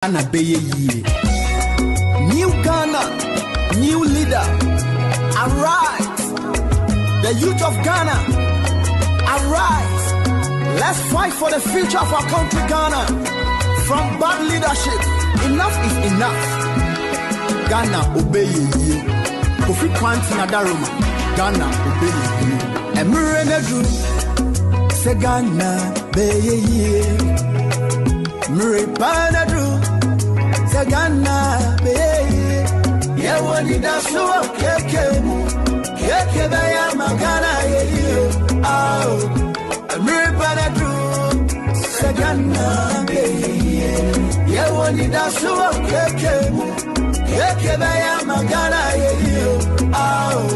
Ghana be ye. New Ghana, new leader, arise. The youth of Ghana, arise. Let's fight for the future of our country, Ghana. From bad leadership, enough is enough. Ghana obey ye. Kofi Kwanti Nadaruma, Ghana obey ye. Emire Nedru, se Ghana be ye. Mire Panadru. Ghana, baby, yeah, what did I show? Keke, baya magana, oh, I'm ready Ghana, baby, yeah, what did I show? Keke, baya magana, oh,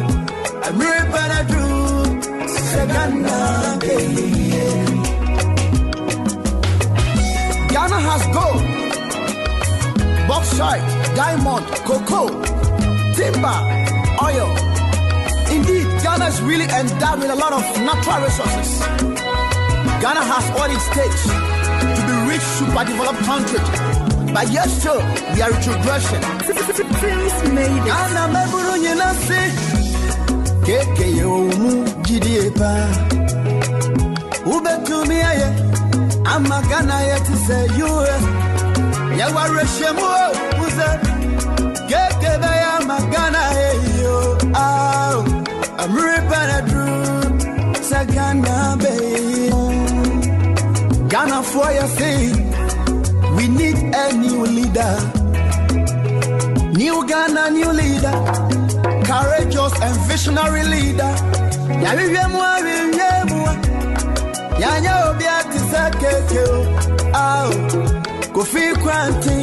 I'm ready Ghana, baby. Ghana has gold. Bauxite, diamond, cocoa, timber, oil. Indeed, Ghana is really endowed with a lot of natural resources. Ghana has all it takes to be rich, super developed country. But yet still, we are retrogression. Ghana meburu nyinasi, keke yomu jidiepa. Ubetumi aye, ama Ghana yeti se yue. Ya wareshemo uze keke baya magana yo ah I'm ready to Ghana be Ghana for your say we need a new leader, new Ghana, new leader, courageous and visionary leader. Ya ya nya obi atisa keke ah Kofi Kwanti,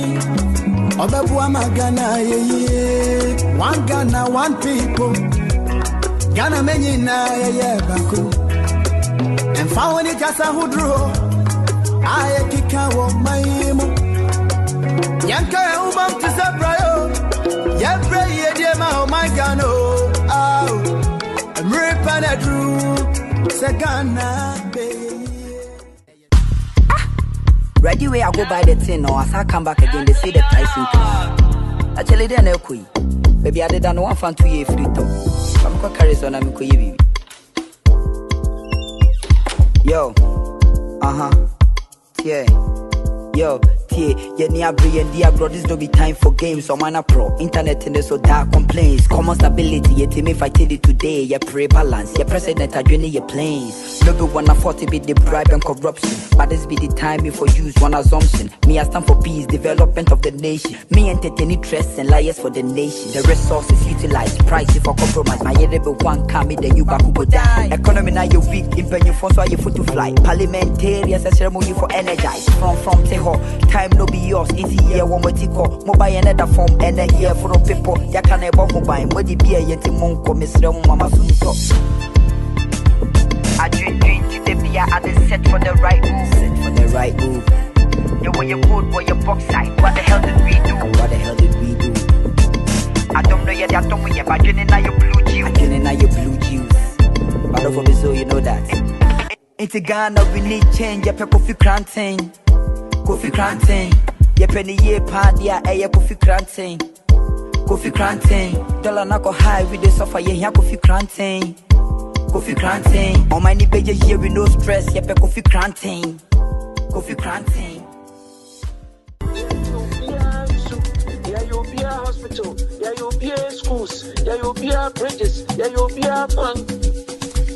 Obebuwa Magana, ye. One Ghana, one people. Ghana many na ye baku. And found it as a hudro. I kika wo maimo. Yanka ubam to Sabrayo. Yabra ye dear ma my Ghana. Oh, I'm ripping a drew. Sagana, baby. Ready way I go buy the thing or as I come back again they say the price increase. Actually they no kui. Baby I did that one fan 2 year free talk. I'm going carry so na me ko baby. Yo. Yeah. Yo. Yeah, near Bri and dear bro, this don't be time for games. So man a pro, internet in the so dark complaints. Common stability, yet me if I tell it today, yeah, pray balance, yeah, president I join your planes. No be 140 be the bribe and corruption. But this be the time for use one assumption. Me I stand for peace, development of the nation. Me entertain interests and liars for the nation. The resources utilized, price for compromise. My head be one come then you back who go die. Economy now you weak, impend your phone so you foot to fly. Parliamentarians a ceremony for energize. From Teho, time no be yours, easy here one way tico. Mobile another form and a here for people. Ya can ever mobile, what the beer yet in Monko, Miss Mama Sunito. I drink the beer at the set for the right move. Set for the right move. Yeah, when you put for your box side, what the hell did we do? What the hell did we do? I don't know yet, I don't know yet, but drinking now your blue juice. I'm drinking now your blue juice. But over me so you know that. Into Ghana we need change, yeah, Kofi Kwanti. Kofi Kwanti, ye penny ye padia, eh, Kofi Kwanti. Kofi Kwanti, dollar nako high with the suffer, ye Kofi Kwanti. Kofi Kwanti, on my new page here with no stress, ye pe Kofi Kwanti. Kofi Kwanti. Yeah, you'll be a hospital, yeah, you'll be a schools, yeah, you'll be a bridges, yeah, you'll be a bank.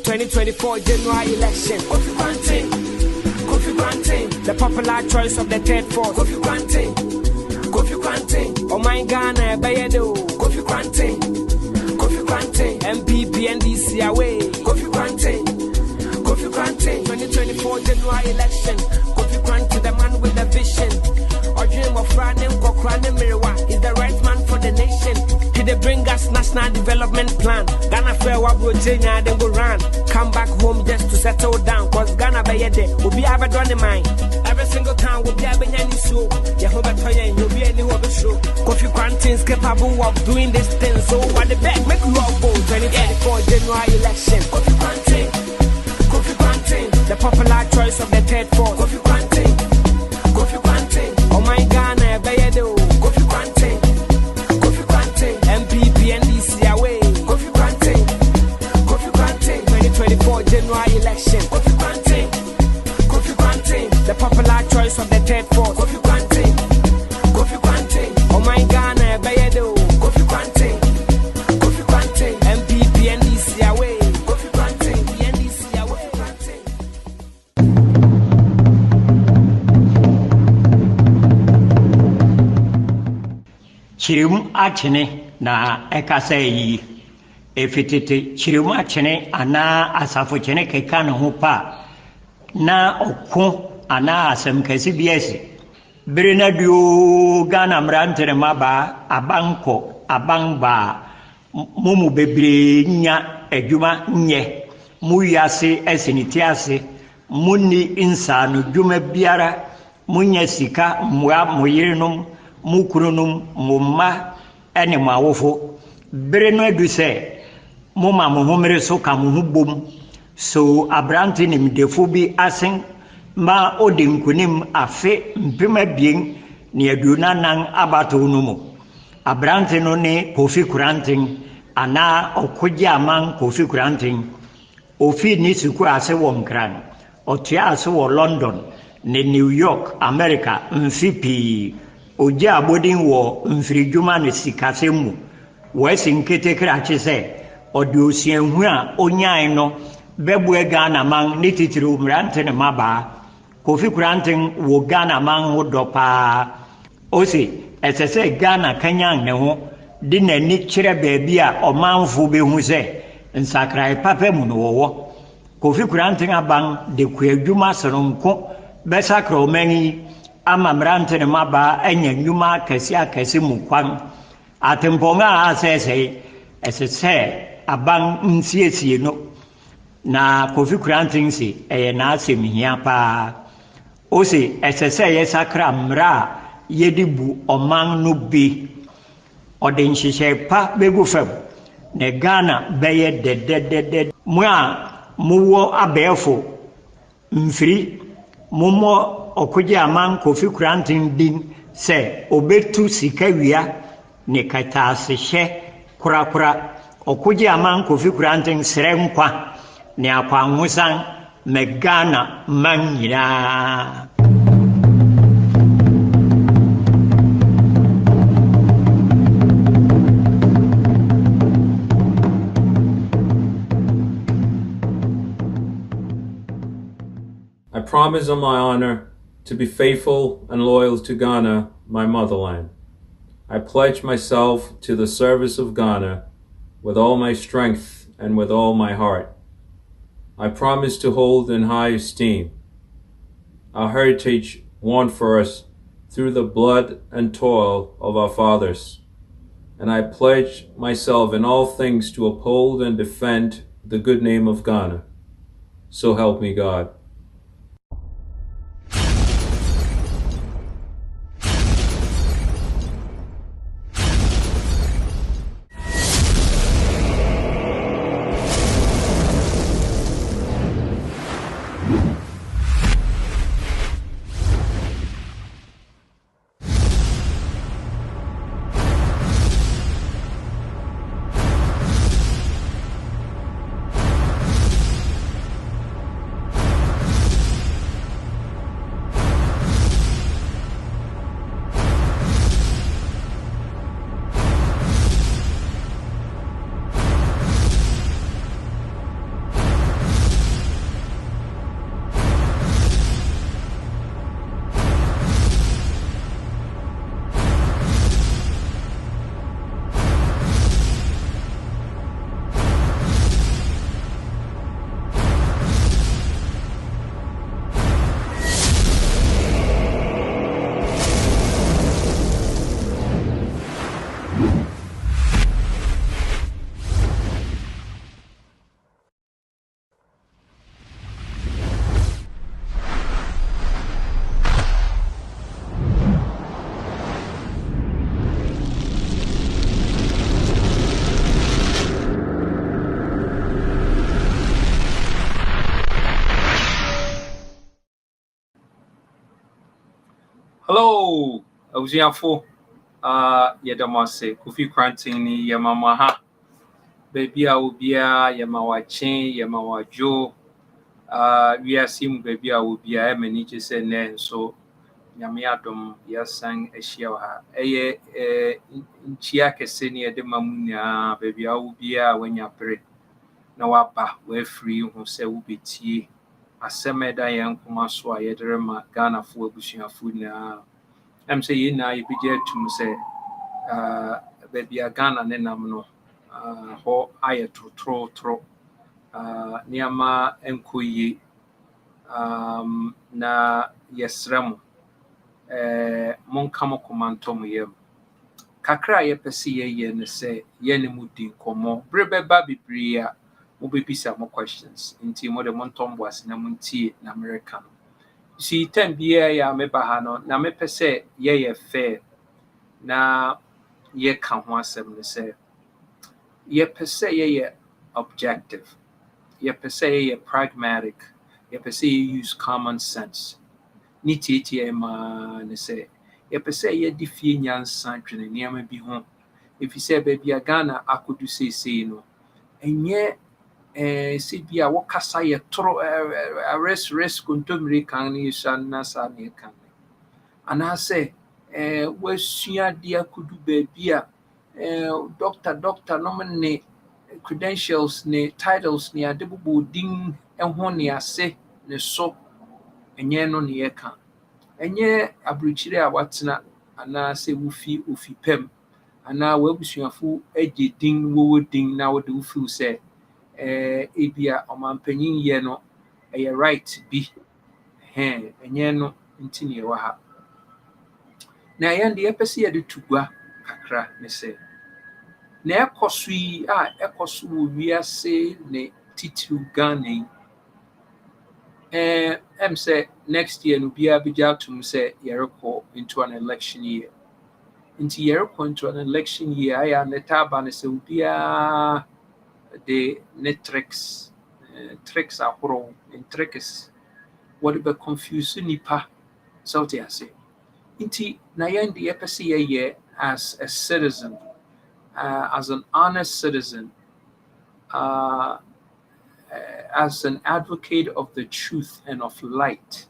2024 January election, Kofi Kwanti. Kofi Kwanti, the popular choice of the third force. Kofi Kwanti, Kofi Kwanti, oh my Ghana, Bayedo. Kofi Kwanti, Kofi Kwanti, MPP and DC away. Kofi Kwanti, Kofi Kwanti, 2024 January election. Kofi Kwanti, the man with the vision. Or dream of running, Kokrane Miriwa, is the right man for the nation. He they bring us national development plan. Ghana fair wabro Jenya, then go run. Come back home just to settle down. Cause Ghana Bayede will be ever done in mind. Every single town will be a Benyani show. Yahoba Toya and you'll be any other show. Kofi Kwanti is capable of doing this thing. So what the back make you all go 2024 January election. Kofi Kwanti, Kofi Kwanti, the popular choice of the third force. Kofi Kwanti, Kofi Kwanti, oh my Ghana, chirim achene na ekasa yi efitete chirim achene ana asafo chene keka ne ho pa na oko ana asem kesi biesi bere na dio Ghana mrantere maba abanko abangba mumu bebre nya adwuma nye mu yase esiniti ase munni insano dwuma biara munya sika mwa moyirenom mukunum mumma ene mawofo bere no adu se mumma mo homere so ka mo hubom so abrante nim defo bi asen ma odinkunim afe mpema bien ne aduna nan abato no mu abrante no ne Kofi Kuranten ana okoje aman Kofi Kuranten ofi ni suku ase wo nkran otua ase wo London ne New York America mfipi oje abodin wo mfiridwuma ne sikasemu wesi nketekra chese odi osianhu a onyan no bebu Ghana man ne titiri umrante ne maba Kofi Kuranten wo Ghana man wo dopa osi esese Ghana kanyan ne ho di nani kire baabi a omanfo behu se nsakrai papa mu no wo Kofi Kuranten aban de kwadwuma soronko besakra omani ama mrante ne maba anya nnwuma akasi mu kwan atemponga asese esese aban nsiesie no na Kofi Kuranten si na asemhia pa osi esese yesakra mra yedibu oman no bi ode nhihye pa begu fam ne Ghana beye dededede mu a muwo abefo mfiri mumo okoje aman Kofi Kuranten din se obetu sika wia ne kata asehye kurakura okoje aman Kofi Kuranten serenkwa ne akwanhusan me Ghana manyira. I promise on my honor to be faithful and loyal to Ghana, my motherland. I pledge myself to the service of Ghana with all my strength and with all my heart. I promise to hold in high esteem our heritage won for us through the blood and toil of our fathers. And I pledge myself in all things to uphold and defend the good name of Ghana. So help me God. Hello, Oziafo. Yedamase, Kofi Kuranten ni yamama ha. Baby a ubia yamawachen, yamawajo. We are seeing baby a ubia many just say so Yamiadom yasang eshiaha. Nchia keseni de mamunya baby a ubia when ya pray. Na wapa we free who say ubiti. Asemeda yan kuma so ayedrema Ghana for bushia food na I'm saying now you be there to say Baby a Ghana nenam no ho ayɛ toro nneɛma nkɔ yie na yɛsrɛ mo monka mo koma ntɔ mo yam kakra a yɛpɛ sɛ yɛyɛ no sɛ yɛne mu di nkɔmmɔ bere bɛba bebree a mobɛbisa mo questions nti mode montɔ mo ase na montie na mereka no see time biara yɛ a meba ha no na mepɛ sɛ yɛyɛ fair na yɛka ho asɛm no sɛ yɛpɛ sɛ yɛyɛ objective yɛpɛ sɛ yɛyɛ pragmatic yɛpɛ sɛ use common sense ne tietie maa ne sɛ yɛpɛ sɛ yɛde fie nyansa dwene nneɛma bi ho ɛfiri sɛ baabi a Ghana akɔdu seesei no ɛnyɛ sɛ bi a wɔkasa yɛ toro ares kontomire kan ne yɛsua na saa ne yɛka no anaasɛ wɔasua adeɛ akɔdu baabi a doctor nom ne credentials ne titles ne ade bobɔ din ho ne ase ne so ɛnyɛ no ne yɛka ɛnyɛ aburokyire a watena anaasɛ wofi ofi pɛm anaa w'abusuafo agye din wɔwɔ din na wode wofiw sɛ ebi a ɔmampanyin yɛ no ɛyɛ right bi ɛnyɛ no nti ne yɛwɔ ha na yɛn de yɛpɛ sɛ yɛde to gua kakra ne sɛ na ɛkɔ so yi a ɛkɔ so wɔ wiase ne titiriw Ghana yi ɛm sɛ next year no biara bɛgye atom sɛ yɛrekɔ into an election year nti yɛrekɔ into an election year ayɛ a ne taaba no sɛ obiara de ne tricks ahorow ne tricks wɔde bɛ confuse nipa sɛ wote ase nti na yɛn de yɛpɛ sɛ yɛyɛ as a citizen as an honest citizen as an advocate of the truth and of light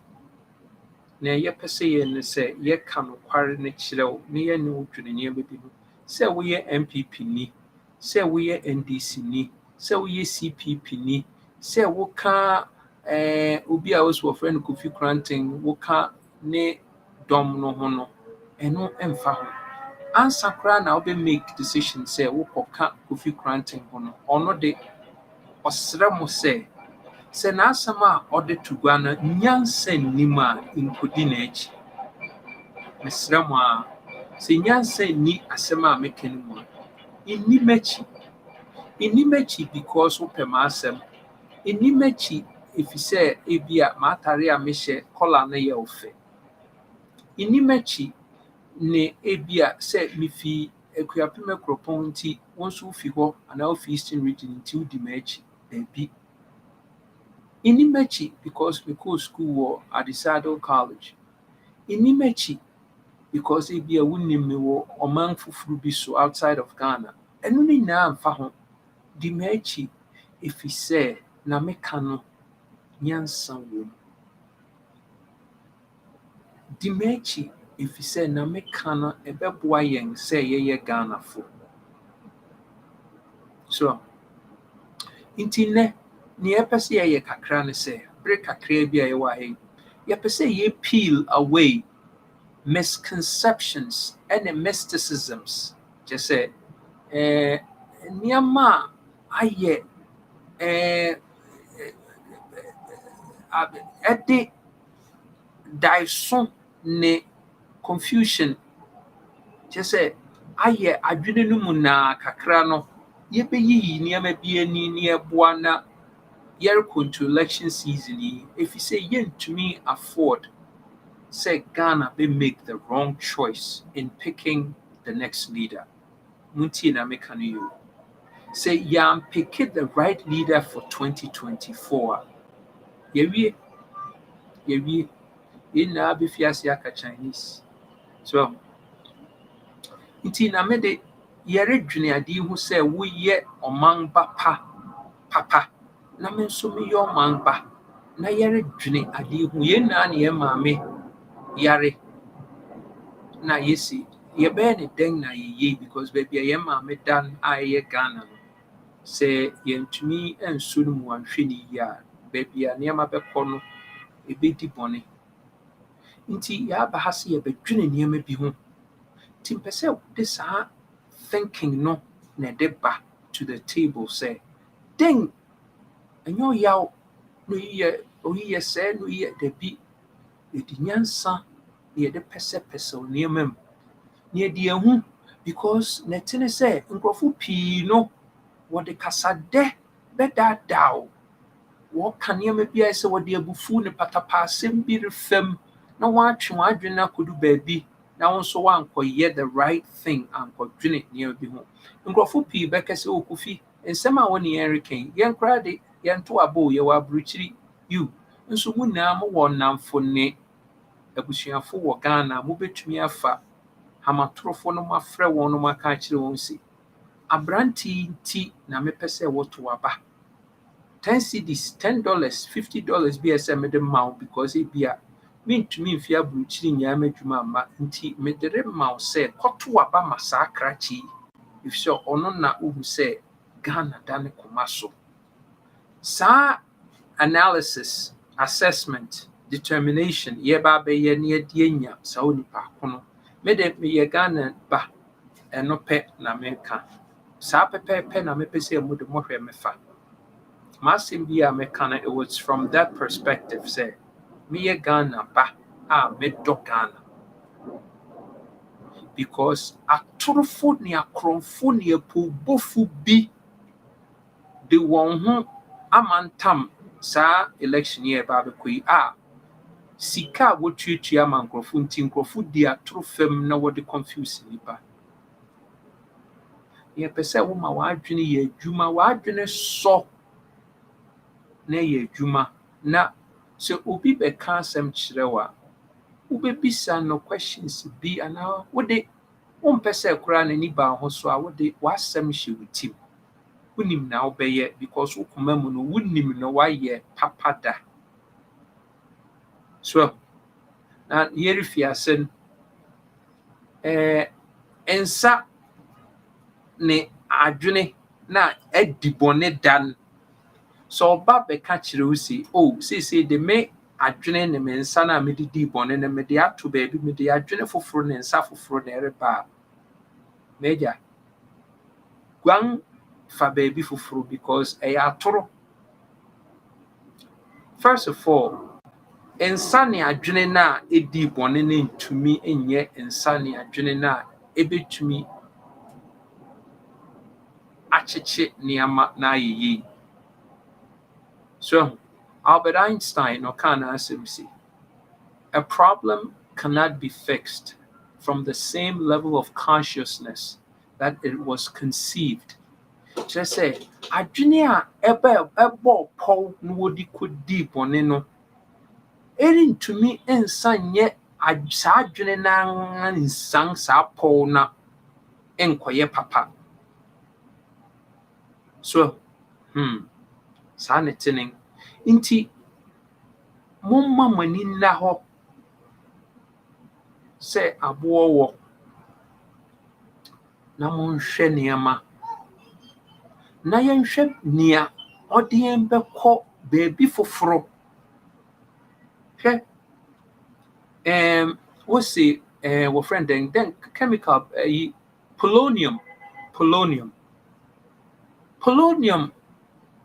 na yɛpɛ sɛ yɛn ne sɛ yɛka nokware no kyerɛ wo na yɛne wo dwene nneɛma bi ho sɛ woyɛ MPP ni sɛ woyɛ NDC ni sɛ woyɛ CPP ni sɛ woka obi a wɔsi wɔfrɛ no Kofi Kranten woka ne dɔm no ho no ɛno ɛmfa ho ansa koraa na wobɛ make decision sɛ wokɔka Kofi Kranten ho no ɔno de ɔsrɛ mo sɛ n'asɛm a ɔde to gua no nyansa nnim a nkɔdi n'akyi mesrɛ mo a sɛ nyansa nni asɛm a meka no mu a nnim akyi because wopɛ m'asɛm nnim akyi ɛfiri sɛ ebi a m'atare a mehyɛ kɔla no yɛ wo fɛ nnim akyi ne ebi a sɛ mefi akuapem akuropɔn nti wo nso wofi hɔ anaa wofi Eastern region nti wodi m'akyi daabi nnim akyi because mekɔɔ school wɔ Adesado College nnim akyi because ebi a wonnim me wɔ ɔman foforo bi so outside of Ghana ɛno ne nyinaa mfa ho di m'akyi ɛfiri sɛ na meka no nyansa wɔ mu di m'akyi ɛfiri sɛ na meka no ɛbɛboa yɛn sɛ yɛyɛ Ghanafo so nti nnɛ nea yɛpɛ sɛ yɛyɛ kakra ne sɛ bere kakra bi a yɛwɔ ha yi yɛpɛ sɛ peel away misconceptions and mysticisms kyɛ sɛ nneɛma a ayɛ ɛde daeso ne confusion kyɛ sɛ ayɛ adwene no mu naa kakra no yɛbɛyiyi nneɛma bi ani ne yɛboa na yɛrekɔ into election season yi ɛfiri sɛ yɛntumi afford sɛ Ghana bɛ make the wrong choice in picking the next leader muntie na meka no yɛ o sɛ yɛampeke the right leader for 2024 a yɛwie yɛn nyinaa bɛfi ase aka Chinese so nti na mede yɛredwene adeɛ ho sɛ woyɛ ɔman ba papa na me nso meyɛ ɔman ba na yɛredwene adeɛ ho yɛn nyinaa ne yɛn maame yare na yɛsi yɛbɛyɛ ne dɛn na yɛyɛ because baabi a yɛn maame da a ɛyɛ Ghana no sɛ yɛntumi nso no mu anhwɛ ne yie a baabi a nneɛma bɛkɔ no ɛbɛdi bɔne nti yɛaba ha sɛ yɛbɛdwene nneɛma bi ho Timpese this thinking no na deba to the table say ding enyo yaw no ye say no ye de bi edinyansa ye de pese niemem ne de ehu because netene say nkrofo pii no wo de kasade beda daw wo kanema bia say wo de abufu ne patapa asem bi refem na watwe wadwena akodu baabi na wo nso wankoye the right thing ankodwene ne bi ho nkrofo pii bekese okufi ensem a woni yenreken yenkra de yento abo ye wa bruchiri you nso mu na mo wo namfo ne abusuafo wo Ghana mo betumi afa hamatorofo no mafrɛ wɔn no maka kyerɛ wɔn si abranti nti na mepɛ woto aba 10 cedis $10 $50 bi ɛsɛ mede ma because ebia mentumi mfi aburukyiri nyaa madwuma amma nti medere ma wo sɛ kɔto aba ma saa krakye ifisɛ ɔno na ohu sɛ Ghana da ne koma so saa analysis assessment determination yɛba bɛyɛ ne yɛde anya saa onipa ko no mede meyɛ Ghana ba ɛno pɛ na meka saa pɛpɛɛpɛ na mepɛ sɛ mo de mohwɛ mefa masɛm bi a meka no it was from that perspective sɛ meyɛ Ghana ba a medɔ Ghana because atorofo ne akorɔmfo ne apobofo bi de wɔn ho amantam saa election yi ɛba abɛkɔ yi a sika a wotuatua ama nkurɔfo nti nkurɔfo di atoro fam na wɔde confuse nipa yɛpɛ sɛ woma w'adwene yɛ adwuma w'adwene sɔ na yɛ adwuma na sɛ obi bɛka asɛm kyerɛ wo a wobɛbisa no questions bi anaa wode wompɛ sɛ koraa n'ani ba ho so a wode w'asɛm hyɛ wo tim wonim na wobɛyɛ because wo koma mu no wonim na woayɛ papa da so na yɛrefi ase no ensa ne adwene na adi bɔne dan so ɔba bɛka kyerɛ wo si seesei de me adwene ne me nsa na mede di bɔne no mede ato baabi mede adwene foforo ne nsa foforo na ɛreba a magya guan fa baabi foforo because ɛyɛ atoro first of all nsa ne adwene na edi bɔne ne ntumi nyɛ nsa ne adwene na ebetumi akyekye nneɛma na ayɛyie so Albert Einstein no kana asɛm si a problem cannot be fixed from the same level of consciousness that it was conceived kyerɛ sɛ adwene a ɛbɔ pɔw na wɔde kɔdi bɔne no ɛrentumi nsa nyɛ saa adwene na nsan saa pɔw na nkɔyɛ papa so saa ne tene nti momma mo ani nna hɔ sɛ aboɔ wɔ na monhwɛ nneɛma na yɛnhwɛ nea ɔde yɛn bɛkɔ baabi foforo hwɛ wɔse wɔfrɛ then chemical polonium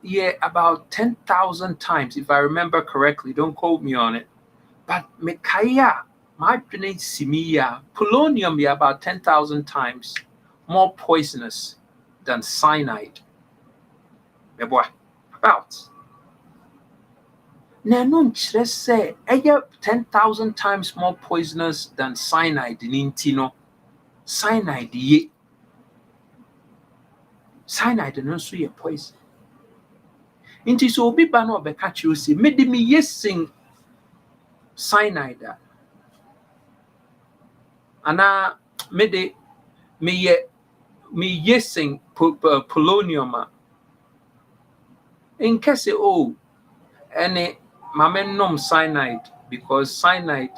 yeah, about 10,000 times, if I remember correctly. Don't quote me on it. But mekaya, madwene simiya, polonium yeah, about 10,000 times more poisonous than cyanide. About. Na no nkyerɛ sɛ ɛyɛ 10,000 times more poisonous than cyanide ne nti no cyanide ye. Cyanide no nso yɛ poison. Nti so obi ba na ɔbɛka kyerɛ sɛ mede me yɛ sen cyanide a anaa mede me yɛ sen polonium a nkɛ sɛ ɛne mamenom cyanide because cyanide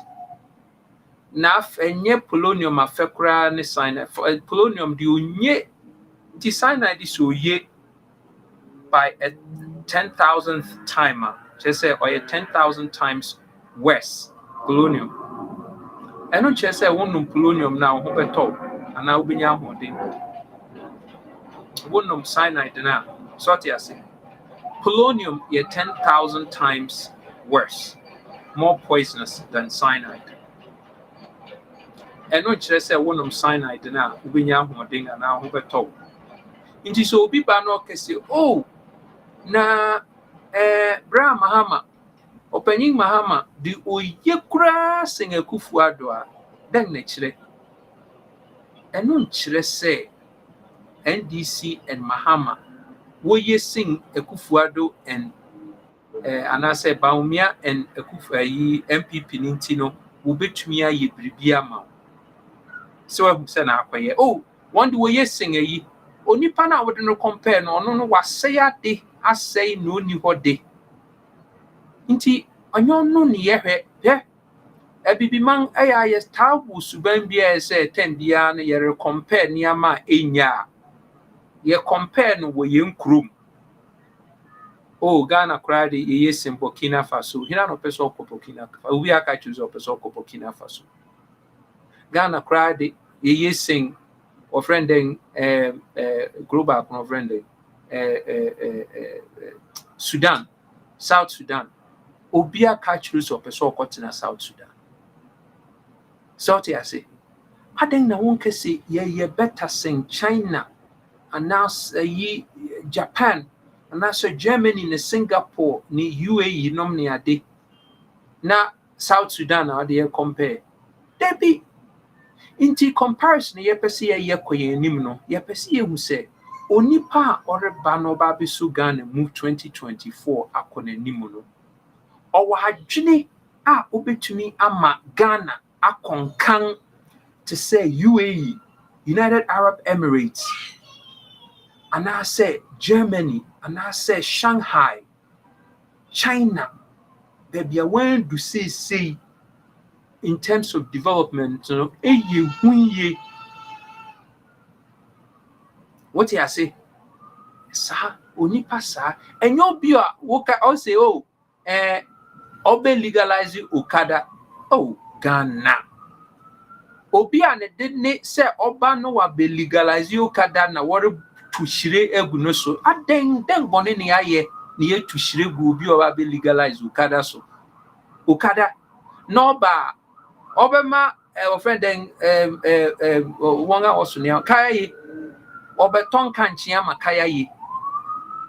na ɛnyɛ polonium afɛ koraa ne cyanide polonium de onye nti cyanide sɛ oye by a 10,000th time just say or 10,000 times worse polonium ɛno kyerɛ sɛ wonum polonium na wo ho bɛtɔ and now be young one cyanide na sort ya say polonium is 10,000 times worse, more poisonous than cyanide. And no kyerɛ sɛ wonom cyanide na wobɛnya ahoɔden anaa wobɛtɔ. Nti sɛ obi ba no ɔka sɛ oh na Bra Mahama ɔpanyin Mahama de oye koraa sen Akufo-Addo a dɛn na kyerɛ. Ɛno nkyerɛ sɛ NDC and Mahama woye sing Akufo-Addo and anaasɛ Bawumia and Akufo MPP ninti no wobɛtumi ayɛ biribi ama. So I said na akɔyɛ oh one day woye sing ayi onipa na wode no compare no ɔno no wasɛe ade asɛe na onni hɔ de. Nti ɔnyɛ no ne yɛhwɛ hwɛ abibiman ɛyɛ ayɛ taabu suban bi a ɛsɛ tɛn biara no yɛre compare nneɛma a ɛnya a yɛ compare no wɔ yɛn kurom. Oh Ghana koraa de yɛyɛ sim Burkina Faso hina no pɛ sɛ ɔkɔ Burkina Faso obi aka kyerɛ sɛ ɔpɛ sɛ ɔkɔ Burkina Faso. Ghana koraa de yɛyɛ sim friend global friend Sudan, South Sudan. Obia catch rules of a South Sudan. South I say, I think na one can say ye better sing China and now ye Japan and now Germany and Singapore ni UAE nomni ade. Na South Sudan are they compare. There be inti comparison ye pesi ye koye nim no ye pesi ye hu se onipa oreba no ba bi so Ghana move 2024 akona nim no owa adwene a obetumi ama Ghana akonkan to say UAE, United Arab Emirates, and I say Germany, and I say Shanghai, China, baby I want to say in terms of development, you know, what I say, sir, onipa sir, and you'll be a worker. I'll say, oh, obe legalize Okada, oh, Ghana. Obi ane didn't say oba no wa be legalize Okada na wore to shire egu no so. Aden bone ni aye ni ye to shire gu obi oba be legalize Okada so. Okada no ba obema friend den wonga osunia kaya yi obeton kanchia ma kaya yi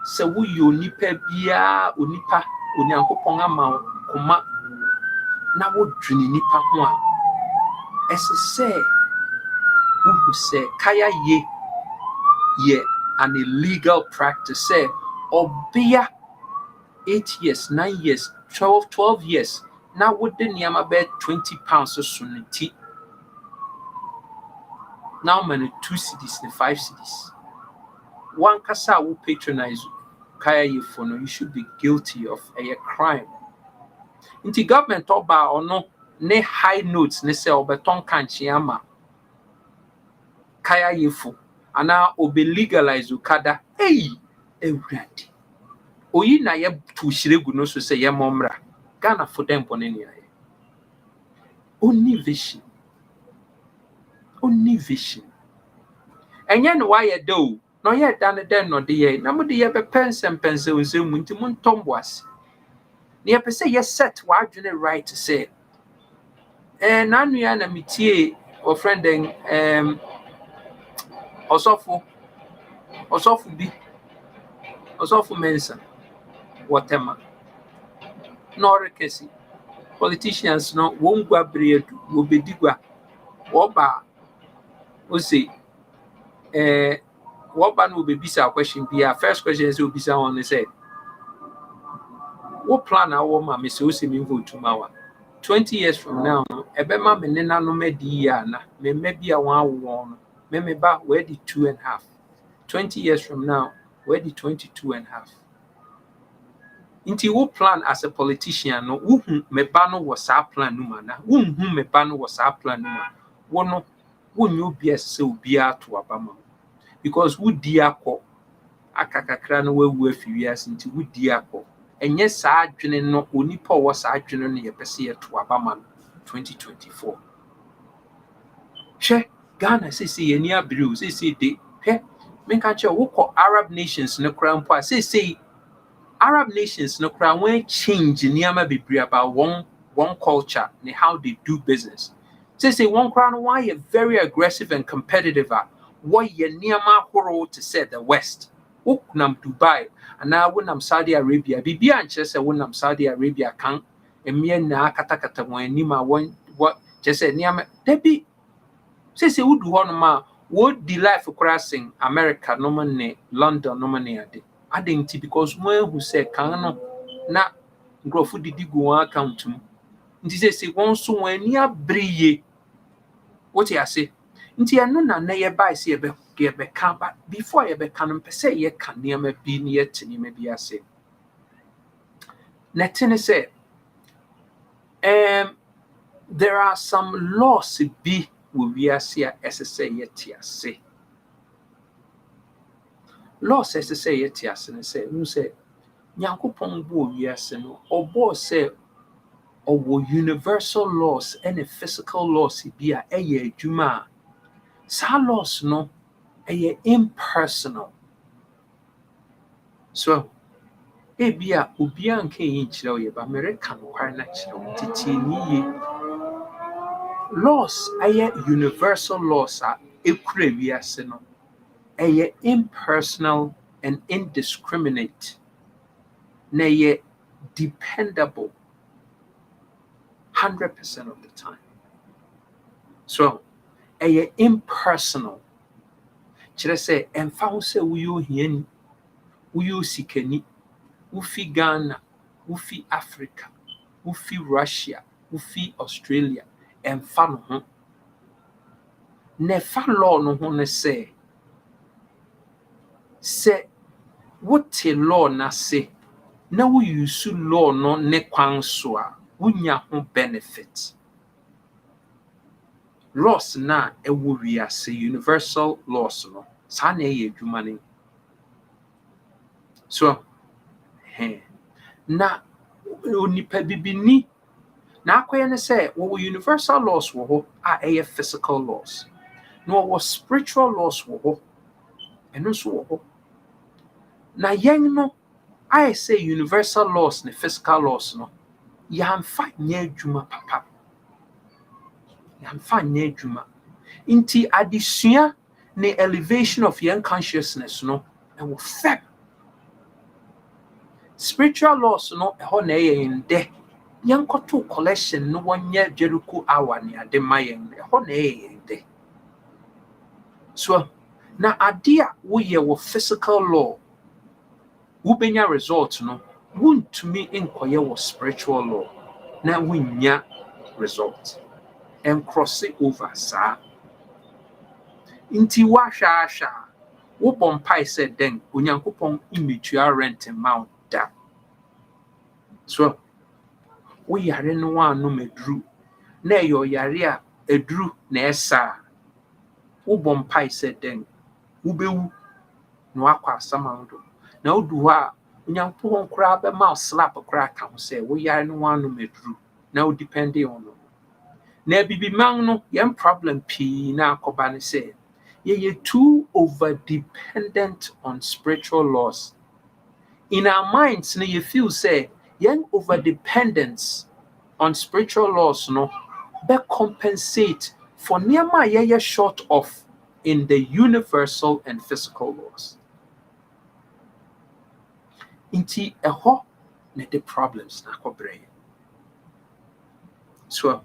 se wo yo nipa bia onipa onyankopon ama koma na wo dwene nipa ho a ese se who say kaya ye an illegal practice say obia 8 years 9 years 12 years now would the niama be 20 pounds of sunity now many 2 cities and 5 cities one kasa will patronize kaya ye for no you should be guilty of a crime inti government oba or no ne high notes ne say obeton kanchi ama kaya yefu ana obe legalize Okada ewradi oyi na ye tu shiregu no so say ye momra Ghana for them bone ne aye only vision enye no why do no ye dan den no de ye na mo de ye be pense nsemu nti mo ntombo ase ne ye pese ye set wa adwene right to say nanu ya na mitie o friend den osofu mensa whatever no rekesi politicians no wongwa breedu obedigwa oba o say woba no obebisa question bia first question is obisa on say what plan our mama say o say me vote tomorrow 20 years from now, ebema me nena no me di ya na me maybe a 1 me ba where the 2.5. 20 years from now, where the 22.5. Inti wo plan as a politician no wo me ba no was our plan no man na wo me ba no was our plan no man wo no wo nyu bia se obi ato abama because wo di akọ akakakra no wawu afiwiase nti wo di akọ enye saa adwene no onipa wo saa adwene no ye pese ye to abama 2024 hwe Ghana say any abrew say de hwɛ menka kyerɛ wokɔ Arab nations no kora mpo a say Arab nations no kora when change nneɛma bebree about one culture and how they do business. Say one crown why you're very aggressive and competitive why you nneɛma ahorow to say the West. Wonam Dubai and now wonam Saudi Arabia. Bibi ankyerɛ sɛ wonam Saudi Arabia kan emia na katakata wɔn anim a what just say nneɛma da bi say wodu hɔ nom a wodi life kora sing America no ne London no ne ade. Adenti because when who say kan no na nkrɔfo didi go wɔn account mu. Nti say wɔn so wɔn ani abere yie. What you say? Nti ɛno na na yɛbae sɛ yɛbɛka ba before yɛbɛka no mpɛ sɛ yɛka nneɛma bi ne yɛte nneɛma bi ase. Na ɛte ne sɛ there are some laws bi wɔ wiase a ɛsɛ sɛ yɛte ase. Laws ɛsɛ sɛ yɛte ase ne sɛ nu sɛ Nyankopɔn bɔɔ wiase no ɔbɔɔ sɛ ɔwɔ universal laws and physical laws bi a ɛyɛ adwuma a saa laws no ɛyɛ impersonal. So ebi a obiara nka yi nkyerɛ wo yɛba America no kware na kyerɛ wo tete niye. Laws ɛyɛ universal laws a ekura wiase no ɛyɛ impersonal and indiscriminate. Na ɛyɛ dependable 100% of the time. So ɛyɛ impersonal. Kyerɛ sɛ ɛmfa ho sɛ woyɛ ohiani, woyɛ osikani, wofi Ghana, wofi Africa, wofi Russia, wofi Australia, ɛmfa no ho. Na ɛfa law no ho ne sɛ wote law n'ase na woyusu law no ne kwan so a wonya ho benefit. Laws na ɛwɔ wiase universal laws no saa na ɛyɛ adwuma no. So na onipa bibini na akɔyɛ ne sɛ wɔwɔ universal laws wɔ hɔ a ɛyɛ physical laws. Na wɔwɔ spiritual laws wɔ hɔ ɛno nso wɔ hɔ. Na yɛn no ayɛ sɛ universal laws ne physical laws no yɛamfa nyɛ adwuma papa. Yɛamfa nyɛ adwuma. Nti adesua ne elevation of yɛn consciousness no ɛwɔ fam. Spiritual laws no ɛhɔ na ɛyɛ yɛn dɛ. Yɛnkɔto collection no wɔnyɛ Jericho hour ne ade ma yɛn ɛhɔ na ɛyɛ yɛn dɛ. So na ade a woyɛ wɔ physical law wobenya result no wontumi nkɔyɛ wɔ spiritual law na wonnya result and cross it over saa. Nti wahwɛ wobɔ mpae sɛ dɛn Onyankopɔn immetua rent amount da. So woyare no wanom aduru na ɛyɛ ɔyare a aduru na ɛsa wobɔ mpae sɛ dɛn wobɛwu na wakɔ asama do. Na wodu hɔ a Onyankopɔn koraa bɛma wo slap koraa ka ho sɛ woyare no wanom aduru na wodepende on no. Na bibiman no yɛn problem pii na akɔba ne sɛ yɛyɛ too over dependent on spiritual laws. In our minds no you feel say yɛn over dependence on spiritual laws no be compensate for nneɛma a yɛyɛ short of in the universal and physical laws. Nti ɛhɔ na the problems na akɔbrɛ. So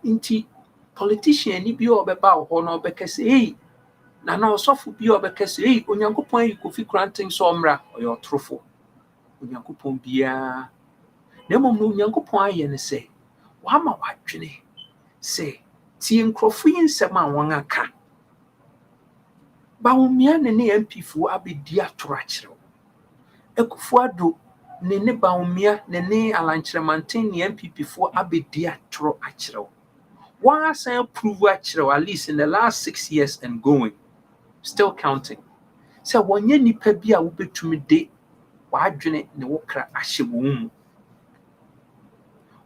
nti politician ni bi ɔbɛba hɔ na ɔbɛka sɛ ei na ɔsɔfo bi ɔbɛka sɛ ei Onyankopɔn ayi Kofi Korankye sɛ ɔmmra ɔyɛ ɔtorofo. Onyankopɔn biara na mmom no Onyankopɔn ayɛ ne sɛ wama wadwene sɛ tie nkurɔfo yi nsɛm a wɔn aka Bawumia ne ne MPfo abɛdi atoro akyerɛ wo. Akufo-Addo ne Bawumia ne Alankyerɛmanten ne MPPfo abɛdi atoro akyerɛ wo. One has prove actually at least in the last 6 years and going, still counting. So when you nipa bi a wobetumi de wadwene ne wokra ahye wo mu.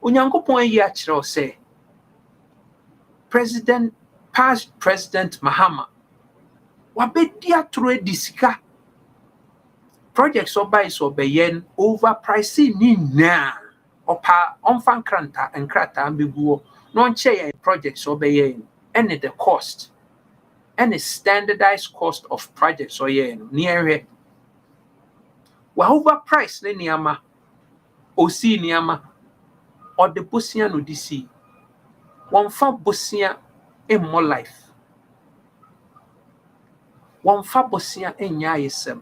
Onyankopɔn yi akyerɛ say President past President Mahama wabedia through disika projects so beyen overpricing ni na opa onfa nkrata ambeguo no nche projects so beyen and the cost and the standardized cost of projects so yen near wa overprice ne niama osi niama or the bosia no disi wonfa bosia in more life wonfa bosia enya yesem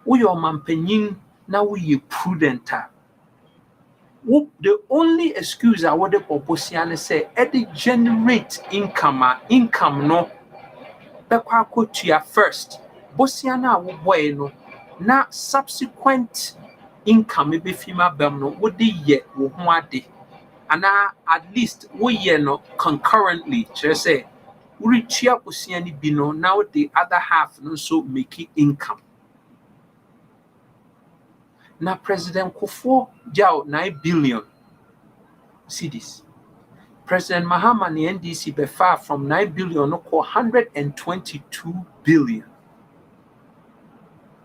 we your mampanyin na we prudent the only excuse I would bosia say e generate income no bekwa kotua first bosia na wo boy no na subsequent income be fima bem no wo de ye wo ho ade ana at least wo ye no concurrently say we retua bosia ni bi no now the other half no so make income na President Kufuor jao 9 billion cedis. President Mahama ni NDC be far from 9 billion no 122 billion.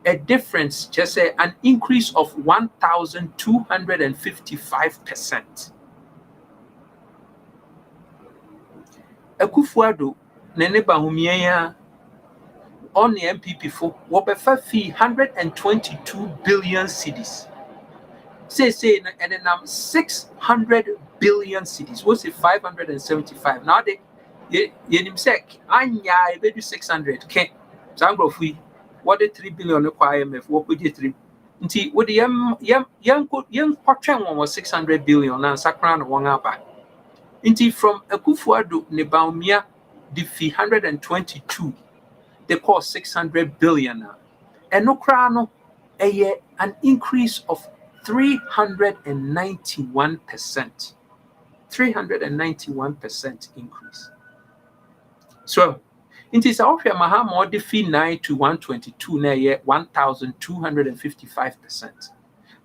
A difference, just say an increase of 1,255%. Akufuado nene bahumia on the MPP for wobefa fee 122 billion cedis. Say and then 600 billion cedis. What's it 575? Now they sek anya be do 600 k. Sangro free. What the 3 billion require IMF? What would you 3? Nti with the young portrait one was 600 billion and Sakran one aba. Nti from Akufuado Nebaumia the fee 122. They cost 600 billion now. And no crano a year an increase of 391%. 391% increase. So, it is our Mahama the fee 9 to 122 na year 1,255%.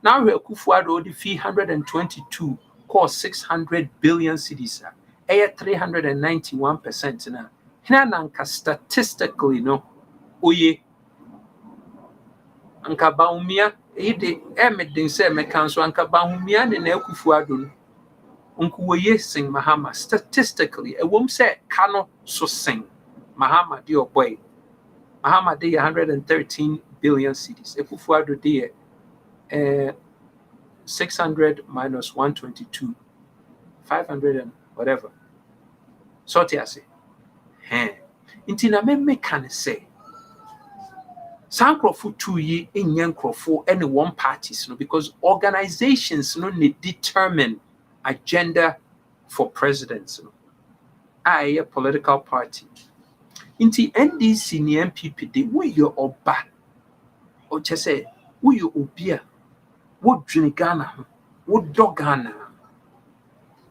Now we Kufuado the fee 122 cost 600 billion cedis. A 391% now. Hinananka statistically no oye anka baumia ide emedin se mekanso anka baumia ne na Akufuado no unku oye sing Mahama statistically a wom se kano so sing Mahama de boy Mahama de 113 billion cedis Akufuado de 600 minus 122 500 and whatever so ti ase Inti na me can say Sankrofo 2 ye in Yankrofo any one parties no because organizations no ne determine agenda for presidents no a political party Inti NDC ni MPP de we your oba o che say we your obia wo dwene Ghana ho wo do Ghana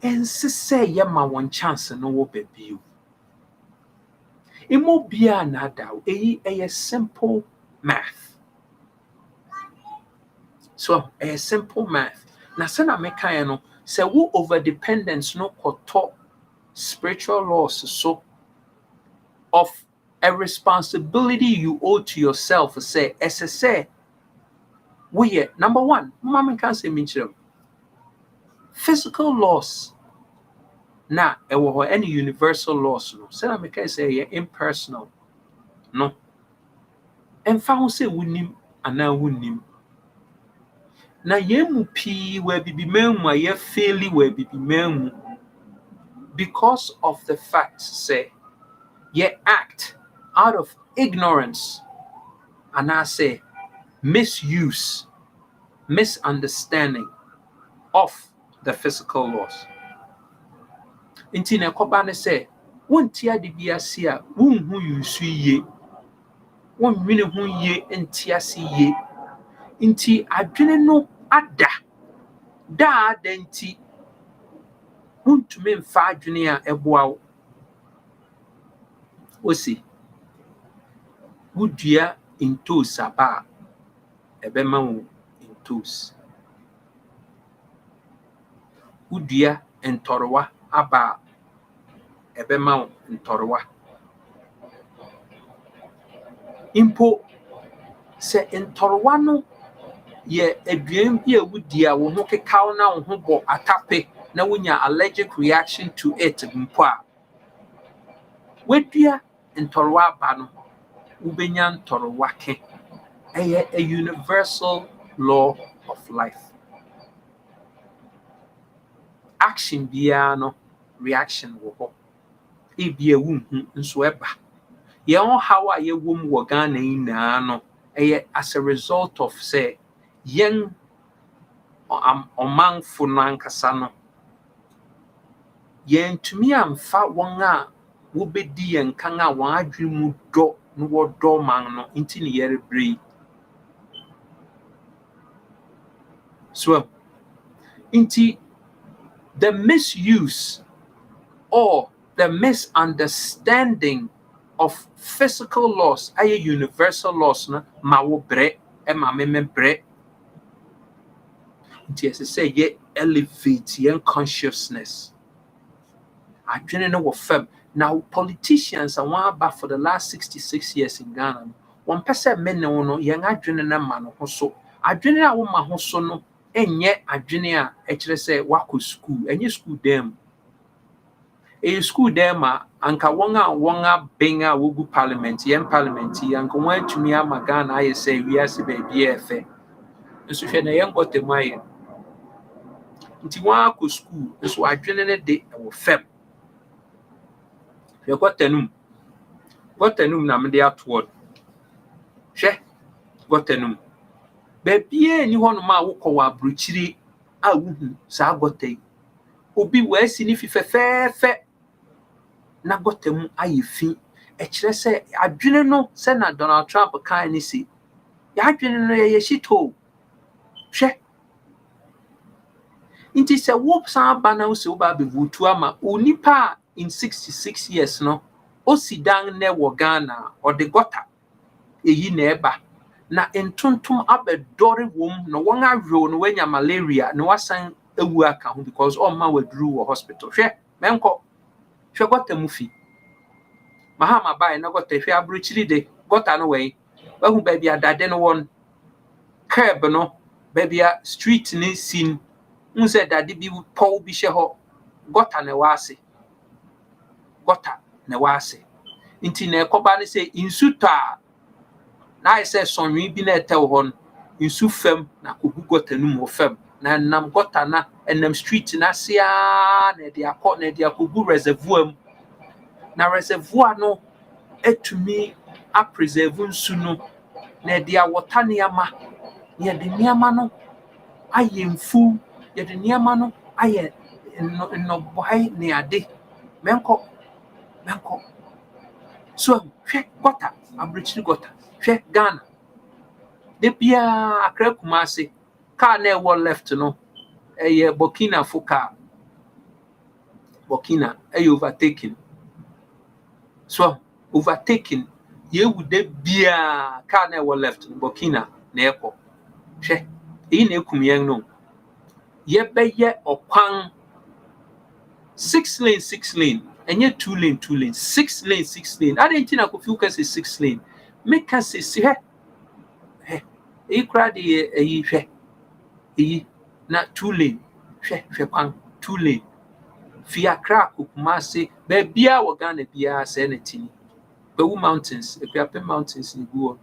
en se say ye ma won chance no wo babio Imobia nadao, a simple math. So a simple math. Na sena mekayano say wo over dependence no koto spiritual laws so of a responsibility you owe to yourself say SSA we number 1 mama can say mention physical laws na any universal laws no sena mekay say impersonal no and found say wunim ana wunim na yemu pi we bibi memu a ye fairly we bibi memu because of the fact say ye act out of ignorance and I say misuse misunderstanding of the physical laws inti na koba ne say wonti ade bia se a wonhu yusu ye wonwene hu ye entiase ye inti adwene no ada da nti wontume mfa adwene a eboa wo osi wudua intos aba ebema wo intos wudua entorwa aba ebema ntorwa impo se ntorwa no ye aduan bi a wudi a wo ho kekaw na wo ho bo atape na wonya allergic reaction to it mpo a wedua ntorwa ba no wobenya ntorwa ke a universal law of life. Action biya no reaction wo ho ebia wunhu nso eba ye on how a ye wom wo Ghana ina no as a result of say yen omanfo no ankasa no yen tumi amfa won a wo bedi yen kan a won adwene mu do no wo do man no inti ne yere brei so inti the misuse or the misunderstanding of physical laws aye universal laws no ma wo bre e ma me bre nti ese say ye elevate yen consciousness adwene no wo fam. Now politicians and one back for the last 66 years in Ghana one person men no yen adwene na ma no ho so adwene a wo ma ho so no enye adwene a e kire say wako school enye school dem school dem a anka wonga benga wogu parliament yen parliament anka won atumi ama Ghana aye say wiase ba bia efe nso hwe na yen gotemu aye nti wako school nso adwene ne de wo fem hwe gotanum na mede atwod hwe gotanum ba bia ni hono ma wokọ wa abrochiri a wuhu sa gotai obi wasi ni fifefefe na gotamu aye fi e kire se adwene no se na Donald Trump kan ni si ya adwene no ye shito hwe inti se wo san ba na wo se wo ba be votu ama onipa in 66 years no o sidan ne wo Ghana o de gota eyi na eba na entontom abedore wom no won awo no wanya malaria no wasan ewu aka ho because all ma waduru wo hospital hwe menko hwe gota mu fi mahama bai na gota hwe abrochiri de gota no we wahu ba bia dade no won curb no ba bia street ni sin unse dade bi paul bi hye ho gota na wase gota na wase inti na ekoba ne say insuta na I say sonwi bi na etew hon insu fem na kogu gota nu mo fem na nam gota na enam street na sia na dia akọ na dia kogu reservoir na reservoir no etumi a preserve nsu no na dia water niama ye de niama no aye mfu ye de niama no aye no boy ne ade menko so hwe gota abrochiri gota hwe Ghana de bia Accra Kumasi car na e left no eye Burkina Fuka Burkina overtaken so overtaken ye would bia car na e left no Burkina na eko hwe e na ekum yen no ye beye okwan 6 lane and yet 2 lane 6 lane I didn't think I could focus 6 lane make us say e kra de hwe na 2 lane hwe pan 2 lane fi Accra Kumasi be bia wo Ghana bia say na tini Bewu mountains Epiape mountains ni go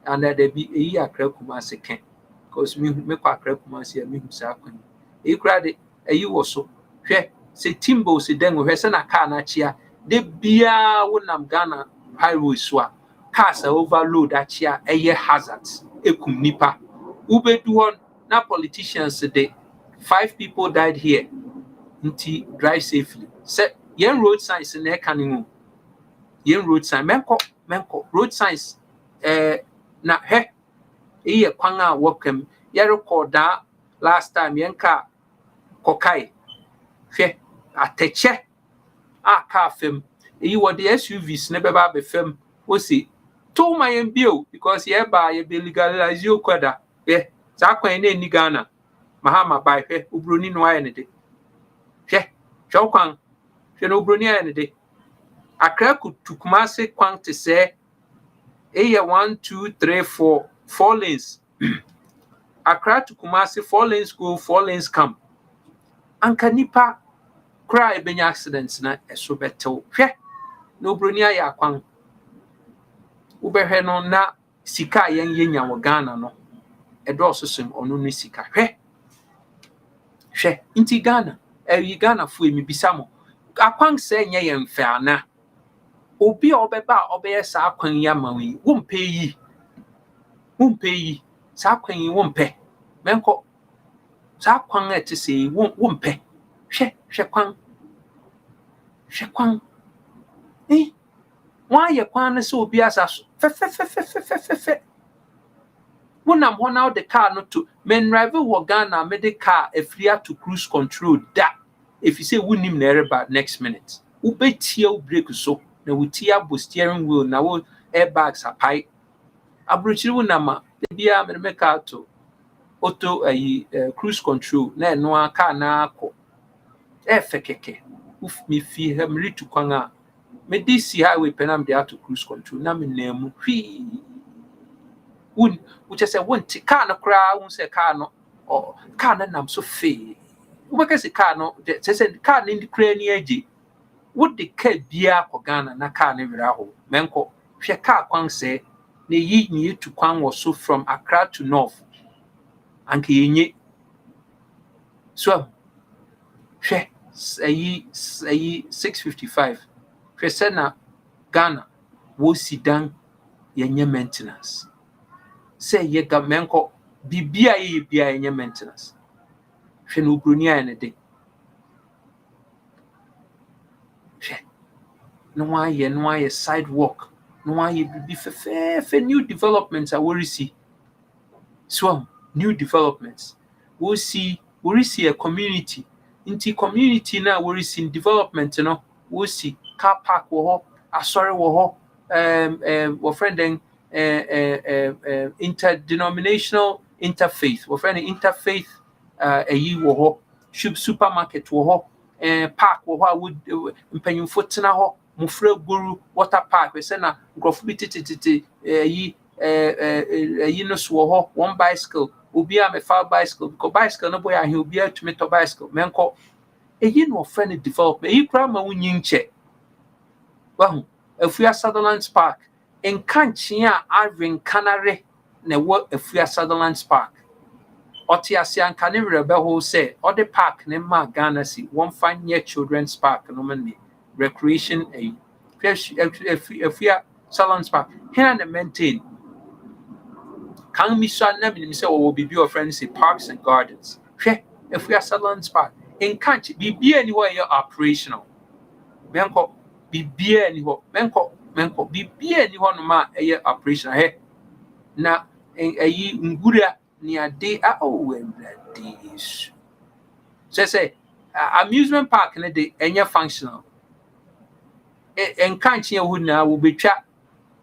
and there be Accra Kumasi ken because me kwa Accra Kumasi me hu sa kwan e kra de wo so hwe se timbo se dengo hwe se na car na chia de bia wonam Ghana highway so a cars overload achia eye hazards ekum nipa ubedu hon na politicians de 5 people died here nti drive safely se yen road signs na ekaningu yen road sign menko road signs na he eye kwan a wokem ye record that last time yen ka kokai hwe ateche a car fem eyi wo the SUVs ne beba be fem o si to my bio because ye ba ye be legalize you kwada za kwan na ni Ghana mahama bai hwe obroni no aye ne de hwe kwan hwe no obroni aye ne de Accra to Kumasi kwan te say 1, 2, 3, 4 lanes. Accra to Kumasi 4 lanes go, 4 lanes come. Anka nipa cry benya accidents na eso betew. Hwe no broni aye akwan. Ubehwe no na sika yen yenya wo Ghana no. Edo sosem onu no sika. Hwe inti Ghana. Ghana fu emibisa mo. Akwan se nye ye mfe ana. Obi obeba obeye sa akwan ya mawi. Wo mpe yi. Sa akwan yi wo mpe. Menko sa akwan ete se wo mpe. Hwe kwan. Why ye kwan na so obi asa fe. Wonam ho na the car no to men rival wo Ghana me the car afria to cruise control da. If you say wunim na ereba next minute. Wo betie wo brake so na wo tia bo steering wheel na wo airbags apai. Abrochiri wonama bia me make out to auto cruise control na eno aka na akọ. Efe keke. Uf me fi hemri to kwan a me DC highway penam dey to cruise control na me nemu hwi which say won't car no kra won say car no or car na nam so fe wo be say car no say car ni kra ni agi would the car bia ko Ghana na car na wira ho menko hwe car kwan say na yi ni to kwan was so from Accra to North anke yenye so hwe ayi 655 hwe say na Ghana wo sidan yenye maintenance say ye gamenko bibia ye bia yenye maintenance hwe no bronia ene de hwe no aye sidewalk no aye bibi fe new developments a we see so new developments we see a community inti community na we see development no we see car park wo ho asori wo ho wo friend interdenominational interfaith wo friend interfaith ayi wo ho supermarket wo ho park wo ho would mpanyimfo tena ho mufra guru water park we say na grofo bi tititi ayi no so wo ho one bicycle obi a me fa bicycle because bicycle no boy a he obi a to me to bicycle menko ayi no friend development ayi kra ma wunyi nche wahu Afua Sutherland's Park in Kanchia Irving Canary ne wo Afua Sutherland's Park Otiasian Canary Beho say or the park ne ma Ghana si one fine year children's park no many recreation a Afua Sutherland's Park here and maintain can me so na me say will be your friends say parks and gardens Afua Sutherland's Park in Kanchi be anywhere you're operational Benko bibia ni ho menko bibia ni ho no ma eye operation he na ayi ngura ni ade a owemrade say amusement park ne de enye functional enkanche hu na wo betwa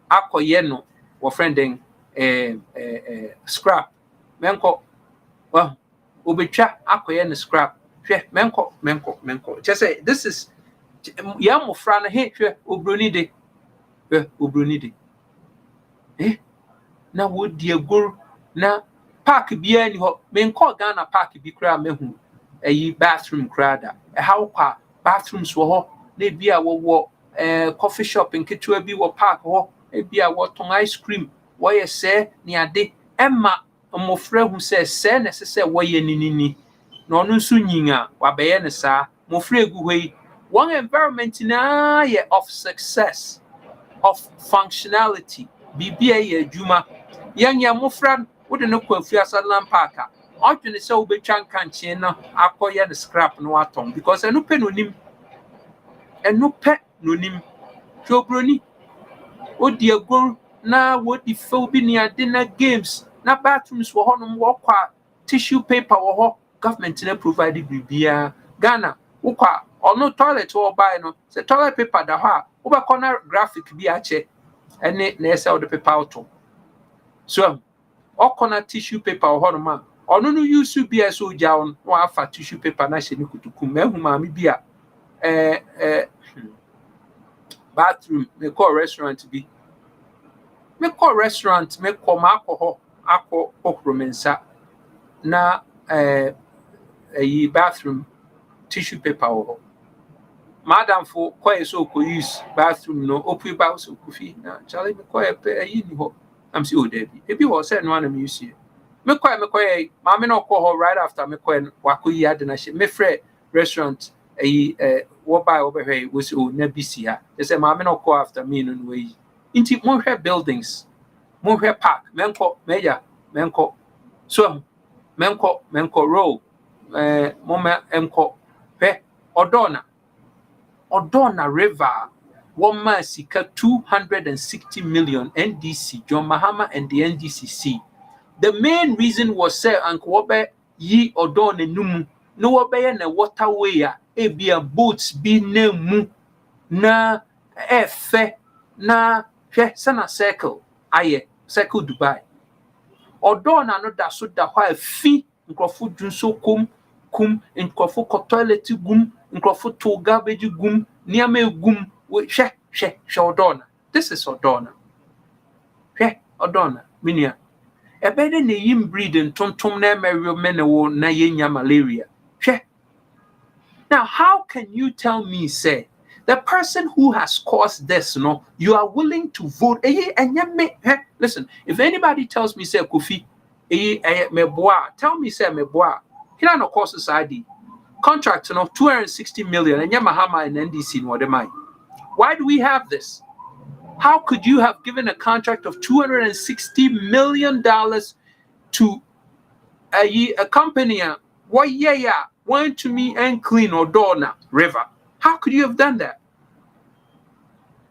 akoye no wo friend scrap menko wo betwa akoye no scrap hwe menko say this is ya mofra na he hwe obroni de na wo di agor na park bia ni ho me nko Ghana park bi kra mehu ayi bathroom kra da how kwa bathrooms wo ho na bia wo coffee shop nketua bi wo park ho bia wo ton ice cream wo ye se ni ade emma mofra hu se na se wo ye ninini na onu nso nyinga wa beye ne sa mofra egu hoi one environment na ye of success of functionality bibia ye adwuma yanya mofra wo de no kwa Afua Sutherland Park a odwene se wo betwa nkanche na akoye the scrap no atom because enu pe no nim chobroni odi agor na wo di fo bi ni ade na games na bathrooms wo honom wo kwa tissue paper wo ho government na provide bibia Ghana wo kwa ono toilet wo buy no se toilet paper da ho a wo be corner graphic bi a che ene na ese wo de paper auto so o corner tissue paper wo honom a ono no use bi as o ja on wo afa tissue paper na she ni kutukum ehu ma mi bi a bathroom, me call restaurant be. Me call restaurant, me call alcohol, okromensa. Na a bathroom tissue paper or madam for quite so could use bathroom no open bow so coffee. Now Charlie me quite a I'm see old Debbie. If you was saying one of you see. Me quite, mammy no call her right after me quite waku yard and I said, me friend restaurant what by over here was oh nebisia. They say mammy no call after me no way. Into more buildings, more park, menko, meja, menko, so menko row, moma enko, pe, Odona River, one man sika 260 million NDC, John Mahama and the NDCC. The main reason was say Uncle ye Odona Numu, no obey na waterway, a boats be ne mu, na fe, na sana circle, aye, circle Dubai. Odona no da so da why fee, nkrofo dunso kum, nkrofo ko toilet gum, nkrofo to garbage gum, niame gum, she Odona. This is Odona. Odona, minia. Ebede ne yim breed and tontom na merio menewo na yenya malaria. Now, how can you tell me, say, the person who has caused this, no, you are willing to vote? Listen, if anybody tells me, say, Kofi, tell me, say, meboa, he no cause society. Contract, 260 million, and Yamahama and NDC, what am I? Why do we have this? How could you have given a contract of $260 million to a company? Went to me and clean Odona River? How could you have done that?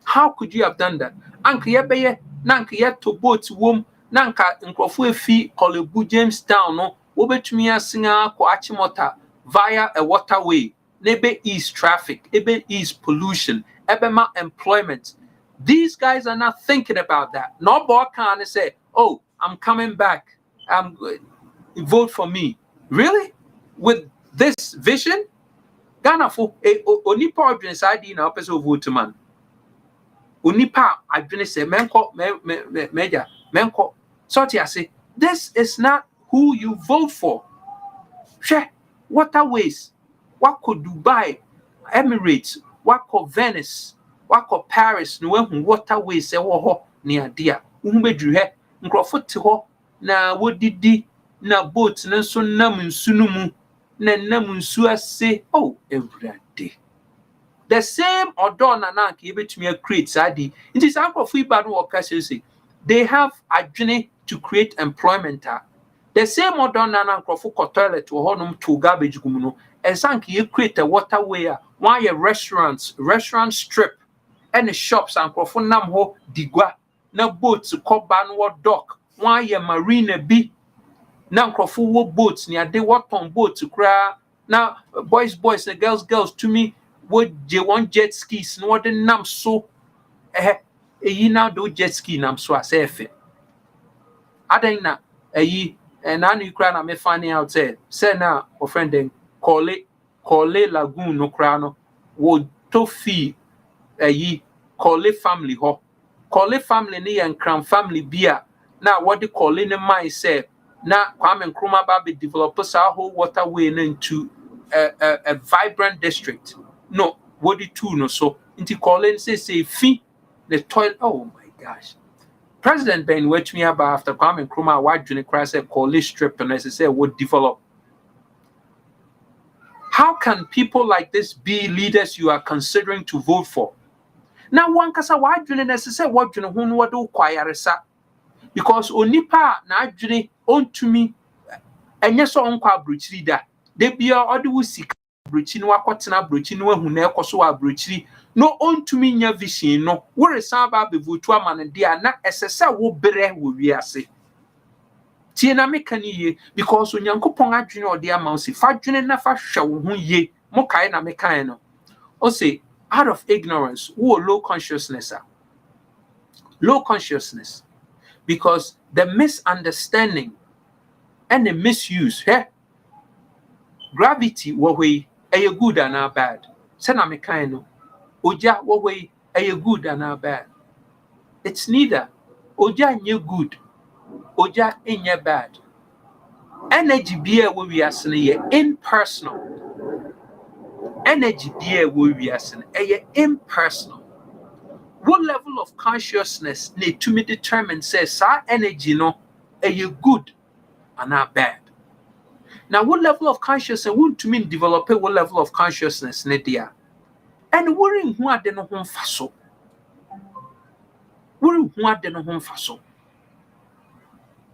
How could you have done that? Anka yebeye, nanka yeto boat wom, nanka nkrofo efi Kolebu Jamestown no, wobetumi asinga ko Achimota via a waterway. Nebe ease traffic, ebe ease pollution, ebema employment. These guys are not thinking about that. No boy can say, "Oh, I'm coming back. I'm good. Vote for me." Really? With this vision? Ghana for onipa odwene side na opese vote man. Onipa adwene say menko. So I say, this is not who you vote for. Share waterways. What could Dubai, Emirates, what could Venice? Wako Paris no ehu waterways e wo ho ne ade a wo bedru he nkrofo te ho na wodidi na boat na so nam nsu no mu na nam nsu ase everyday the same odona na ka ebetumi create sadi it is nkrofo iba no workers say they have adwene to create employment. The same odona na nkrofo ko toilet wo honum to garbage gum no ensank ye create a waterway why a restaurant strip and the shops and nam ho digwa na boats koba no dock why ye marina bi na nkrofo wo boats ni ade waton boats kra na boys and girls to me wo je one jet skis no de nam so eyi na do jet ski nam so asefe adan na eyi na anu kra na me finding out say na o friend den Kole lagoon no kra no wo to fee Kole family ho. Kole family ni Nkran family bia na what the Kole ne mind say na Kwame Nkrumah ba be develop sa whole waterway into a vibrant district. No, what the two no so into Kole say fee the toilet. Oh my gosh. President Ben watch me about after Kwame Nkrumah why Juni Kra say Kole strip and as I say would develop. How can people like this be leaders you are considering to vote for? Now one kasa wa adwene necessary what dwene ho no wado kwayaresa because onipa na adwene ontumi enye so onkwa abrochiri da de bia ode wo sika abrochi no akotena abrochi no ahu na ekoso abrochiri no ontumi nya vision no wo resan ba be vote amane dia na esese wo bere wo wiase tie na meka ni ye because onyankopon adwene ode ama o si fa dwene na fa hwe wo ho ye mo kai na meka no o say out of ignorance, or low consciousness, because the misunderstanding and the misuse, gravity, what way, a good and a bad. Sena mekano, oja, what way, you good and bad. It's neither. Oja nye good. Oja inye bad. Energy beer we are saying impersonal. Energy beer we are saying impersonal. What level of consciousness need to be determined says our energy no are you good and not bad. Now what level of consciousness want to mean develop what level of consciousness need there? And worrying who are no home faso. Worrying who are no home faso.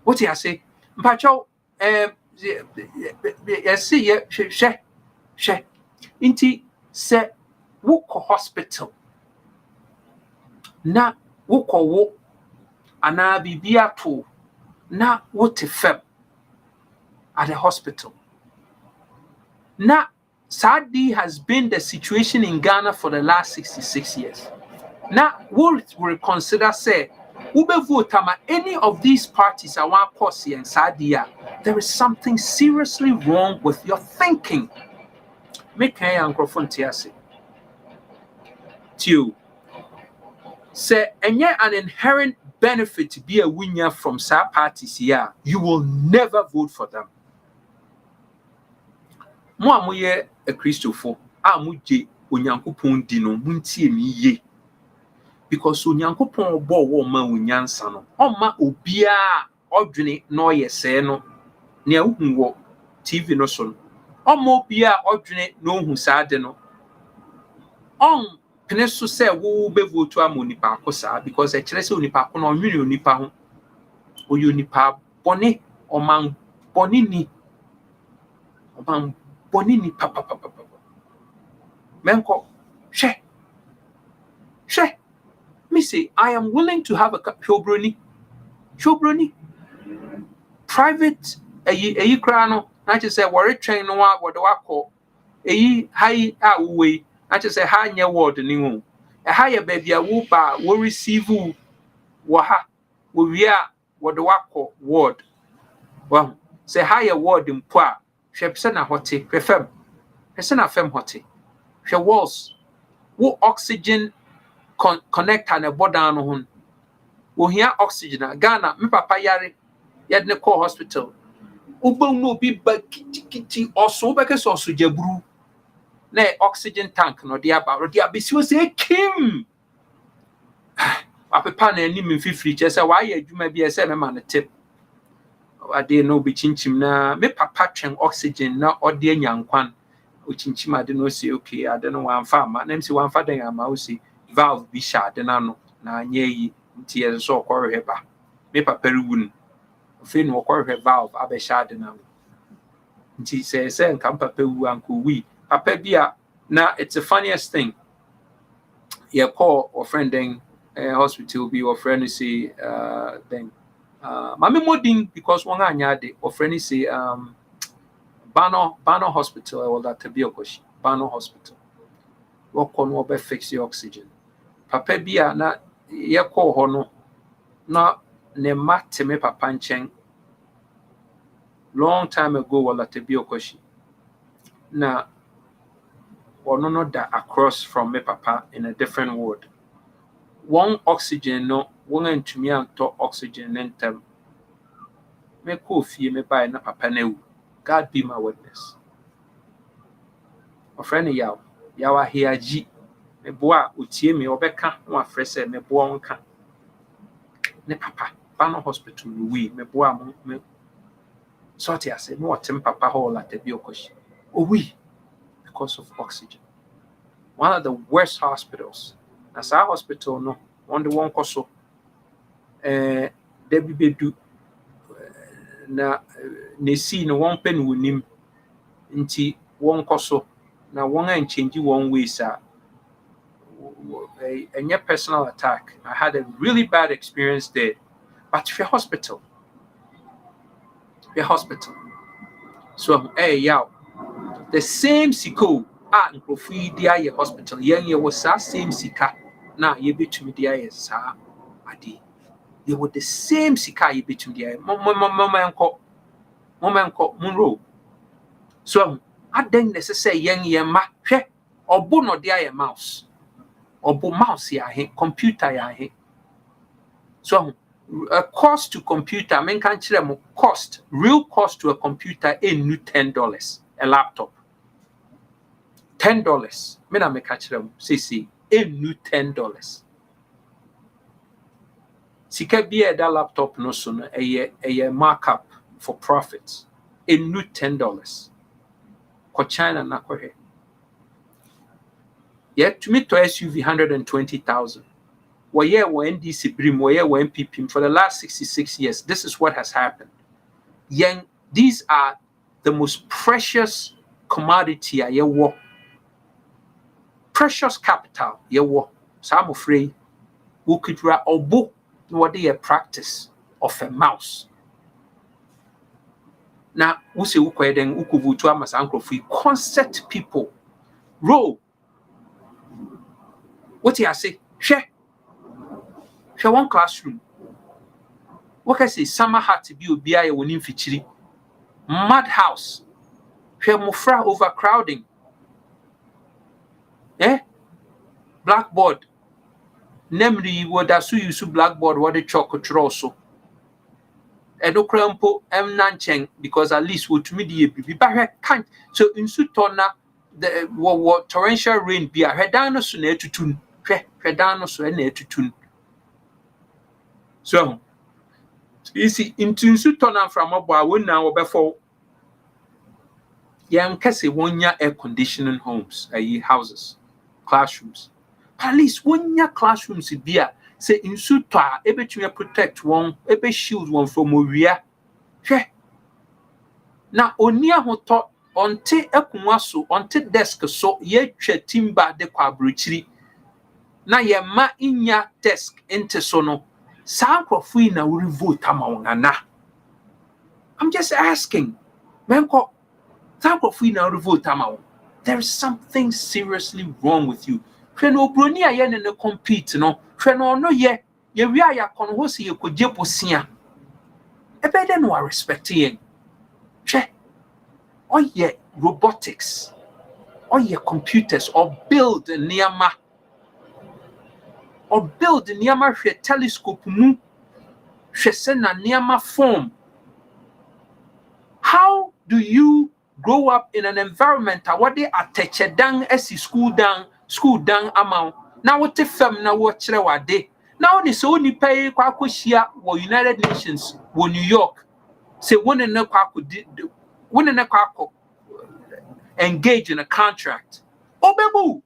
What I say? Mpacho see she inti se woko hospital na woko wo ana bibia to na wote fem at the hospital. Now, sadly has been the situation in Ghana for the last 66 years. Now, we'll consider say, any of these parties are one cause and Sadia, there is something seriously wrong with your thinking. Make a microphone tiasi. Two. Say, and yet an inherent benefit to be a winner from sa parties here, you will never vote for them. Mo amoye a Christopher amuje onyankopon di no muntie mi ye because onyankopon bo wo ma onyansa no oma obia odwene no ye se no ne ahu wo TV no so no oma obia odwene no hu saade no on pene so se wo be vote amoni pa akosa because e kire se onipa ko no onwene onipa ho oyo onipa bone oman bone ni oman bonini papa. Menko, she. Me say, I am willing to have a shobroni. Private, a crano, I just say, worry train no what do I call? A high away, I just say, high near word new. A higher baby, a whoopa will receive who, waha, we are what do I call word. Well, say higher word in poor. She pesena hote, fem. Pesena fem hote. She walls. Wo oxygen connect and a bodan on. Wo here oxygen. Ghana, me papa yare. Yad ne call hospital. Ubo no be kiti also because also jabru. Ne oxygen tank no dia ba. Dia bisi was a kim. Papa na ni me fifri. Che say why adwuma bi say me man tip. I didn't know be chinchim na me papa twen oxygen na ode nyankwan o chinchim ade no say okay I don't know one farm na me say one father am I say valve bi sha de na no na anya yi nti ye so okore heba me papa ruwun ofe no okore valve abe sha de na nti say nka papa wu anko wi papa bia na it's the funniest thing ye call or friending hospital be or friend say then Mami moding because one anya de or friend say Bano Hospital or that Tabiokoshi Bano Hospital. What can we fix the oxygen? Papa bia na ye call hono na ne mate me papa nchen long time ago wala Tabiokoshi. Na no that across from me papa in a different ward. One oxygen no one to me to oxygen and them. Me coffee me buy na papa na God be my witness. My friend yawa here ji me boa utie me obeka no afre say me boa nka ne papa Bano Hospital we me boa me sort ya say no otem papa hall at the okoshi oh we because of oxygen. One of the worst hospitals. As our hospital no on the one koso debi bedu na ne si no one pen wunim nti one koso na one and change one way sir a personal attack. I had a really bad experience there, but for hospital so the same siko and profi dia hospital ye was that same sika na ye betumi dia sa ade they were the same sika ye betumi dia momenko munro so aden necessary yen ma hwe obo no dia mouse Obo mouse ya he, computer ya he. So a cost to computer, I mean can't cost, real cost to a computer in new $10, a laptop. $10. Me na me catch them see a new $10. Sika be that laptop no so no a markup for profits. A new $10. Ko China na ko he. Yet to me to SUV 120,000. Where NDC Brim, where NPP for the last 66 years, this is what has happened. Young, these are the most precious commodity I work. Precious capital, so I'm afraid we could write a book what they practice of a mouse. Now, we say we then we could to Amas uncle for concert people. Row. What I say? Share one classroom. What I say? Summer had to be a winning feature. Madhouse. Share mofra overcrowding. Blackboard. Namely, what I so use blackboard what the chalk also. And no crampo nancheng because at least what to me the but can't so in sutona the what torrential rain be a hedano so near to tune. Hedano so near to tune. So you see into sutona from a boy now before young Cassie 1 year air conditioning homes, houses, classrooms. At least 1 year classrooms be a say in suta ebe to protect one, ebe shield one from Moria. Now onia ho to onte akunwa so onte desk so ye twa timba de kwa brochiri. Na ye ma inya desk into sono. Sa nkrofo na we vote ama wona. I'm just asking. Menko there is something seriously wrong with you. No broni aye ne compete no. No ye we are ya kon ho se ye koje posia. E be de no respect ye. Or ye robotics. Or ye computers or build niyama. Or build niyama hwe telescope mu. Hwe se na niyama form. How do you grow up in an environment where they attach down as school down amount? Now what the fem now what day? Now this only pay kwakoshia wo United Nations wo New York. Say one and engage in a contract. Obebu.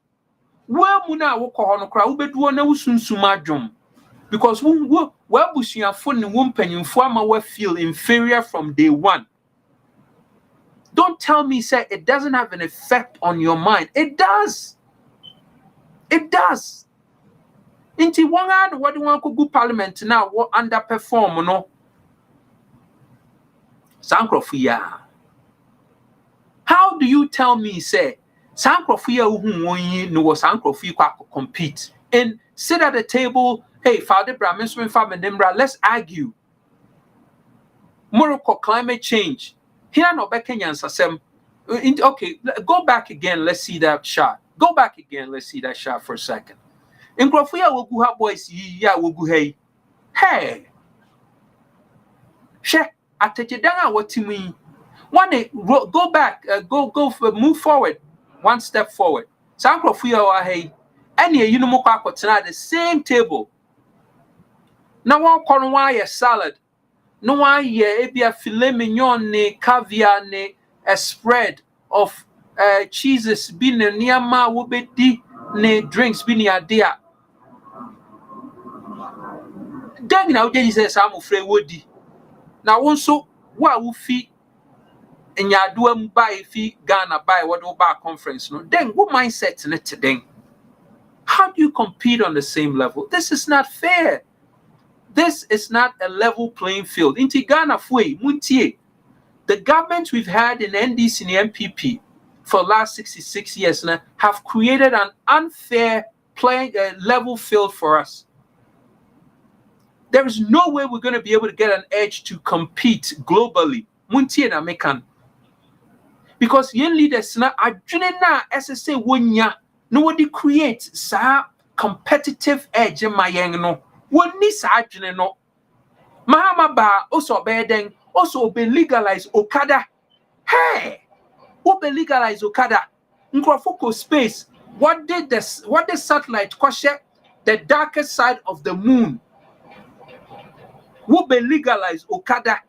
Where muna wo ko hono kra ubedu na usunsuma dwom. Because we busuya phone won panyimfo ama we feel inferior from day one. Don't tell me, say, it doesn't have an effect on your mind. It does. It does. Inti wanga what do you want to go parliament now? What underperform, no? Sankrofia. How do you tell me, say, Sankrofia who no Sankrofia compete and sit at the table? Hey, Father Brahmin, let's argue. Morocco climate change. Here no Kenyans asem. Okay, go back again. Let's see that shot. Go back again. Let's see that shot for a second. In Crofia will go have boys. Yeah, will go hey. Hey. She atejidanga what to me. One day go back. Move forward. One step forward. San Crofia wa hey. Any you know more at the same table. Now one corner why a salad. No one year, a filet mignon, ne caviar, ne a spread of cheeses, being a nearma, wobedi, ne drinks, being a dear. Then now, Jenny says, I'm afraid woody. Now, also, what will feed and ya do buy fee Ghana buy what will buy conference? No, then what mindset in it today? How do you compete on the same level? This is not fair. This is not a level playing field. In Ghana, the governments we've had in NDC and MPP for the last 66 years now have created an unfair playing level field for us. There is no way we're going to be able to get an edge to compete globally. Because young leaders now are doing now SSA 1 year. Nobody creates competitive edge ma yɛn no wonni saa adwene no mahama ba also beden also be legalize okada hey who be legalize okada nkrofoko space what did satellite kwashe the darkest side of the moon who be legalize okada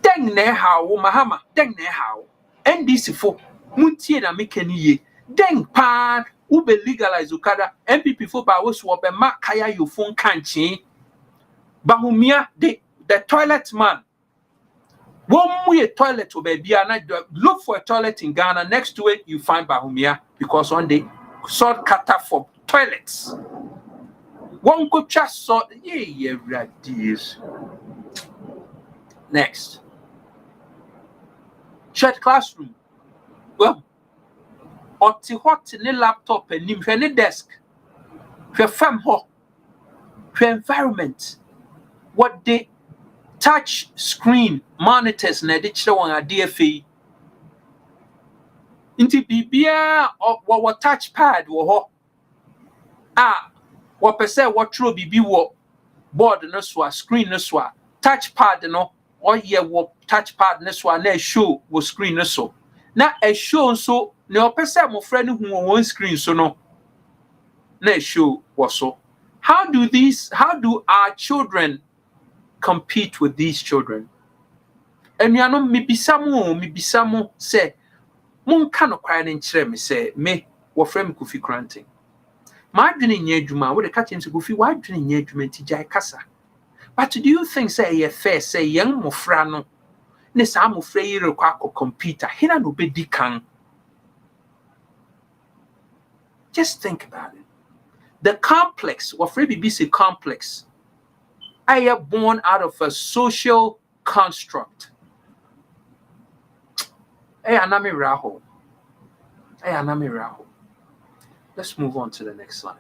deng ne how mahama deng ne how ndc fo muntie na mekani ye deng pa who be legalize okada MPP fo ba wo so be makaya yo phone kanchi bahumia the toilet man one way toilet will be look for a toilet in Ghana. Next to it, you find Bahumia because on the salt cutter for toilets. One could just sort, yeah, this. Next, shared classroom. Well, hot in the laptop and in the desk. For fam ho, for environment. What the touch screen monitors na de kyerɛ wɔn adeɛ fɛ nti bibia wɔ touch pad wɔ hɔ a wɔpɛ sɛ wɔtwerɛ bibi wɔ board no so a screen no so a touch pad no ɔyɛ wɔ touch pad no so a na show wɔ screen no so na show nso na ɔpɛ sɛ mmɔfra no hu wɔn screen so no na show wɔ so how do our children compete with these children? And you know, mibisa mo say, mon kano kwaya nkyerɛ me say, me wɔfrɛ me Kofi Kranting. Ma adwene nyɛ adwuma, wo de ka kyerɛ me Kofi, wa adwene nyɛ adwuma nti gyae kasa. But do you think say ye fair say young mmɔfra no ne saa mmɔfra yi rekɔ akɔ computer, hena no bɛdi kan? Just think about it. The complex, wɔfrɛ BBC complex, I am born out of a social construct. Anami Raho. Let's move on to the next slide.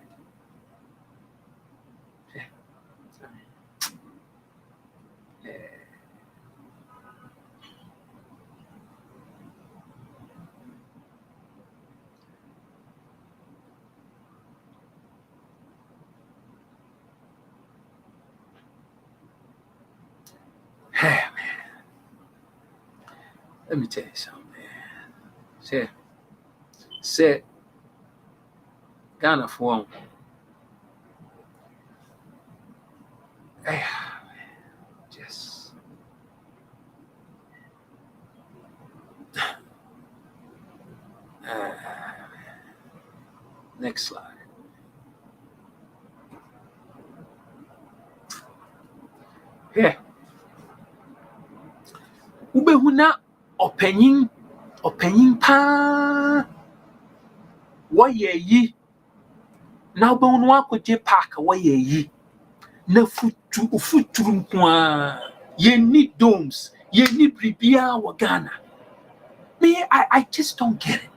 Hey, man. Let me tell you something, man. Say, Ghana for one. Hey, just. Next slide. Yeah. Ubehuna opening pa waye yi na ubehunu akoje park waye yi na futuru nkwa ye need domes ye need prepare wa Ghana. Me I just don't get it.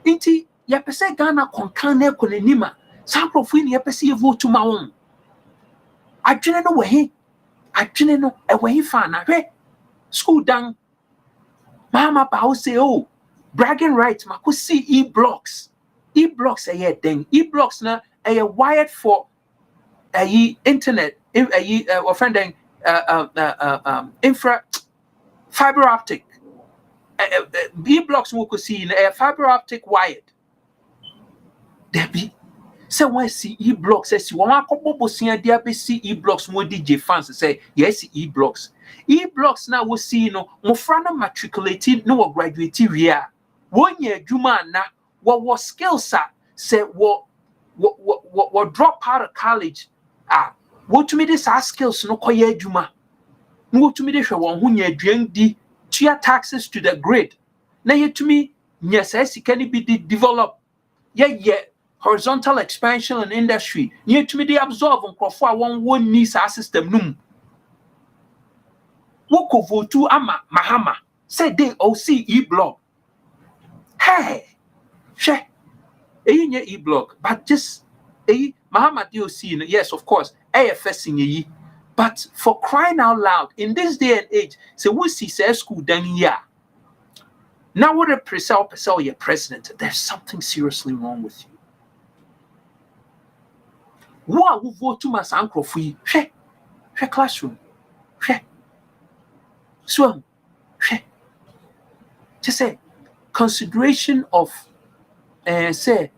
Inti ya pese Ghana konkan na ekonanima sankrofo ni ya pese ye vote ma won adwene no wehe adwene no ewehe fa na hwe school down mama ba say oh bragging rights mako see e-blocks then e-blocks na wired for internet offending infra fiber optic e-blocks moko see na fiber optic wired debi say when see e-blocks say one akobo bosia dia be see e-blocks mo DJ fans say yes e-blocks now we see no mofra na matriculate no graduate we are one year adwuma na what skills say what drop out of college what to me this skills no koye adwuma no what to me this one hu nya aduan di tua taxes to the grade na yet to me yes can be develop yeah horizontal expansion in industry yet to me they absorb nkrofo a one needs our system num woko votu ama mahama say they all see e-block hey she nye e-block but just mahama DOC yes of course AFS in but for crying out loud in this day and age say we see say school done here now what a your president there's something seriously wrong with you who vote to my uncle for you, classroom, so, just say, consideration of, say,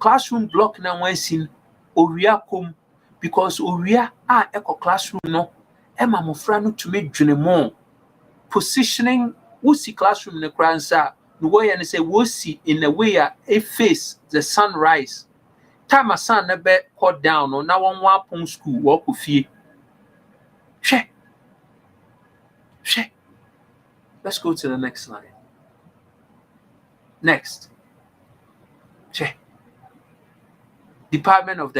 classroom block na one sin, Oria come, because Oria echo classroom no, Emma Mofrano to make Junimon, positioning, we see classroom in the cransa, the way and say, we see in a way a face the sunrise. Time a son never caught down or now one wapon school walk with you. Let's go to the next slide. Next. Department of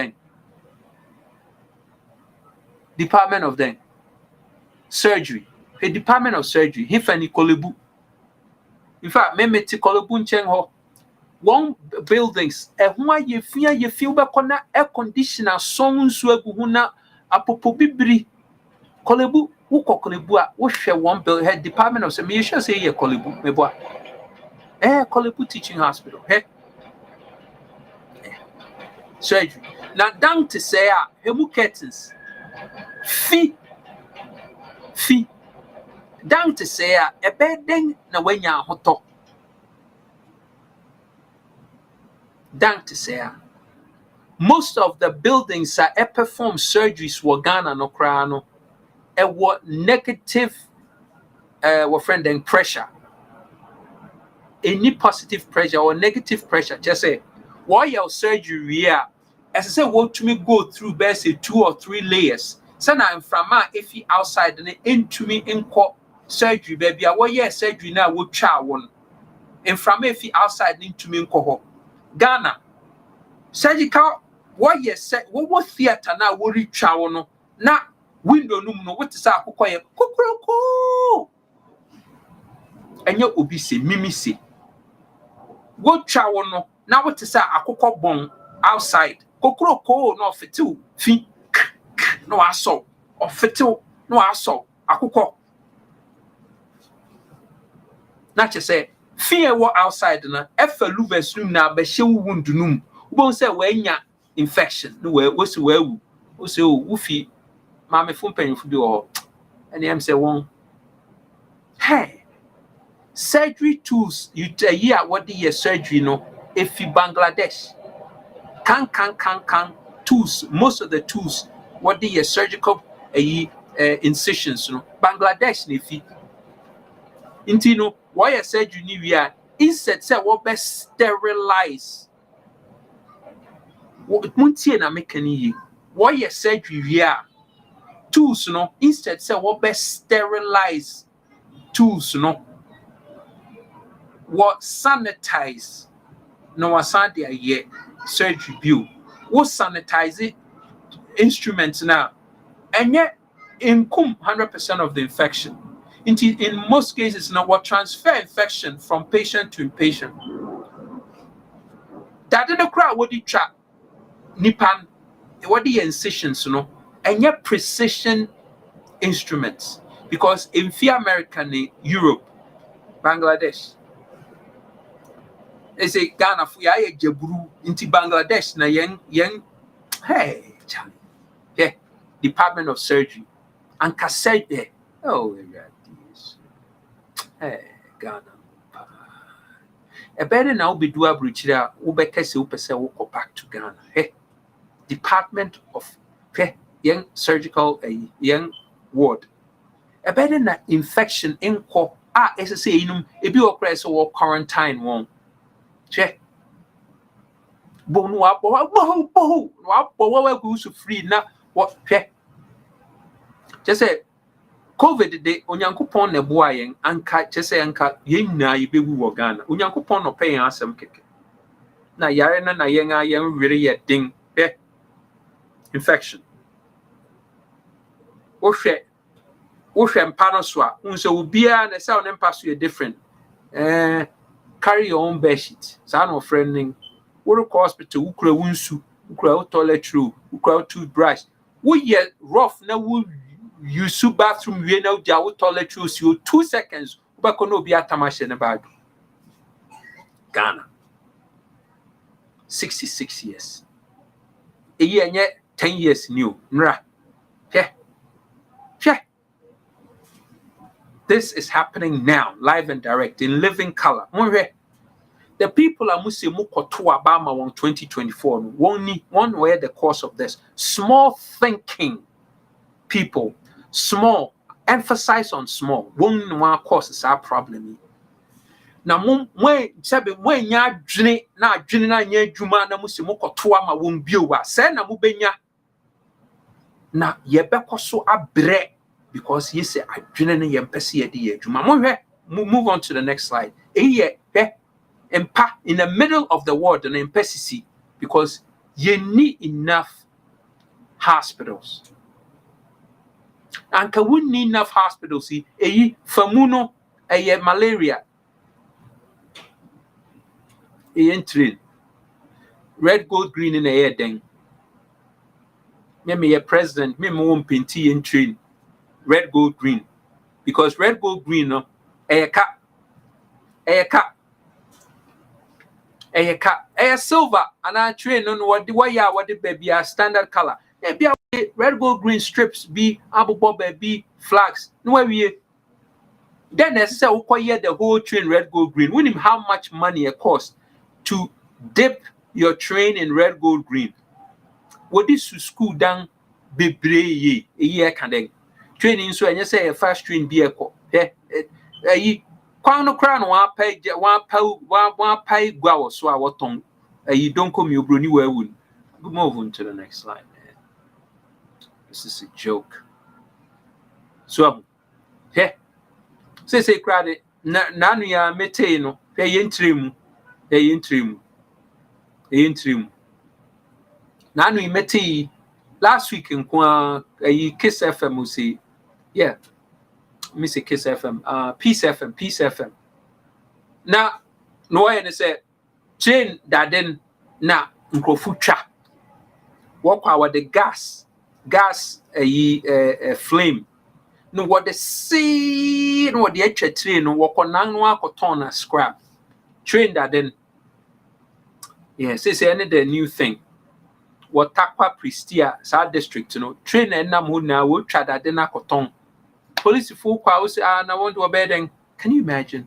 surgery. A department of surgery. He fani kolebu. In fact, me meti kolebu nchen ho. One buildings. Why ye feel back on air conditioner songs egu na apopo bibiri. Kolebu uko kolebu a wo hwe one build head department of surgery. Me sure say ye kolebu me boa. Kolebu teaching hospital. Surgery. Now down to say hemu curtains. Fee. Down to say a bedding na wenya hoto. Down to say most of the buildings that perform surgeries were Ghana no crano. What negative what friend then pressure. Any positive pressure or negative pressure. Just say why your surgery as I say what to me go through best 2 or 3 layers. So now from if he outside and into me in court surgery, baby. I want surgery now would try one. And from if he outside into me in cohort. Ghana surgical what what theater now would reach no na window no what is our quiet and you will be say mimi say what chow no now what is our bon outside kokroko no fitil fi no aso or fitil no aso akoko na che say fear what outside na efa luvers room na be hye wound num won say we nya infection no we wo say wo fi ma me fun panyin fu bi o and am say won hey surgery tools you tell here what the surgery no if Bangladesh can tools most of the tools what the surgical incisions no Bangladesh ne fi inti no why surgery ni we are instead say what best sterilize what muntie na mekani yi why surgery we are tools no instead say what best sterilize tools no what sanitize no wasande ye surgery bill what sanitize it instruments now and yet income 100% of the infection in most cases now what transfer infection from patient to patient that in the crowd what you trap nipan what the incisions and yet precision instruments because in American Europe Bangladesh they say Ghana for ya jeburu into Bangladesh na yen hey Charlie yeah Department of Surgery and cassette there oh yeah this hey Ghana a better now be do abruchira ubekese upese wo back to Ghana hey Department of young surgical young ward a better na infection in ko say inum ebi okra so quarantine won che bonu wa go so free na what che just say COVID de onyankopon na boa yen anka che say anka yen na yebewu wo Ghana onyankopon no pay asem keke na yare na yen were ye ding infection wohwe mpa no so a unse obia na say on mpa so different carry your own bed sheet sa no friending wo go hospital wo kura wunsu wo kura toilet roll wo kura toothbrush wo ye rough na wo use bathroom we na wo toilet roll so 2 seconds wo ba kono obi atamashe na bag Ghana 66 years a year yet 10 years new. Nra. Yeah. Yeah. This is happening now, live and direct, in living color. The people are Musi Mukotu Abama 2024. One were the cause of this. Small thinking people, small, emphasize on small. One cause is our problem. Now, when ya dream na ye juma na Musi Mukotu Ama won't be over. Say na mubenya. Na yebeko so abre because ye say I dream ye mpesi ye juma. Move on to the next slide. In the middle of the world and in PCC because you need enough hospitals. And can we need enough hospitals? Famuno, malaria, train, red, gold, green in the air. Then, me a president, me won't paint in train, red, gold, green, because red, gold, green, no, a cat. A silver and I train on what the baby are standard color. Maybe red, gold, green strips be abu baby flags. No we then they say the whole train red, gold, green. Win him how much money it costs to dip your train in red, gold, green. What is to school down be a year can training so and you say a fast train vehicle. Kwano crown one pay gua so our tongue. You don't come you brony where would move on to the next slide, man. This is a joke. So say crowd nanu ya mete no pay entrim nanu mete last week in kwa Kiss FM will say yeah. Mr. Kiss FM, Peace FM. Now, no one say chain that then na nkrofucha. What power the gas flame. No what the sea no what the extra train no what on ton scrap. Train that then say any the new thing. What Takwa Pristia South District, train and na would try that then ton. Police full crowd say, I want to obey them. Can you imagine?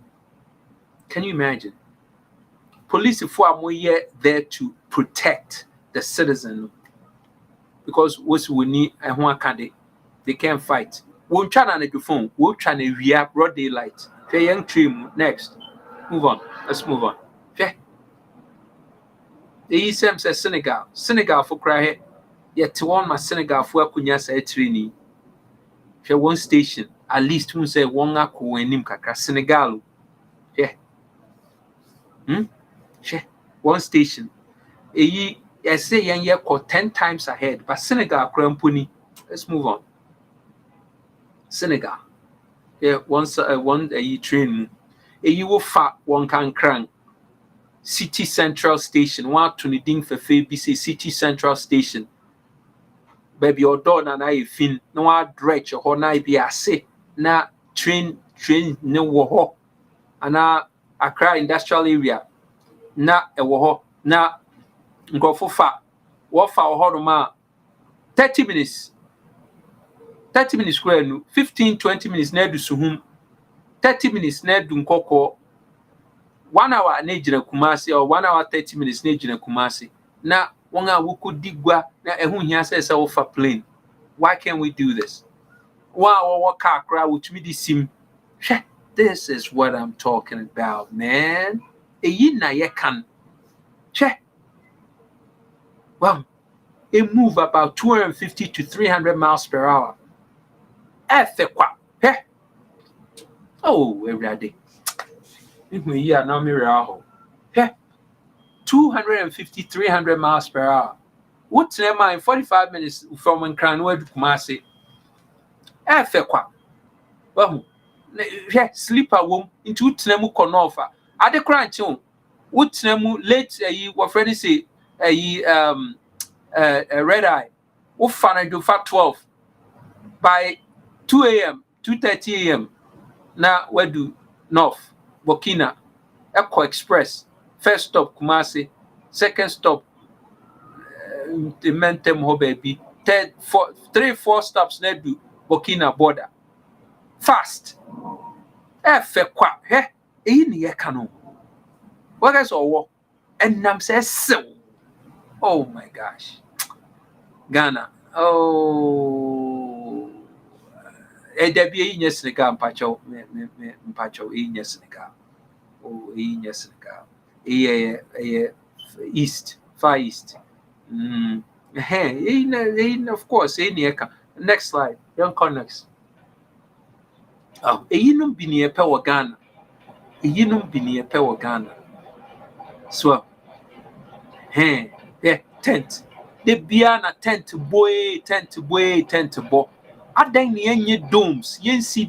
Police are more there to protect the citizen because what we need and one can they can't fight. We'll try to the phone, we'll try to react broad daylight. Okay, young trim next. Move on. Let's move on. Okay. The ESM says Senegal for cry. Yet to one my Senegal for Kunya say training. One station, at least who say one ako and Nimkaka Senegal. Yeah. One station. I say young year called 10 times ahead, but Senegal Crampuni. Let's move on. Senegal. Yeah, once one train. You will fat one can crank. City Central Station. One to the ding for BC City Central Station. Baby your door and I fin no I dredge or na be a say na train no wo and Accra industrial area na e wo na nkofo fa wo fa ho ma 30 minutes square no 15-20 minutes na du suhum 30 minutes na du nkoko 1 hour na ejina Kumasi or 1 hour 30 minutes na ejina Kumasi na wonga wuku digwa na ehu hia say ofa plane. Why can't we do this? Wow, car crowd which me sim. This is what I'm talking about, man. Na ye can. Well, it move about 250 to 300 miles per hour. Oh, every day. We are now mirror. 250, 300 miles per hour. What's in mind 45 minutes from when Cranwell to Kumasi? Well, sleeper womb into Tnemu Konofa. At the crunch, what's Nemu late what Freddy say a red eye. What fun I do for 12 by 2 a.m., 2:30 a.m. Now, where do North Burkina Echo Express? First stop Kumasi, second stop the mentem ho baby 3-4 stops na do Burkina border fast fe kwa he eyi ne ye ka no what guys owo enam say sew oh my gosh Ghana oh there be eyi nye Senegal mpacho me mpacho eyi nye Senegal oh eyi nye Senegal eyi east far east of course next slide don't call next oh eyinum bi ne pe wo Ghana so tent the bia na tent boy bo adan ne enye domes yensi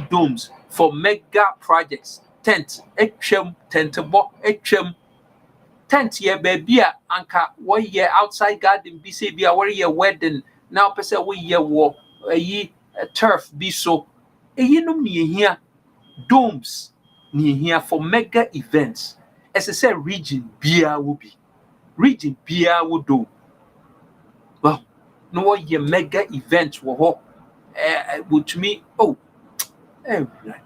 domes for mega projects tent bo tent ye baby anka what year outside garden be say be a what year wedding now person we year war a turf be so no near here domes near here for mega events as I said region beer will be region beer will do well no what year mega event will which me oh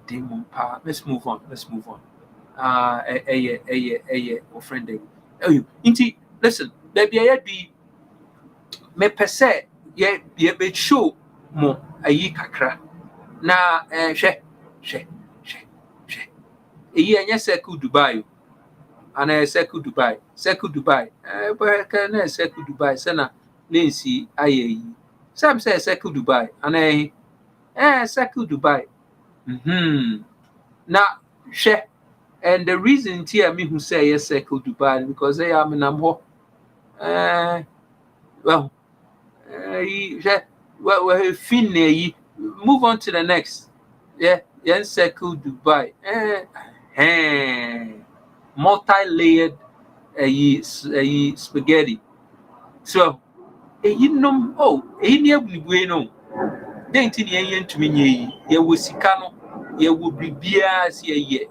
demon power let's move on friend oh inti listen baby I be me pese ye be show mo ayi kakra na hwe eyi enye circle Dubai ana circle Dubai but can na circle Dubai sana lensi ayi sam say circle Dubai ana circle Dubai na hwe and the reason here me who say yes circle Dubai because they am in amho well move on to the next circle Dubai multi-layered spaghetti so ni abunibue no den ti ne yen ntumi nye yi ye wo sika no ye wo bibia si ye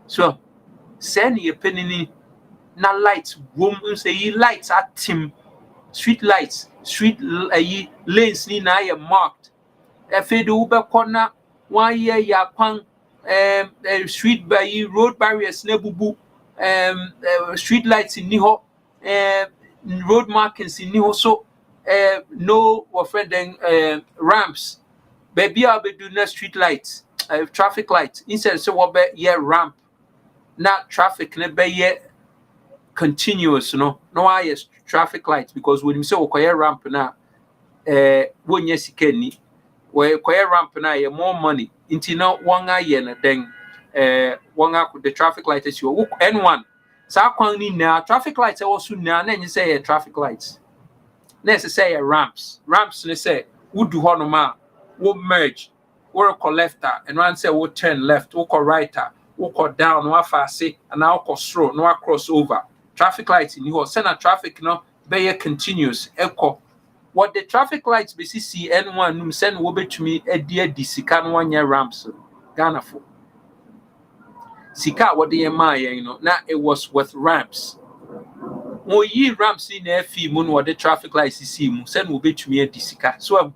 so send ye penini na lights room say yi lights at team street lights lanes ni na ye marked efe de ube corner 1 year ya kwan street by road barriers na bubu street lights ni ho road markings ni ho so no friend ramps baby I be do na street lights traffic lights instead so what be ramp not traffic na be continuous no why traffic lights because when you say okoye ramp na wonye sika ni we koye ramp na ye more money inti na wanga ye na den the traffic light is you N1 sa kwan ni na traffic lights also na you say traffic lights na say ramps ne say would ho no ma wo merge wo ko lefter and one say wo turn left wo ko righter wo ko down wo afase and now ko slow no cross over traffic lights in here send a traffic no be continuous echo what the traffic lights be see N1 num send wo betumi edi sika no anya ramps Ghana for sika what the na it was with ramps mo yi ramps in FE mu no what the traffic lights see mu send wo betumi edi sika so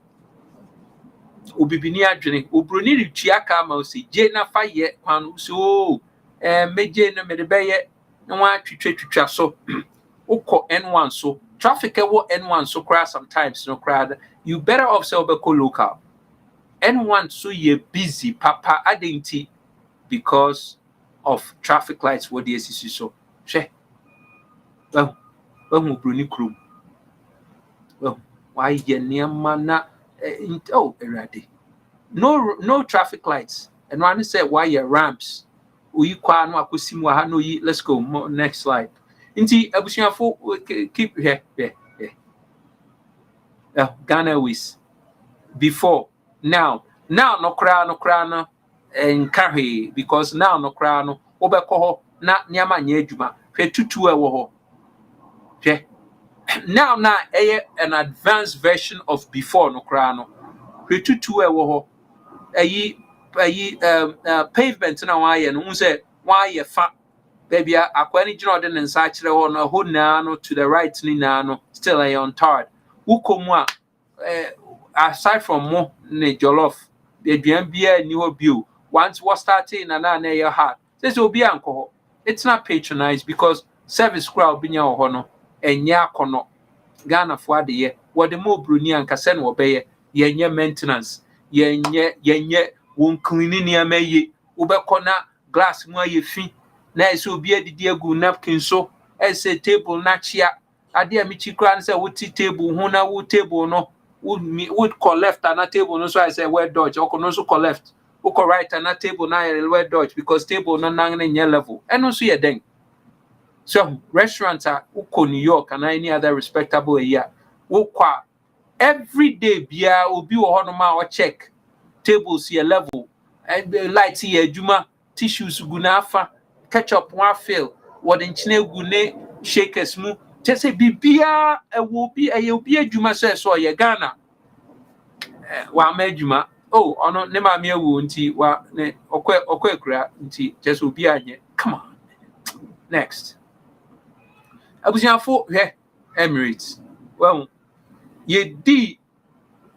obibini adwene obroni ritua ka ma o se je na fa ye kwan so meje na me de be ye na wa twitwa so ukọ N1 so traffic ewo N1 so crash sometimes no crowd you better off say obeko local N1 so ye busy papa adenti because of traffic lights what the SCC so she well mo broni krum well why ye niam na erade no traffic lights and one say why your ramps we kwa no akosi mu ha no yi let's go next slide inti abusuafo keep here Ghana ways before now no kra no enkahe because now no kra no obekọ ho na niama nya adwuma hwe tutu e wo ho hwe now na an advanced version of before no kra no hwe tutu e wo ho pavement na wa ye no say wa ye fa baby akwani jino de nsa kire ho no ho na no to the right ni na no still a on tired ukomu a aside from mo ne jollof the aduan bia ni ho bio once we starting na na your heart says obi anko it's not patronized because service crowd binya ho no enya akono Ghana for the year what the mo bruni ankasa no obeye yenye maintenance yenye won cleaning ya maye ubekona glass mu aye fi na ese obi adidi agu napkin so ese table na chia ade a michi kra say wuti table hu na wu table no would call left and table no so I say where dodge or no so call left or right and table na where dodge because table no na nye level and also ye den so restaurants are uko New York and any other respectable area ukwa every day bia obi wo hono ma o check tables here level and lights here juma tissues guna afa ketchup one fill what nchine gune shakers mu just say bibia will be a you be adwuma so ye Ghana wa ma adwuma oh ono ne ma me awu nti wa ne okwa nti just obi anye come on next abusiafo he Emirates well ye di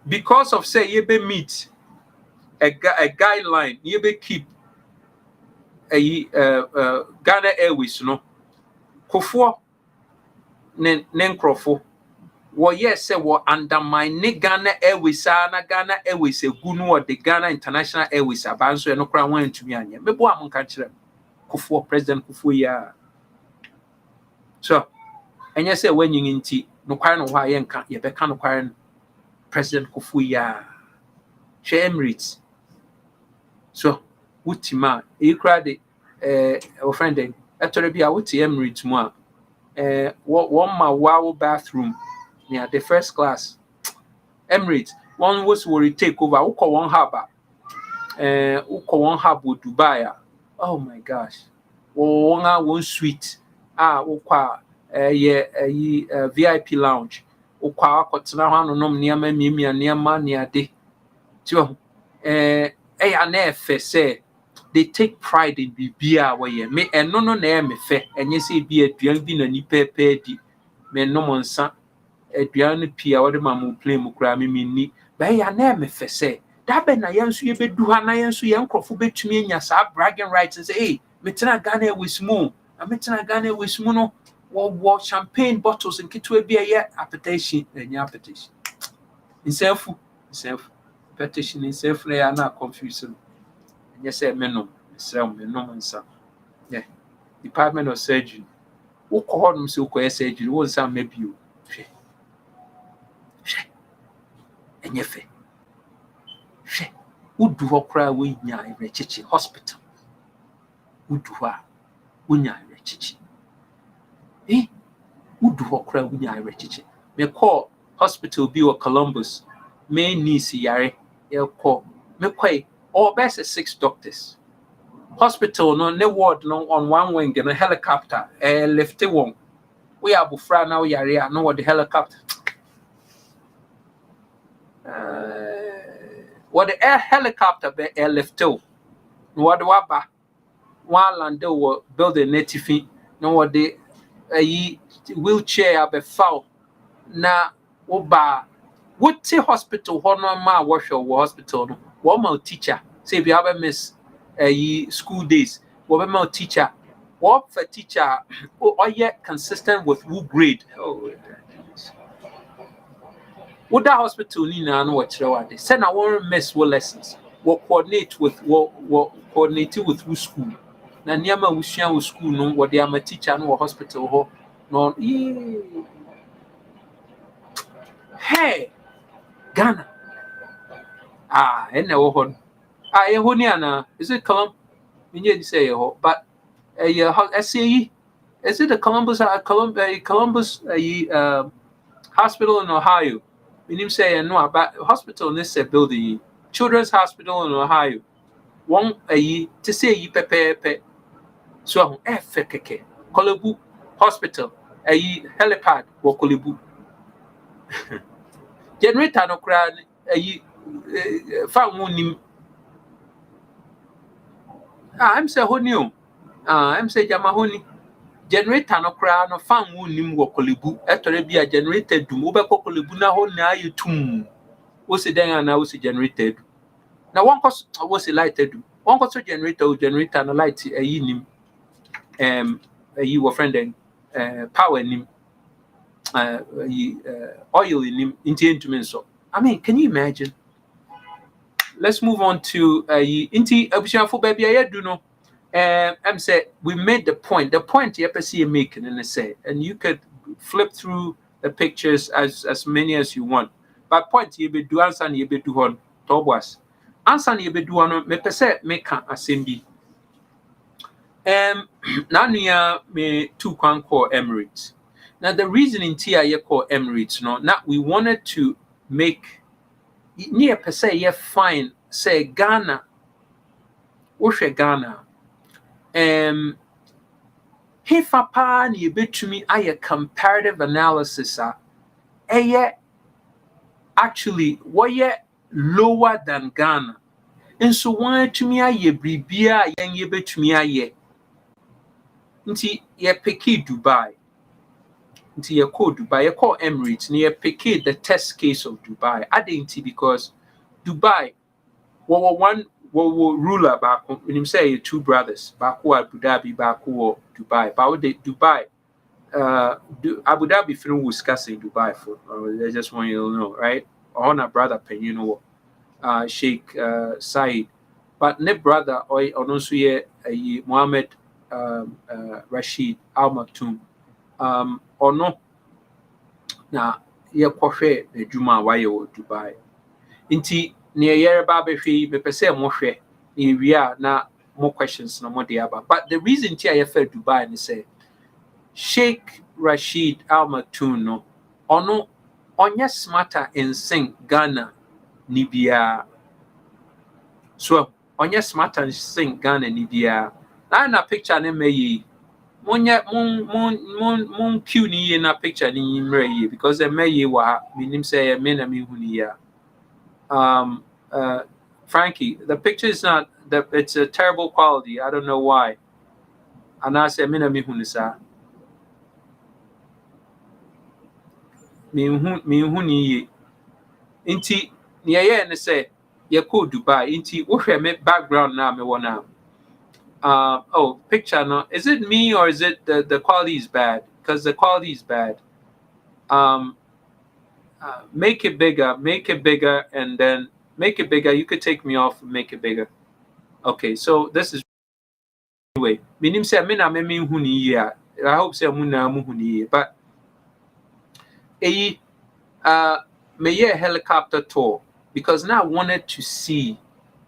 because of say ye be meet a guideline ye be keep a Ghana Airways no kofo ne nkrofo wo yes say wo undermine Ghana Airways na Ghana Airways egunu or the Ghana International Airways abanso e no kra wan ntumi anye mebo am nka kire kofo president kofo ya so enye say wanyin nti no kware no ho aye nka ye be ka no kware president kofo ya she Emirates so wutima e kra de our friend etore bia wuti Emirates mu a one ma wow bathroom near the first class Emirates one was will take over uko one harbor Dubai oh my gosh one suite ukwa VIP lounge ukwa akotena ho anonom niam miamia niam nia de tio na efe say they take pride in bibia where me eno no na me fe enye say bi aduan bi na ni pepe di me no monsa aduan pia wode ma mo play mu kra me ni ba ya na me fe say da be na yenso ye bedu ha na yenso ye nkrofo betumi anya sa bragging rights and say hey me tena Ghana with mu me tena Ghana with mu no wo champagne bottles and kitwe bi ye appetition enya appetition inself petition inself na ya na confusion. Yes, I mean, no, yeah. Department of Surgery. Who called him so quick surgery? Was some maybe you? And yes, who do what cry we nya in hospital? Who do what? We nya eh? Who do what cry we nya in me call hospital be or Columbus. May niece yare, call me quay. Or best 6 doctors. Hospital no ward no on one wing in a helicopter. Left one. We are bufra now yarea no what the helicopter. What the air helicopter be left to. What the waba one land will build a native no what the wheelchair be foul. Na oba what hospital hono ma wash your hospital no. One more teacher, say if you have a miss school days, one more teacher, what for teacher or yet consistent with who grade. Oh, what that hospital need now what they send I won't miss what lessons. What coordinate with what coordinate with who school. Na niama we share with school no what they am a teacher no hospital ho no hey Ghana. And now one. Is it Colum? You say but SAE is it the Columbus hospital in Ohio? You say no about hospital in this building, Children's Hospital in Ohio. One to say ye pepe so FKK Kolobu Hospital helipad or Kolibu generator no crowd found one I'm say who knew I'm say jamahoni generator no kra no fan wu nim wo kolebu etore bia generator dum wo be kolebu na ho na aye tum wo se den ana wo se generator du na won ko wo se light du won ko so generator no light ayi nim ayi wo friend den power nim oil nim into instrument. I mean, can you imagine? Let's move on to inti abusiafo baby I do know. I'm say we made the point. The point you see making and say, and you could flip through the pictures as many as you want. But point you be do answer and you be do on tobwas. Answer and you be do on me pese make a assembly. Now me two can call Emirates. Now the reason in TIA call Emirates, no, not we wanted to make near per se ye fine say Ghana. Woshe Ghana. Hefa pa ni betumi aye comparative analysis actually what lower than Ghana. And so why to me aye bribia yen ye betumi aye. Nti ye peki Dubai. Nti ye call Dubai, ye call Emirates, ni ye peki the test case of Dubai. Adinti because Dubai one ruler back when him say two brothers back Abu Dhabi back Dubai but the Dubai Abu Dhabi film was discussing Dubai for I just want you to know right on a brother pen you know Sheikh Said but ne brother or also Mohammed Rashid Al Maktoum or no na ye kohwe the Juma why Dubai inti near Yerba Befi, me pese mo hwe na more questions no more diaba. But the reason TIFL Dubai and say Sheikh Rashid Al Maktoum no ono onya smarter in sing Ghana nibia. So onya smarter in sing Ghana nibia. Na picture ne me monya mon Q ni na picture ni mre because the me wa minim say me na me huni ya. Frankie, the picture is not that it's a terrible quality. I don't know why. And I say, mina mihunisa. Mihuni inti niye and say, Yako Dubai, inti where me background now me wana. Oh, picture no. Is it me or is it the quality is bad? Because the quality is bad. Make it bigger, and then make it bigger. You could take me off and make it bigger. Okay, so this is anyway. Minim say mina me huni ya. I hope say muna huni, but me a helicopter tour because now I wanted to see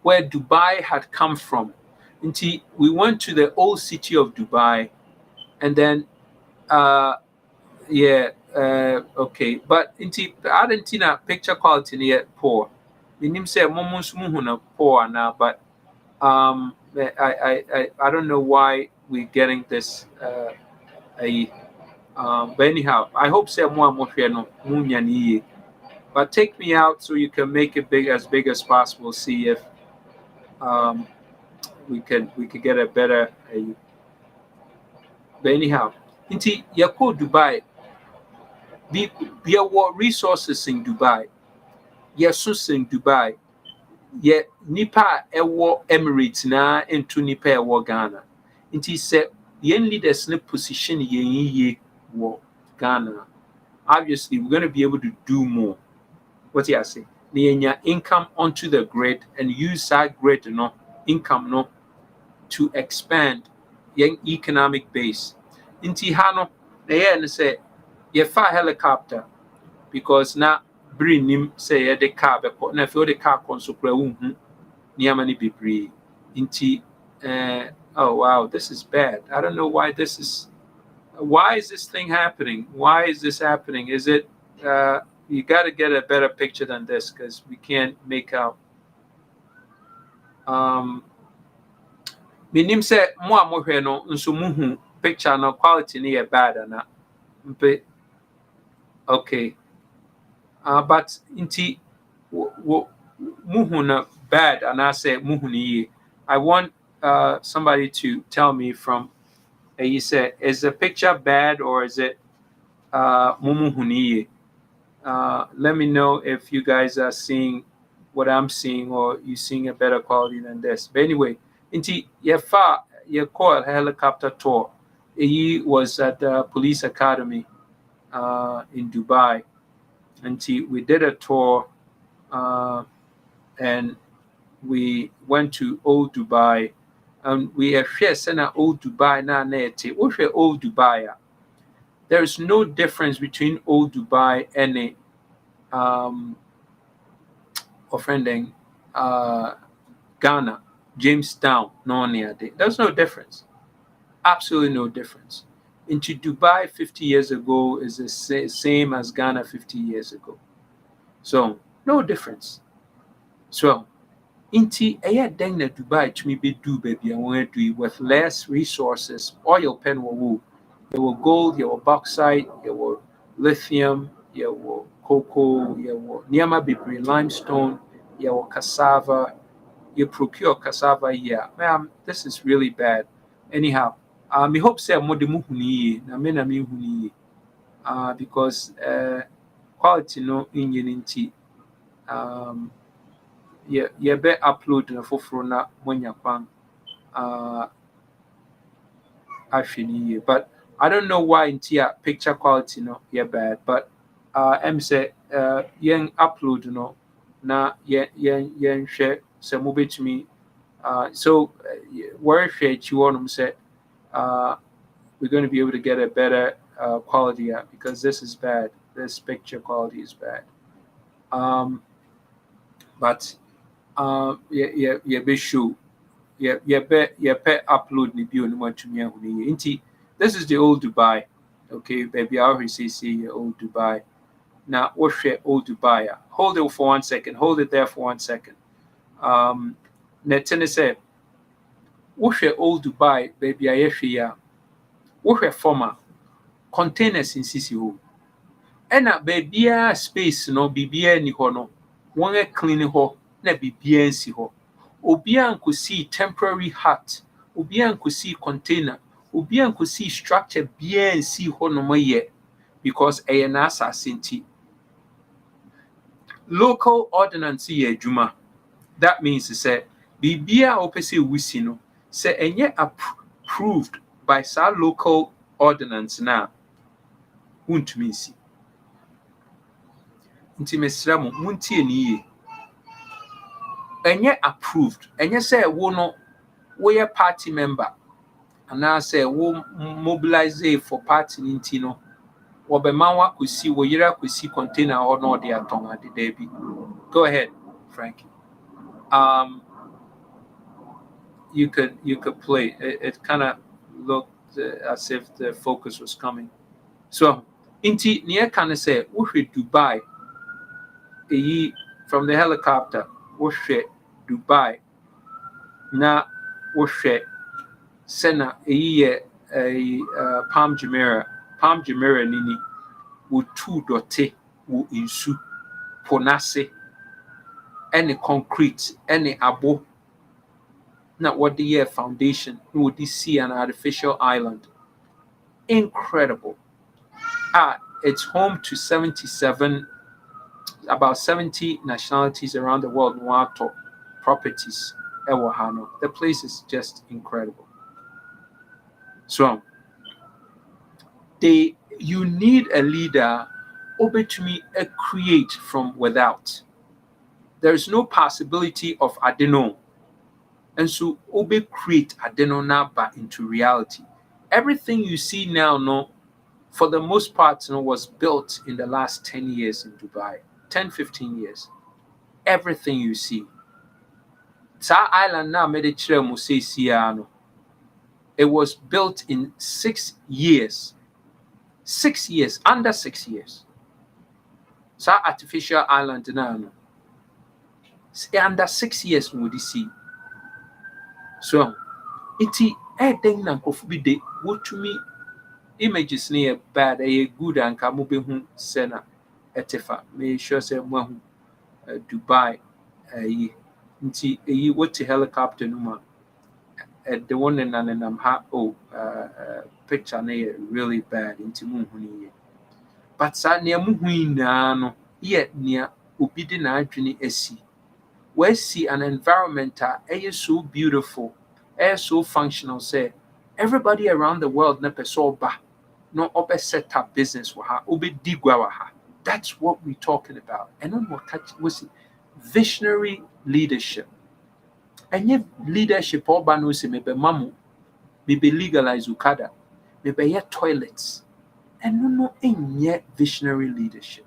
where Dubai had come from. Until we went to the old city of Dubai, and then okay, but into Argentina picture quality near poor. Minim say momos muhuna poor now, but I don't know why we're getting this but anyhow, I hope say more no munya. But take me out so you can make it big as possible. See if we could get a better but anyhow, inti Yako Dubai be what resources in Dubai. Yes, in Dubai. Yet nipa ewo Emirates na into nipa ewo Ghana. Inti say yen leaders in position ye wo Ghana. Obviously, we're going to be able to do more. What you say? Nienya income onto the grid and use that grid no income no to expand yen economic base. Inti hano na say ye fa helicopter because na bring him say the car be na feel the car consukra unhu niama ni bebre inti oh wow, this is bad. I don't know why this is thing happening. Why is this happening? Is it you got to get a better picture than this because we can't make out minim say mo amohwe no nso muhu picture no quality ni bad na mpe okay. But inti muhuna bad and I say muhuni. I want somebody to tell me from. You said, is the picture bad or is it mumu huniye? Let me know if you guys are seeing what I'm seeing or you seeing a better quality than this. But anyway, your call helicopter tour. He was at the police academy in Dubai. And we did a tour and we went to old Dubai. And we have shared old Dubai na neti. What's old Dubai? There is no difference between old Dubai and offending Ghana, Jamestown, no near there. There's no difference. Absolutely no difference. Into Dubai 50 years ago is the same as Ghana 50 years ago. So no difference. So Inti aya deng na Dubai to me be do baby I want to do with less resources. Oil pen wo. There were gold, there were bauxite, there were lithium, there were cocoa, there were Niama Bibri limestone, there were cassava. You procure cassava here. Ma'am, this is really bad. Anyhow, I hope say more the muhuni na me huni because quality no in tea. Yeah, be upload na foforo na monya kwan ahwe but I don't know why into picture quality no yeah bad but em say yen upload no na yen share so mo betimi so where share you want say we're going to be able to get a better quality because this is bad, this picture quality is bad but yeah be sure yeah pay upload ni bio no matumi ahuni nti this is the old Dubai. Okay, baby, I already see old Dubai. Now what share old Dubai? Hold it for 1 second. Hold it there for 1 second. Netene say what share old Dubai, baby, I ya what share former containers in CCO. Ena baby space no bibia ni ho no. One clean ho na bibia nsi ho. Obia nko see temporary hut, obia nko see container, obia nko see structure bia nsi ho no moye because na asase nti. Local ordinance ye adwuma. That means to say bibia opese wusi no say enye approved by sa local ordinance na untumi nsi. Nti mesra mo muntie ni ye. Enye approved. Enye say wo no we a party member and I say wo mobilize for party nti no wo be man wa kosi wo yira kosi container or no dey aton ade there bi. Go ahead, Frankie. You could play. It kind of looked as if the focus was coming. So inti near kind of say wo hwe Dubai from the helicopter wo hwe Dubai na wo hwe Sena a Palm Jumeirah nini wo two dote wo insu ponase any concrete any abo na what the year foundation no would see an artificial island. Incredible. It's home to 77 about 70 nationalities around the world water properties. The place is just incredible. So you need a leader to me create from without. There is no possibility of adeno. And so create adeno now back into reality. Everything you see now, no, for the most part, was built in the last 10 years in Dubai. 10, 15 years. Everything you see. Sa island now Mediterranean Musesiano. It was built in 6 years. 6 years, under 6 years. Sa artificial island now. Under 6 years would you see. So iti deng na nkofu bi de wotumi images near bad good and kamubehu sena etefa. May sure say mwahu Dubai nti what helicopter numa the one and I'm picture na really bad into muhuni. But sa nea muhui na no ye nea obi de na adwene asi. We see an environment is so beautiful, is so functional. Say everybody around the world na person ba no obe set up business wa ha obe digwa wa ha. That's what we're talking about. And then what was visionary leadership. And yet leadership all no se maybe mamu, maybe legalize ukada, maybe yet toilets. And no yet visionary leadership.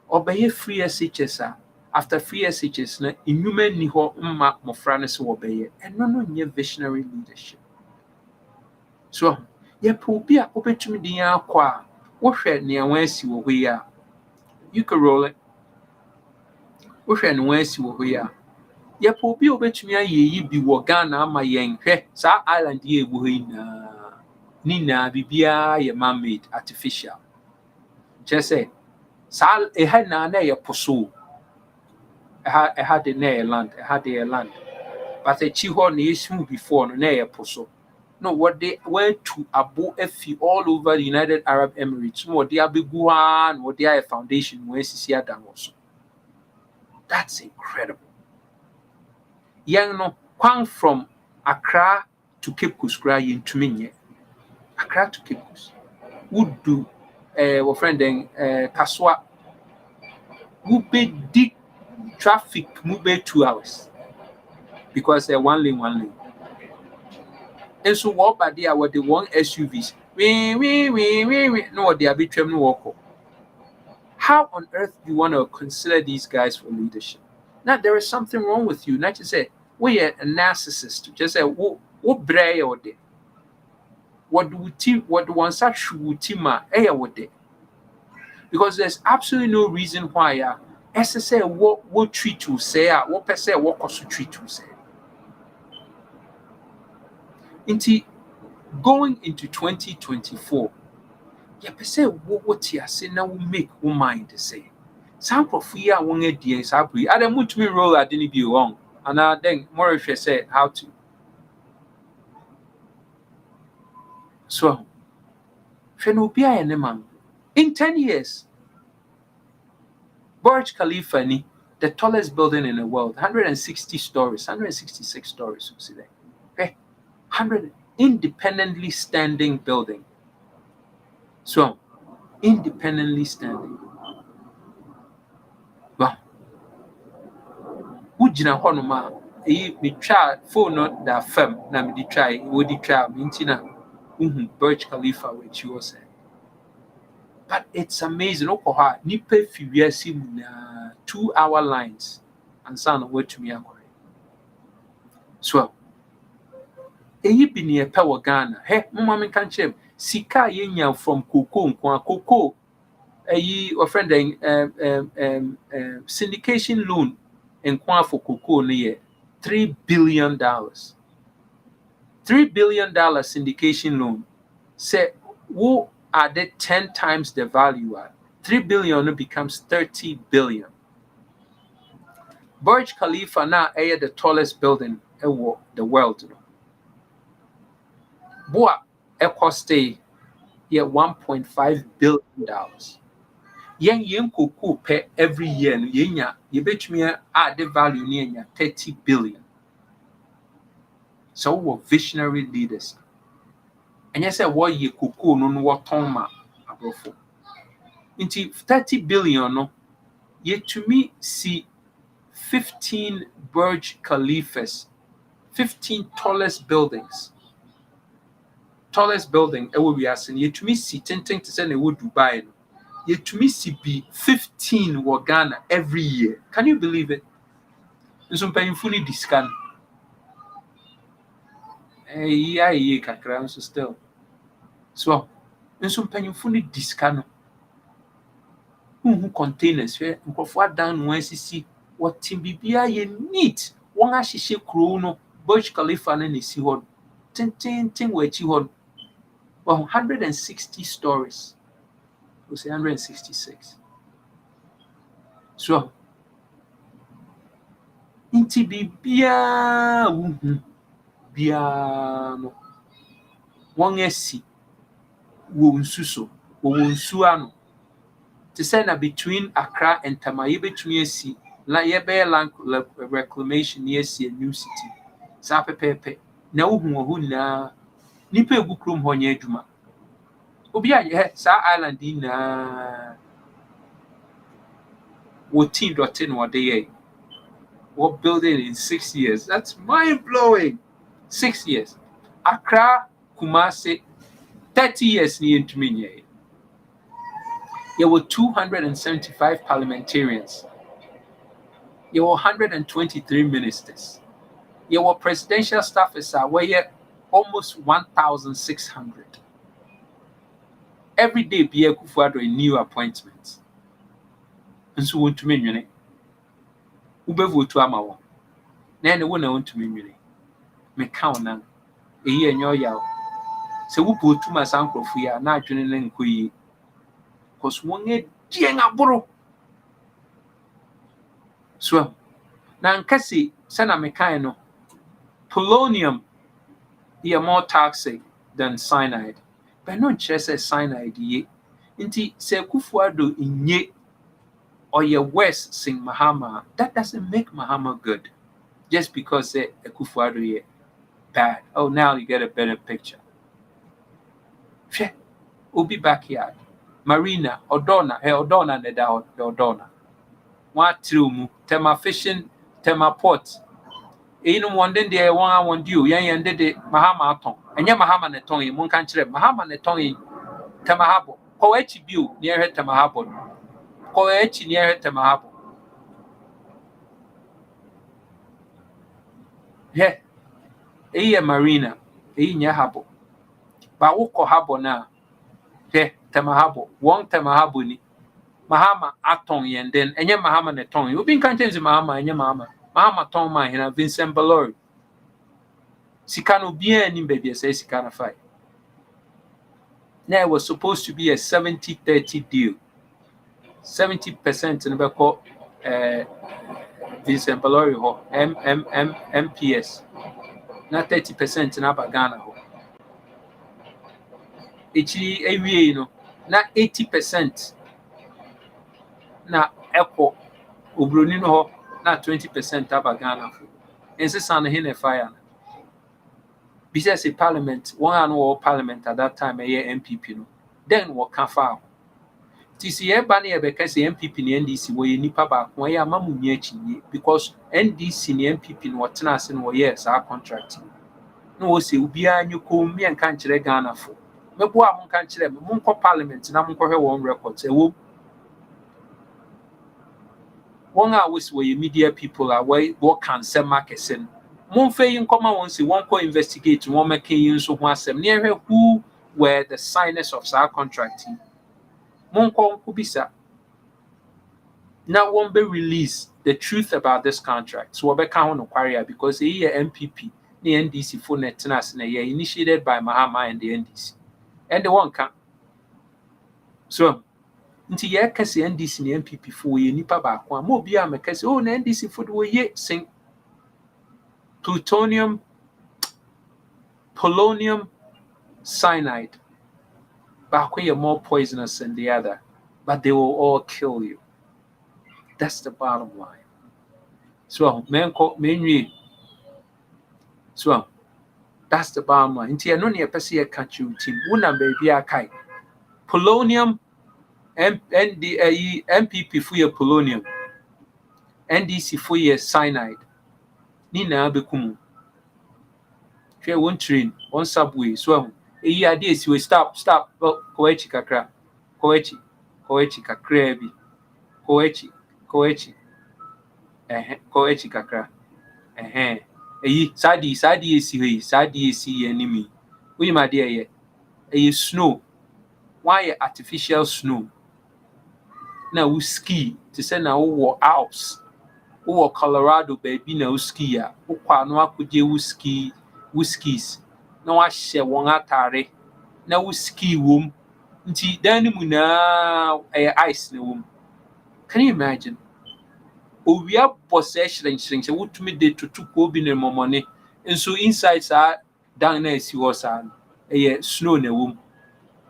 Or by free SHS after free SHS na inhuman ni ho mma mofra ne se obeye. And no yet visionary leadership. So ye po bi a obetumi din akwa wo hwe ne anwansi wo hwe ya. You can roll it. We hwe ne wansi wo hwe ya. Ye po bi obetumi aye yi bi wo Ghana ama yen hwe sa island ye wo hwe na ni na bibia ye man-made artificial. Just say sa e ha na ye poso. E ha de na land, e ha de land. But e chi ho na yesu before no na ye poso. No, what they went to Abu Efi all over the United Arab Emirates. No, they are biguan, what they are a foundation when CCR done also. That's incredible. Young no, kwang from Accra to Cape Coast, into Minye. Accra to Cape Coast. Would do our friend Kaswa. Would be deep traffic, move 2 hours. Because one lane. And so what by there were the one SUVs. No, they are between walk. How on earth do you want to consider these guys for leadership? Now there is something wrong with you. Not to say we are a narcissist. Just say what bray or de. What one such would because there's absolutely no reason why SSA what treat you say what per se what cost treat you say. Going into 2024, you say what you say now will make one mind to say. Some of you are one idea, Sabri. I don't want to roll, I didn't be wrong. And I then more if you say how to. So, Phenobia and man. In 10 years, Burj Khalifa, the tallest building in the world, 160 stories, 166 stories, see there. Okay, 100 independently standing building. So, independently standing. Well, Ujina Honoma, me try phone not that firm, na me try, would try, mintina, Burj Khalifa, which you was saying. But it's amazing. Okoha, nipe fiwiasi 2-hour lines and sound what to me. So, be near Power Ghana. Hey, Mamma can't shame. Sika yenya from Cocoa, a offending syndication loan and kwa for Cocoa near $3 billion. $3 billion syndication loan. Say, who are they 10 times the value at? 3 billion becomes 30 billion. Burj Khalifa now is the tallest building in the world. Boa cost $1.5 billion. Yen cocoa pay every year. You bet me add the value near 30 billion. So we're visionary leaders. And yes, what ye cocoa no what toma abrofo. Into 30 billion no, yet to me see 15 Burj Khalifas, 15 tallest buildings. Tallest building, will be asking yet to me see 10 to send a wood Dubai. Yet to me see be 15 were Ghana every year. Can you believe it? And some painfully discount. Yeah, kakran so still. So, and some painfully discount. Who containers where for down when see what Tim Bibia ye neat. One ashishe chrono, Burj Khalifa and a sea hod. Tin where she hod 160 stories. We say 166. So Inti Bibia bia no won asi wo nsu so wo nsu ano to say na between Accra and Tamaye between asi la ye be land reclamation near see a new city sa pepepe na wo hu na nipa egu krom ho nya adwuma obi a ye sa island na wo team dot in what they what building in 6 years. That's mind blowing. 6 years. Accra, Kumasi, 30 years ni entumi. There were 275 parliamentarians. There were 123 ministers. There were presidential staffers were almost 1,600. Every day, Pierre Kufuor a new appointment. And so, want to mean ube votu ama wo na ene wo na wontumi nwere me count na eyi enyo yawo se wo votu ma sankrofo ya na adwene na nkoyi cause won edien aboro so na nkase se na me kan no polonium is more toxic than cyanide but no chese cyanide ye nti se Kufuor inye or your worse sing Mahama, that doesn't make Mahama good. Just because Kufuor bad. Oh, now you get a better picture. Ubi backyard. Marina, Odona, Odona, Odona. What through Tema fishing, Tema port. Ain't one day there one I want you, and did it Mahama tongue. And ya Mahama Netongi, one country, Mahama Netongi, Tamahabo. Koechi view near her Tamahabo. Koechi near her Tamahabo. Yeah, marina, nya habo. Ba woko habo na. Yeah, temahabo. Wong temahabo ni. Mahama atong yen den. Enye Mahama ne tong. Ubi nkantenzi Mahama enye Mahama. Mahama tong ma hina Vincent Bellori. Sikano bien ni baby say sikana fight. Now it was supposed to be a 70-30 deal. 70% in the call Vincent Bellori ho MPS. Not 30% in Abagana ho. Echi ewie you know, not 80% na echo obroni no ho na 20% Abagana ho. Ense san hine fire. Because a parliament, one annual parliament at that time a year MPP no. Then what can file? TC Ebani because the MPP ni NDC were nipa back one year mamu nyechi because NDC ni MPP no what na sin wo yes our contract. No we say ubia nyuko mi an kan kire Ghana fo. Mebo a mon kan kire me mon parliament na mon hwe won records e wo one a we media people are what can say marketing. Mon fe yin koma won say one ko investigate one make yin so ho asem na who were the signers of our contract. Mon ko kubisa now won't be release the truth about this contract. So we can no quarry because the MPP the NDC for netnas na year initiated by Mahama and the NDC. And the one can so nti ye kase NDC and MPP for ye nipa ba kwa mo bia me kase oh na NDC for the ye sing plutonium polonium cyanide ba kwa more poisonous than the other, but they will all kill you. That's the bottom line. So so that's the bottom line. Nti no ne pese ye catch you team una baby akai polonium and the MPP for your polonium NDC for your cyanide ni na bekumu hwe won train on subway so eyi ade si we stop koechi kakra koechi kakra bi koechi koechi kakra eyi sadi esi enemy we ma de ye snow why artificial snow na we ski to say na wo Alps wo Colorado baby na wo ski ya wo kwa no akuje wo skis na wa hye won atare na wo ski wom nti dan ni mu na ice na wom. Can you imagine? Owia possession wo tumi de tutu ko bi ne momone And so inside are down there see was a snow na womb.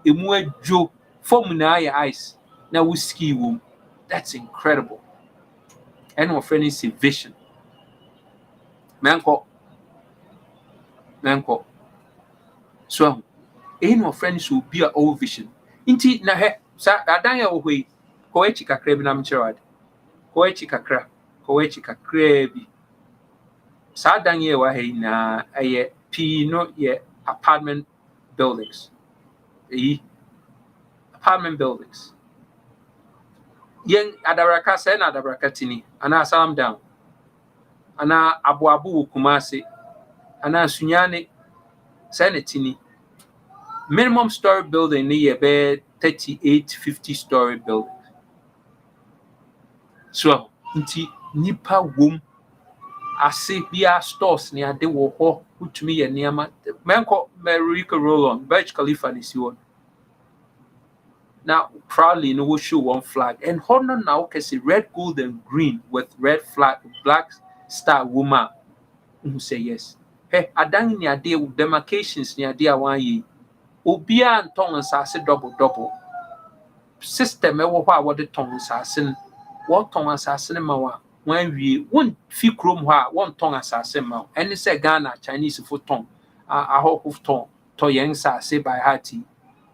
Emu jo form na ice. Now we ski womb. That's incredible. And my friend is a vision. Manko. So my friends will be a old vision. Inti na he sa adan ya wo hoi. Ko echi kakra bi na mcherad. Ko echi kakra bi. Sa adan ya wa he na aye no ye apartment buildings. Apartment buildings. Yen adabraka say na adabraka tini ana sam down. Ana abu kumase. Ana sunyane say na tini. Minimum story building ni be 38, 50 story building. So, inti nipa wom ase bia stores ni ade wo ho utumi ye niama. Menko Merika roll on Burj Khalifa ni si won. Now proudly no show one flag and honor now can see red, gold and green with red flag, black star woman who say yes. Hey, adan ni ade demarcations ni ade awan yi. Obia ntong nsase double system e wo ho a wo de tong nsase wo tong asase ma wa wan wie won fi krom ho a won tong asase ma ene se Ghana Chinese fo tong a ho tong to yen sase by hearty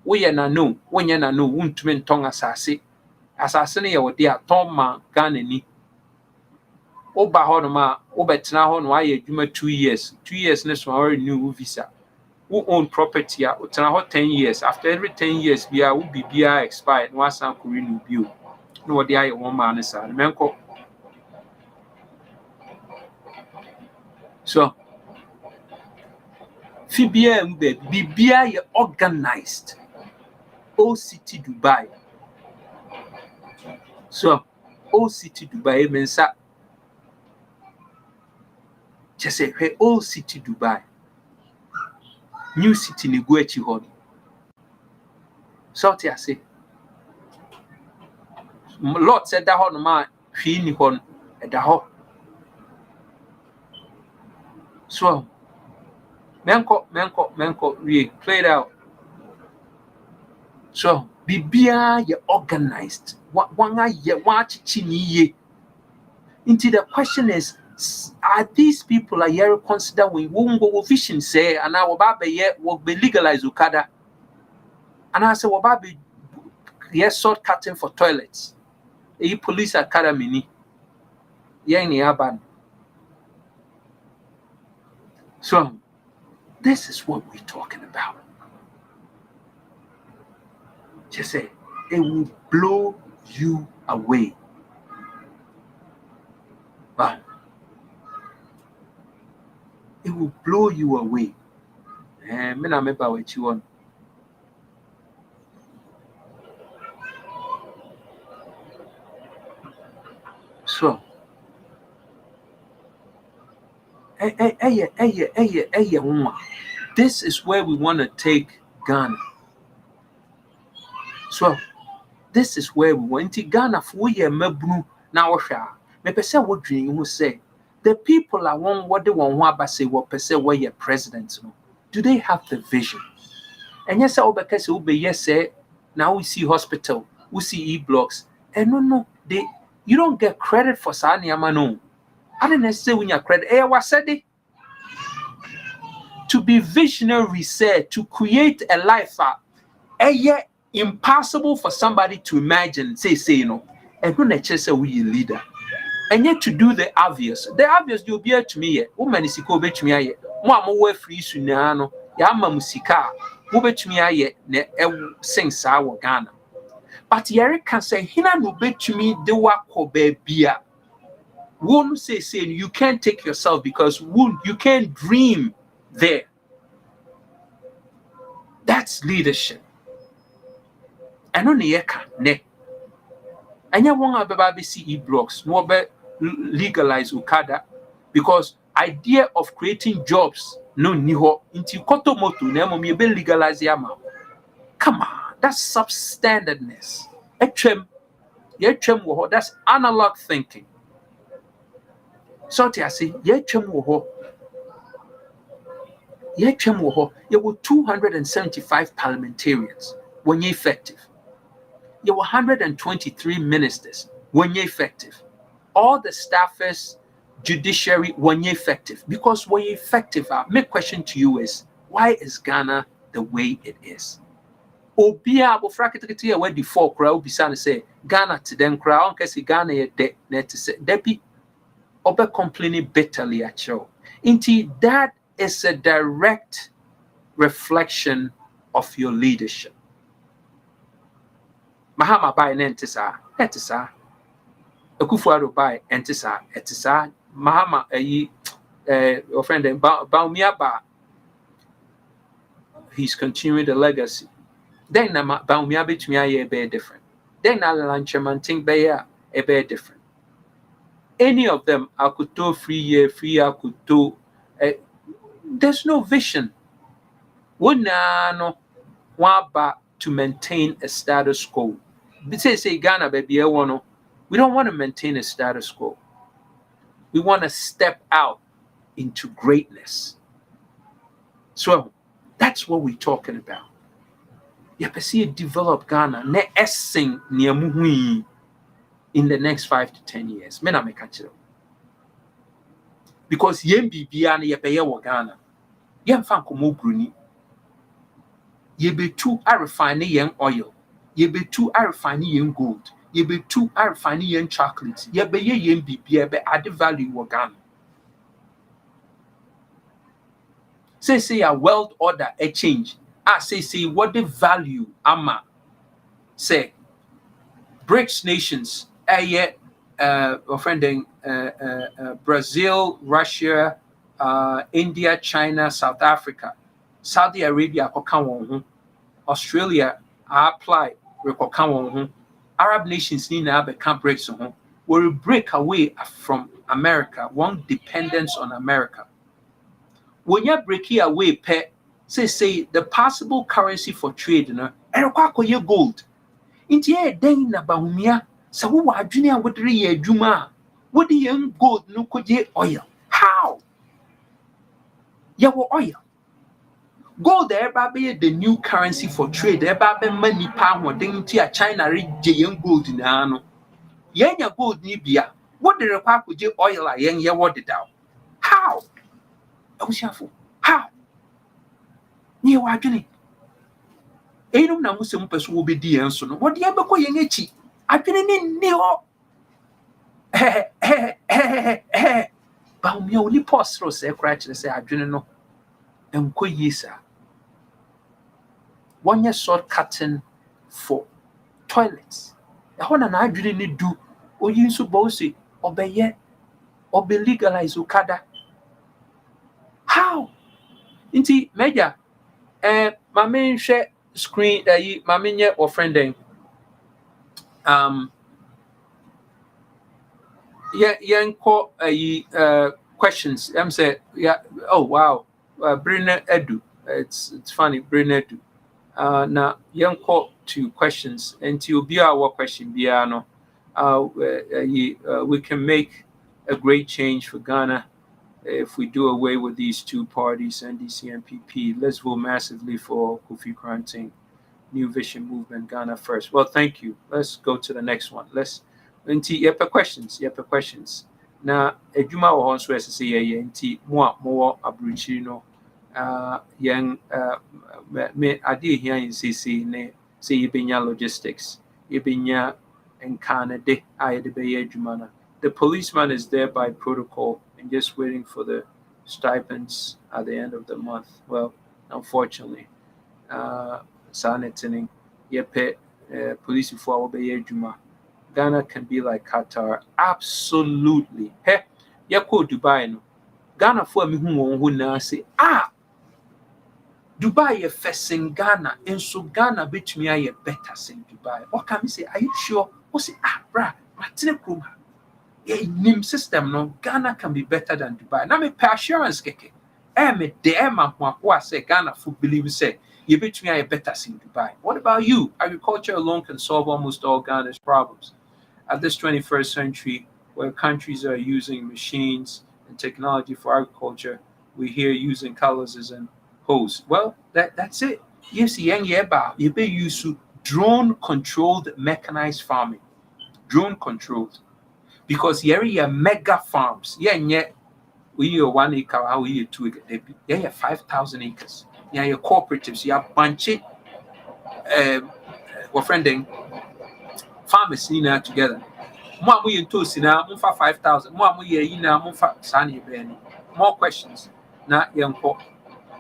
wo ye na no wonye na no wontumi ntong asase ne ye wo de a tong ma Ghana ni oba ho no ma obetena ho no aye adwuma 2 years ne so renew visa. Who own property at 10 years. After every 10 years, we will be expired. No one could renew bill. No, the I one man is a menko. So, Fibia be organized. Old City Dubai. So, Old City Dubai means that. Just say, hey, Old City Dubai. New city ni go echi ho. So what I say? Lord said that ho no ma hwi ni ho e da ho. So menko we played out. So bibia ye organized. One ye wan chichi ni ye. Into the question is, are these people are here consider we won't go vision say and our baby yet will be legalized ukada and I say well baby yes shortcutting for toilets a police academy ni yani aban. So this is what we're talking about. Just say it will blow you away. But it will blow you away. And me na me ba what you want. So, this is where we want to take Ghana. So, this is where we want to Ghana for ye mebru na ohwa. Me pese wo dwen hu say the people are one what they want what say what pese where your president no. Do they have the vision? And yes, obeka say obe yes say now we see hospital, we see e-blocks. And no, you don't get credit for Sanyama no. I didn't say when you credit. Was said it. To be visionary said to create a life impossible for somebody to imagine. Say you know, and when say we leader. And yet to do the obvious you'll be to me. Woman is equal bet me. One free sunano, Yama Musika, who bet me ne sing sawa Ghana. But Eric can say, Hina no bet to me the wako beer. Won't say you can't take yourself because you can't dream there. That's leadership. And on the ne. And you won't have a CE blocks, no be legalize Ukada because idea of creating jobs no niho into kotomoto nemo me be legalize yama. Come on, that's substandardness. That's analog thinking. So I say, There were 275 parliamentarians when you're effective. There were 123 ministers when you're effective. All the staffers, judiciary when you're effective. Because when you're effective, my question to you is, why is Ghana the way it is? Obia abofra ketekete ya wadi for kra obisa ne say Ghana to den kra on kase Ghana ye de net say debi obe complaining bitterly at you. Indeed, that is a direct reflection of your leadership. Mahama by nentisa, etisa. Akufuado by entisa, etisa. Mahama your friend Baumia ba. He's continuing the legacy. Then na Baumia betumi aye be different. Then na Lanchaman think be a be different. Any of them I could do free I could do. There's no vision. No one to maintain a status quo. Say Ghana baby, we don't want to maintain a status quo. We want to step out into greatness. So that's what we're talking about. You see develop Ghana ne essing niamuhui in the next 5 to 10 years. Me na me catch it. Because yen bibia na yepeye wo Ghana. Yen fan komo bruni. Ye be too a refine yen oil. Ye be too a refine yen gold. Ye be too a refine yen chocolate. Ye be yen bibia be add value wo Ghana. Say a world order a change. Say what the value ama say BRICS nations offending Brazil, Russia, India, China, South Africa, Saudi Arabia, Australia apply Arab nations need to become BRICS will break away from America, one dependence on America. When you break away, say the possible currency for trade, and gold. Inti then na Baumia, so what Adrian would read Juma. What the young gold no could ye oil? How? Ya oil. Gold there be the new currency for trade, there be money pound or China read young gold in ano. Yenya gold nibia. What the require could ye oil a young ya what it out? How? How? Near Wadjuni. Ain't no Muslim person will be the answer. What the ever going itchy? I've been in Neo. But me only pause through say, cratch and say, I didn't know. And Koyisa. 1 year short cutting for toilets. The one and I didn't do. O yin so bossy, obey yet, or be legalized Okada. How? Inti, Major. My main share screen my main or friending questions say oh wow Brina Edu it's funny Brina Edu now call to questions and to be our question biano we can make a great change for Ghana if we do away with these two parties, NDC and PP. Let's vote massively for Kofi Kranting, New Vision Movement, Ghana first. Well, thank you. Let's go to the next one. Let's yepe questions. Now, Ejuma also has to say nti more abruchino young me adi here in CC ne say yebenya logistics yebenya enkanade ayede beye ejuma. The policeman is there by protocol and just waiting for the stipends at the end of the month. Well, unfortunately, sanitary, police before Juma. Ghana can be like Qatar. Absolutely. Hey, Dubai no. Ghana for me who now say, Dubai facing Ghana, and so Ghana bet me I better than Dubai. What can we say? Are you sure? What say, nim system no Ghana can be better than Dubai. Now me pay assurance keke. Me de ma say Ghana food believe say you between are better than Dubai. What about you? Agriculture alone can solve almost all Ghana's problems. At this 21st century, where countries are using machines and technology for agriculture, we here using colors and hose. Well, that's it. You see, you be used to drone controlled mechanized farming. Drone controlled. Because here are mega farms. Yeah, we are 1 acre, how we are 2 acre. Yeah, 5,000 acres. Yeah, your cooperatives, you have bunch it, we're friending farmers together. More we into sina, for 5,000. More we for sunny ben. More questions. Na young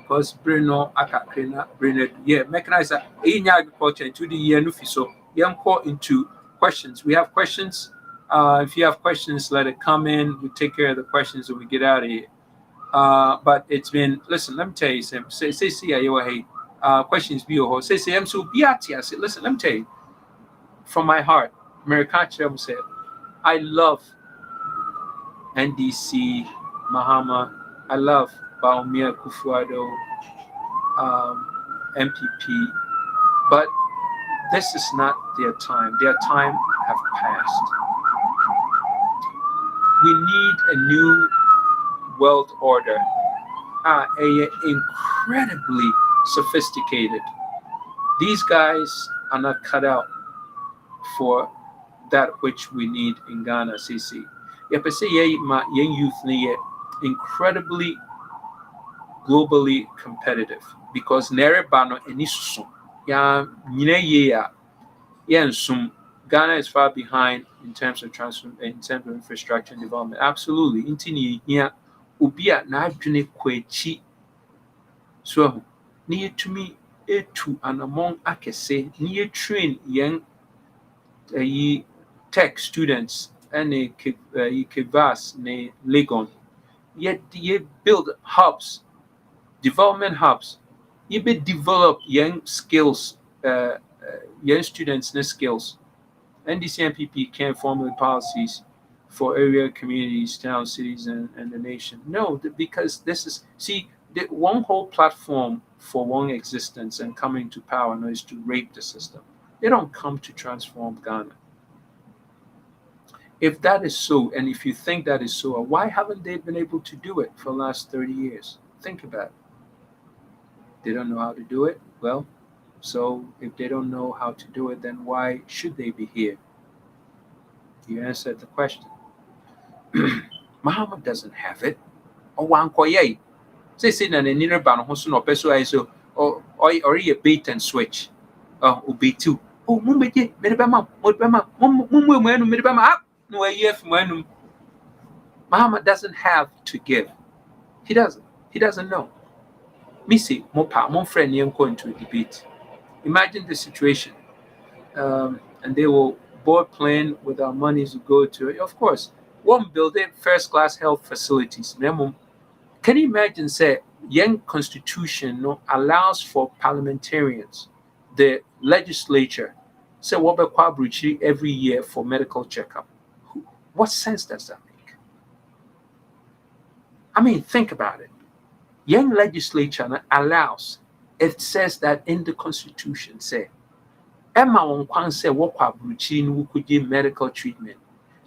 because Bruno Akakrina, Bruno, yeah, mechanizer in agriculture into the year so young into questions. We have questions. If you have questions, let it come in. We take care of the questions and we get out of here. But it's been, listen, let me tell you something. Say, questions be your host. Say, I'm so biati. I said, listen, let me tell you from my heart, American said, I love NDC, Mahama. I love Baumia Kufuado, MPP, but this is not their time. Their time have passed. We need a new world order, incredibly sophisticated. These guys are not cut out for that which we need in Ghana, CC. Young youth incredibly globally competitive because Nerebano and Isusun, Ghana is far behind in terms of infrastructure and development. Absolutely. Intini here ubia na adwene kwachi so near to me etu and among akese near train young tech students and a kivas ne Legon. Yet you build hubs, development hubs. You be develop young skills, young students' skills. NDC MPP can't formulate policies for area communities, towns, cities, and the nation. No, because this is, see, the one whole platform for one existence and coming to power is to rape the system. They don't come to transform Ghana. If that is so, and if you think that is so, why haven't they been able to do it for the last 30 years? Think about it. They don't know how to do it? Well, so if they don't know how to do it, then why should they be here? You answered the question. Muhammad doesn't have it. Or one koye. Say na niner ban hoso no peso ay so or a bait and switch. Obey too. Oh, mumbeje, medibama, mumu medibama. No, Muhammad doesn't have to give. He doesn't. He doesn't know. Missy, Mopa, mon friend, go into a debate. Imagine the situation. And they will board plane with our monies to go to it. Of course, one building first class health facilities. Can you imagine, say, young constitution allows for parliamentarians, the legislature, say what every year for medical checkup. What sense does that make? I mean, think about it. Young legislature allows, it says that in the constitution, say, Emma on kwan say what bruchin could give medical treatment.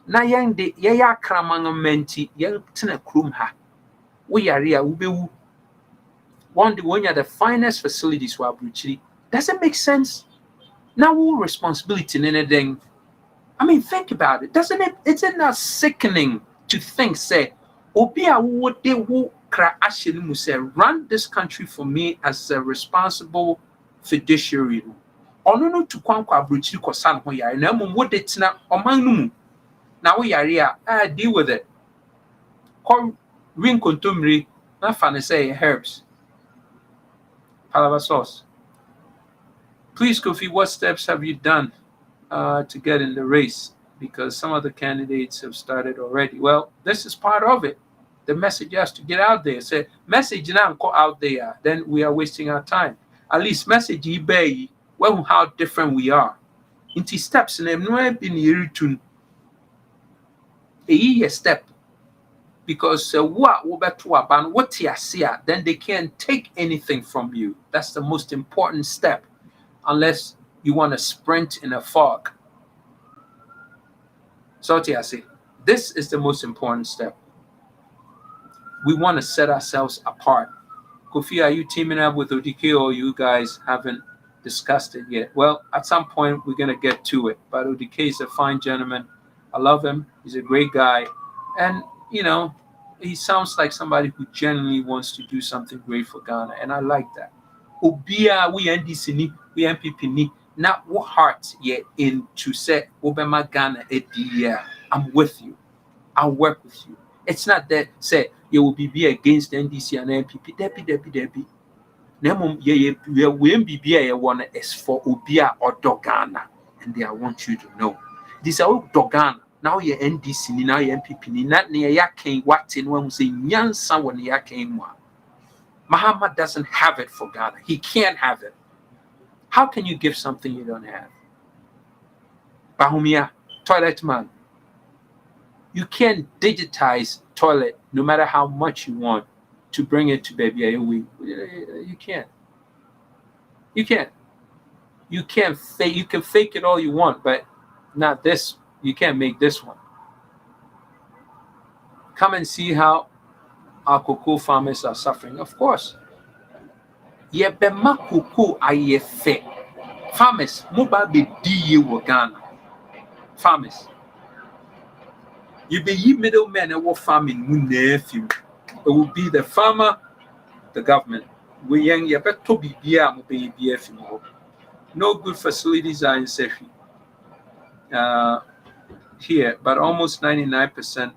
Na young de ya kramanga menti young tina krum ha. We are here, ubewu. One day when you're the finest facilities for bruchiri. Does it make sense? Now who responsibility in anything? I mean, think about it. Doesn't it? Isn't that sickening to think, say, Obia would they who say run this country for me as a responsible fiduciary. No to kwankwa bruchiri kosan ho yare na mum would it na oman no mu na wo yare a deal with it. Call ring kontomri na fa say herbs. Palava sauce. Please, Kofi, what steps have you done to get in the race? Because some of the candidates have started already. Well, this is part of it. The message has to get out there. Say, message now go out there. Then we are wasting our time. At least message eBay, well, how different we are. Into steps in them, no have been irritun. A step. Because what you see, then they can't take anything from you. That's the most important step. Unless you want to sprint in a fog. So this is the most important step. We want to set ourselves apart Kofi, are you teaming up with ODK or you guys haven't discussed it yet? Well, at some point we're gonna get to it. But ODK is a fine gentleman. I love him. He's a great guy, and he sounds like somebody who genuinely wants to do something great for Ghana, and I like that. Obia, we NDC ni, we MPP ni. Not what heart yet into say Obama Ghana a year. I'm with you. I'll work with you. It's not that say you will be against NDC and MPP. Debbie. Nemum ye won't be a one is for Obia or Dogana, and I want you to know. These are all Dogana. Now you're NDC, now you're MPP, not near Yakin, what in one who say Yan someone Yakin. Muhammad doesn't have it for Ghana. He can't have it. How can you give something you don't have? Bahumia, toilet man. You can't digitize toilet no matter how much you want to bring it to baby Ayowe. You can't. You can't. You can't fake. You can fake it all you want, but not this. You can't make this one. Come and see how our cocoa farmers are suffering. Of course. Yeah, but my cocoa I fake. Farmers, mobile be DE Ghana. Farmers. You be ye middlemen and what farming nephew. It will be the farmer, the government. We young you better be BF. No good facilities are in Sefi. Here, but almost 99%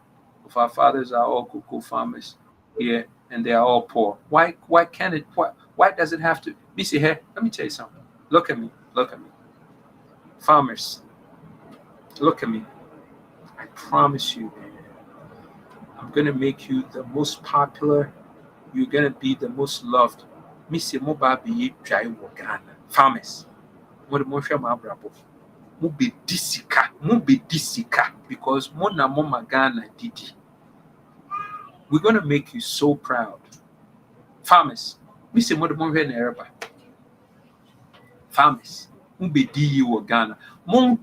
of our fathers are all cocoa farmers here, and they are all poor. Why can't it? Why does it have to? Missy here, let me tell you something. Look at me. Farmers, look at me. I promise you, I'm gonna make you the most popular. You're gonna be the most loved. Missy mobile be dry Ghana. Farmers, what more my brabo? Mube disika, because mona mama Ghana didi. We're gonna make you so proud. Farmers, Missy more Nereba. Farmers, mube di you Ghana. Mon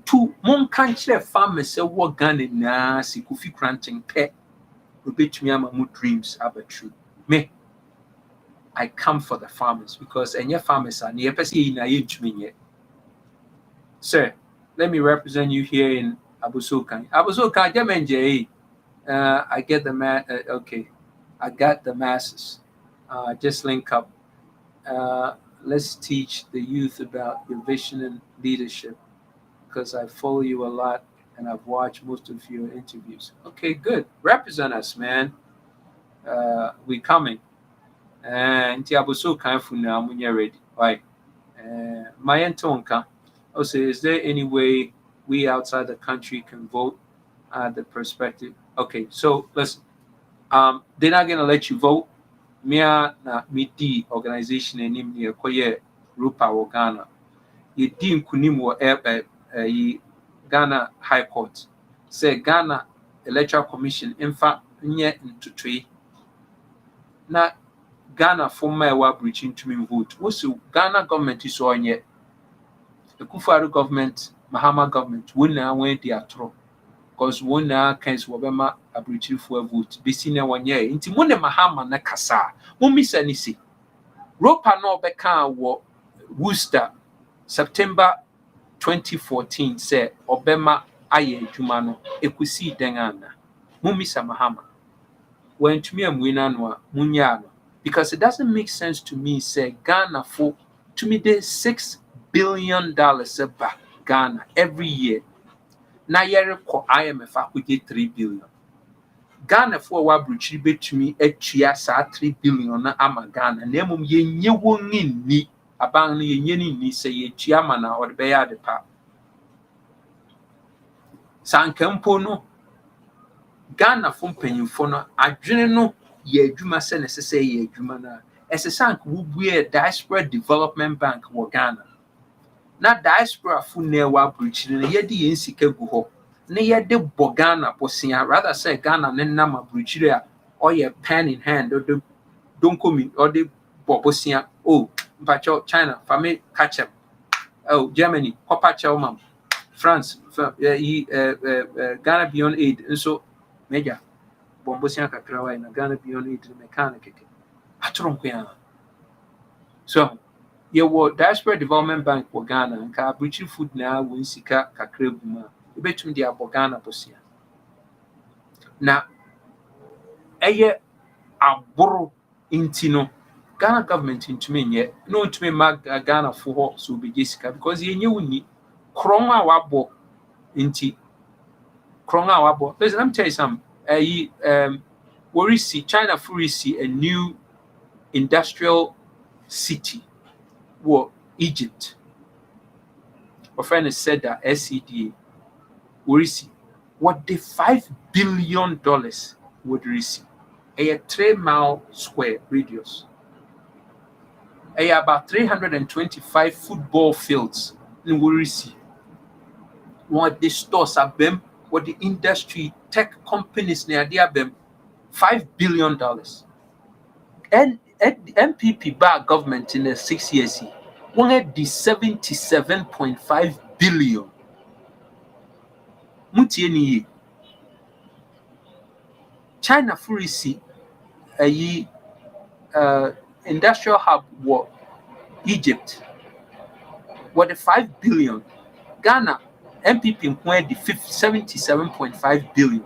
can't farmers say what Ghana na si Kofi Granting pet. Rubit me ama dreams have a true. Me, I come for the farmers because any farmers are near Pesi in a sir. Let me represent you here in Abusokan. Abusokan, Jemenje. I get the okay. I got the masses. Just link up. Let's teach the youth about your vision and leadership, because I follow you a lot and I've watched most of your interviews. Okay, good. Represent us, man. We coming. And Abusokan for now when you're ready. Right. My Antonka. Also, is there any way we outside the country can vote the perspective? Okay, so listen. They're not gonna let you vote. Mia na midi organization enim near Koye Rupa or Ghana. You deem kunim or Ghana High Court. Say Ghana Electoral Commission in fact nye into tree. Na Ghana former wa breaching to me vote. What's Ghana government is on yet? The Kufaru government, Mahama government, will now win the atro. Because one now can Wabema a breach for a vote. Be seen 1 year. Into one Mahama Nakasa. Won't miss any see. Ropa no Beka war Worcester, September 2014 said Obema Aye Jumano, Ekusi Dengana. Mumisa Mahama. When to me I'm winning Munyano. Because it doesn't make sense to me, say Ghana for to me there's $6 billion back Ghana every year. Na yere ko IMF akuje 3 billion. Ghana for wa bruchi betumi atua sa 3 billion na ama Ghana. Na emum yenye woni ni aban no yenye ni se ye tua ma na ode be ya de pa. Sankampo no Ghana fo mpanyimfo no adwene no ye adwuma se ne sese ye adwuma na. Ese sank wo bue diaspora development bank wo Ghana. Na diaspora fu ne wa bruchi ne ye di ensika gu ho ne ye de bogana posia rather say Ghana ne na ma bruchi a or ye pen in hand or the don't come or the bobosia oh mpacho China fame catch up oh Germany kopacha mam France Ghana beyond aid and so major bobosia kakra wa na Ghana beyond aid mechanic atron kwa So your diaspora development bank for Ghana and Kabrichi food now win sika kakrebuma. You bet me the Ghana posia. Now, aboro intino Ghana government into me yet no to me mag Ghana for so be Jessica because ye knew ni kronga wabo inti kronga wabo. Listen, let me tell you something. We see China for see a new industrial city war Egypt. My friend has said that SCDA we see what the $5 billion would receive a 3-mile square radius. About 325 football fields in Wirisi. What the stores are them, what the industry tech companies near them, $5 billion. And at the MPP bar government in the 6 years, one had the 77.5 billion. Mutieni China Furisi a industrial hub war Egypt. What the 5 billion Ghana MPP where the 77.5 billion.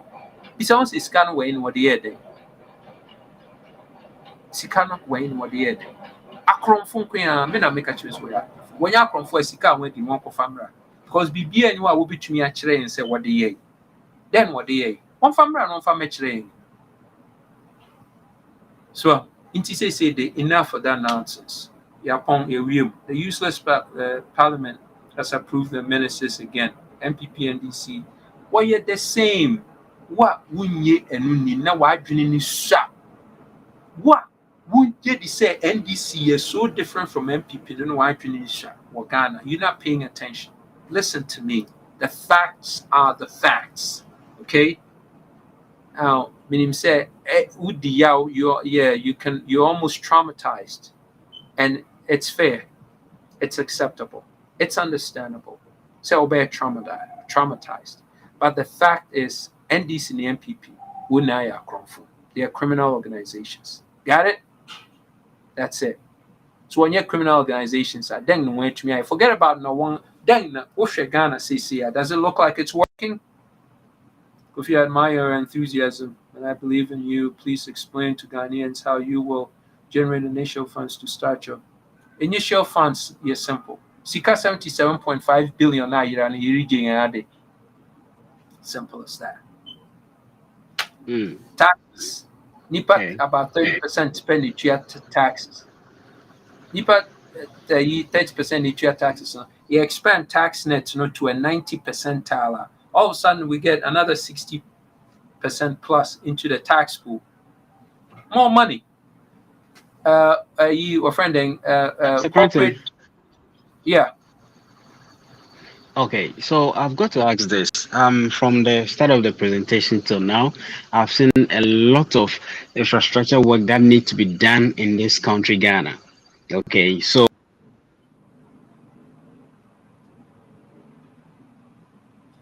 Besides is Ghana way in what the year day. Sikana way in what the year day. Akron Funkia, men make a choice with that. When you come for a Sika when you want for family. Because BB and you will be to me a train and say what the year. Then what the year. One family and one family train. So, Inti say the enough for that nonsense. Yapon a the useless parliament has approved the ministers again. MPP and DC. Why yet the same? What wouldn't ye and unni now? Why didn't you shop? What would ye say NDC is so different from MPP? Don't know why didn't you shop? Or Ghana, you're not paying attention. Listen to me. The facts are the facts. Okay? Now, meaning say, you're almost traumatized. And it's fair. It's acceptable. It's understandable. So be traumatized. But the fact is, NDC and the MPP will not they are criminal organizations. Got it? That's it. So when your criminal organizations are then wait to me, I forget about no one. Then Ghana CCR. Does it look like it's working? If you admire your enthusiasm and I believe in you, please explain to Ghanaians how you will generate initial funds to start your initial funds. Is simple. Sika 77.5 billion na year and you simple as that. Taxes. Nipa about 30% expenditure taxes. Nipa 30% each year taxes. You expand tax net to a 90 percentile. All of a sudden we get another 60% plus into the tax pool. More money. You offending corporate. Yeah. Okay, so I've got to ask this. From the start of the presentation till now, I've seen a lot of infrastructure work that needs to be done in this country, Ghana. Okay, so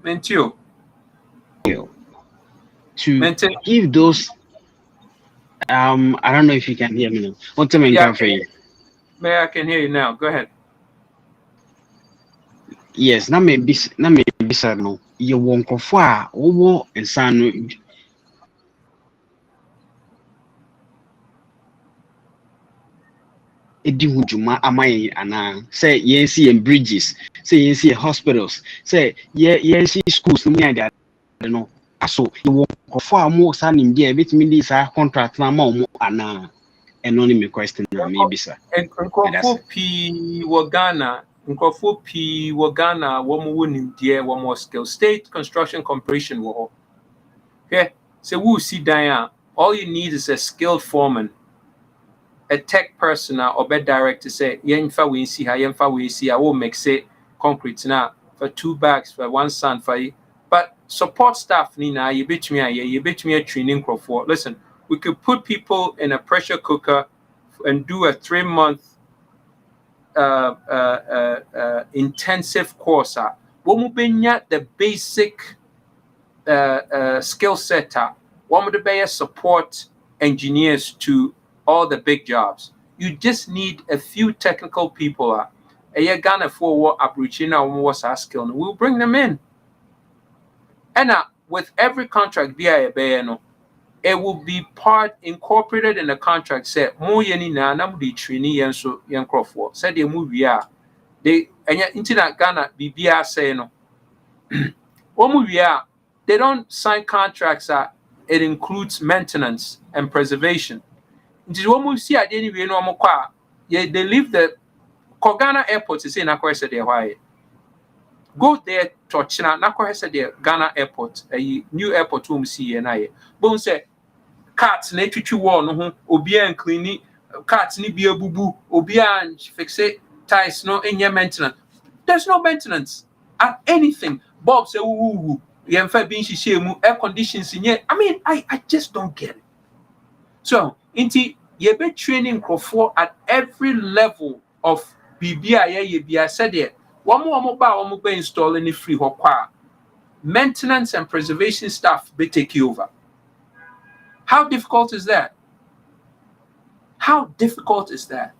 Mentio. To give those I don't know if you can hear me now. What's the May I can hear you now. Go ahead. Yes, na me bisa no. You won kofa owo ensan no edi hujuma amaye ana say yensi and bridges, say yensi hospitals, say yensi schools no me no. So you won kofa mo sanim dia betimi di sa contract na ma mo ana anonymous question na me bisa. Nkofo P Wagana Nkofo P Wagana wonim dia womo skill state construction corporation wo. Okay, so we see Diane. All you need is a skilled foreman, a tech person or bed director say yenfa we see how yenfa we see I will make say concrete now for 2 bags for 1 sand for you. But support staff nina you bet me a training for. Listen, we could put people in a pressure cooker and do a 3-month intensive course. The basic skill set. One of the best support engineers to all the big jobs. you just need a few technical people. Ghana for Aboriginal was our skill. We'll bring them in. And with every contract, it will be incorporated in the contract. Say, more yeni na nam di training yen so yen crofo. Said the movie they internet Ghana BBA say no. They don't sign contracts that it includes maintenance and preservation. Nti womu see at any way no kwa they leave the Ghana airport is in Akwa said why. Go there to China, Nakwa said Ghana airport, a new airport whom see and I. Bone say cats na twitwi wall no ho obia and clean cats ni bia bubu obia and fix it ties no in your maintenance. There's no maintenance at anything. Bob say woo yemfa bin hihye mu air conditions in I mean I just don't get it. So inti you be training crofo at every level of BBI ye bia said there one more be installing it free hokwa maintenance and preservation staff be take you over. How difficult is that? How difficult is that?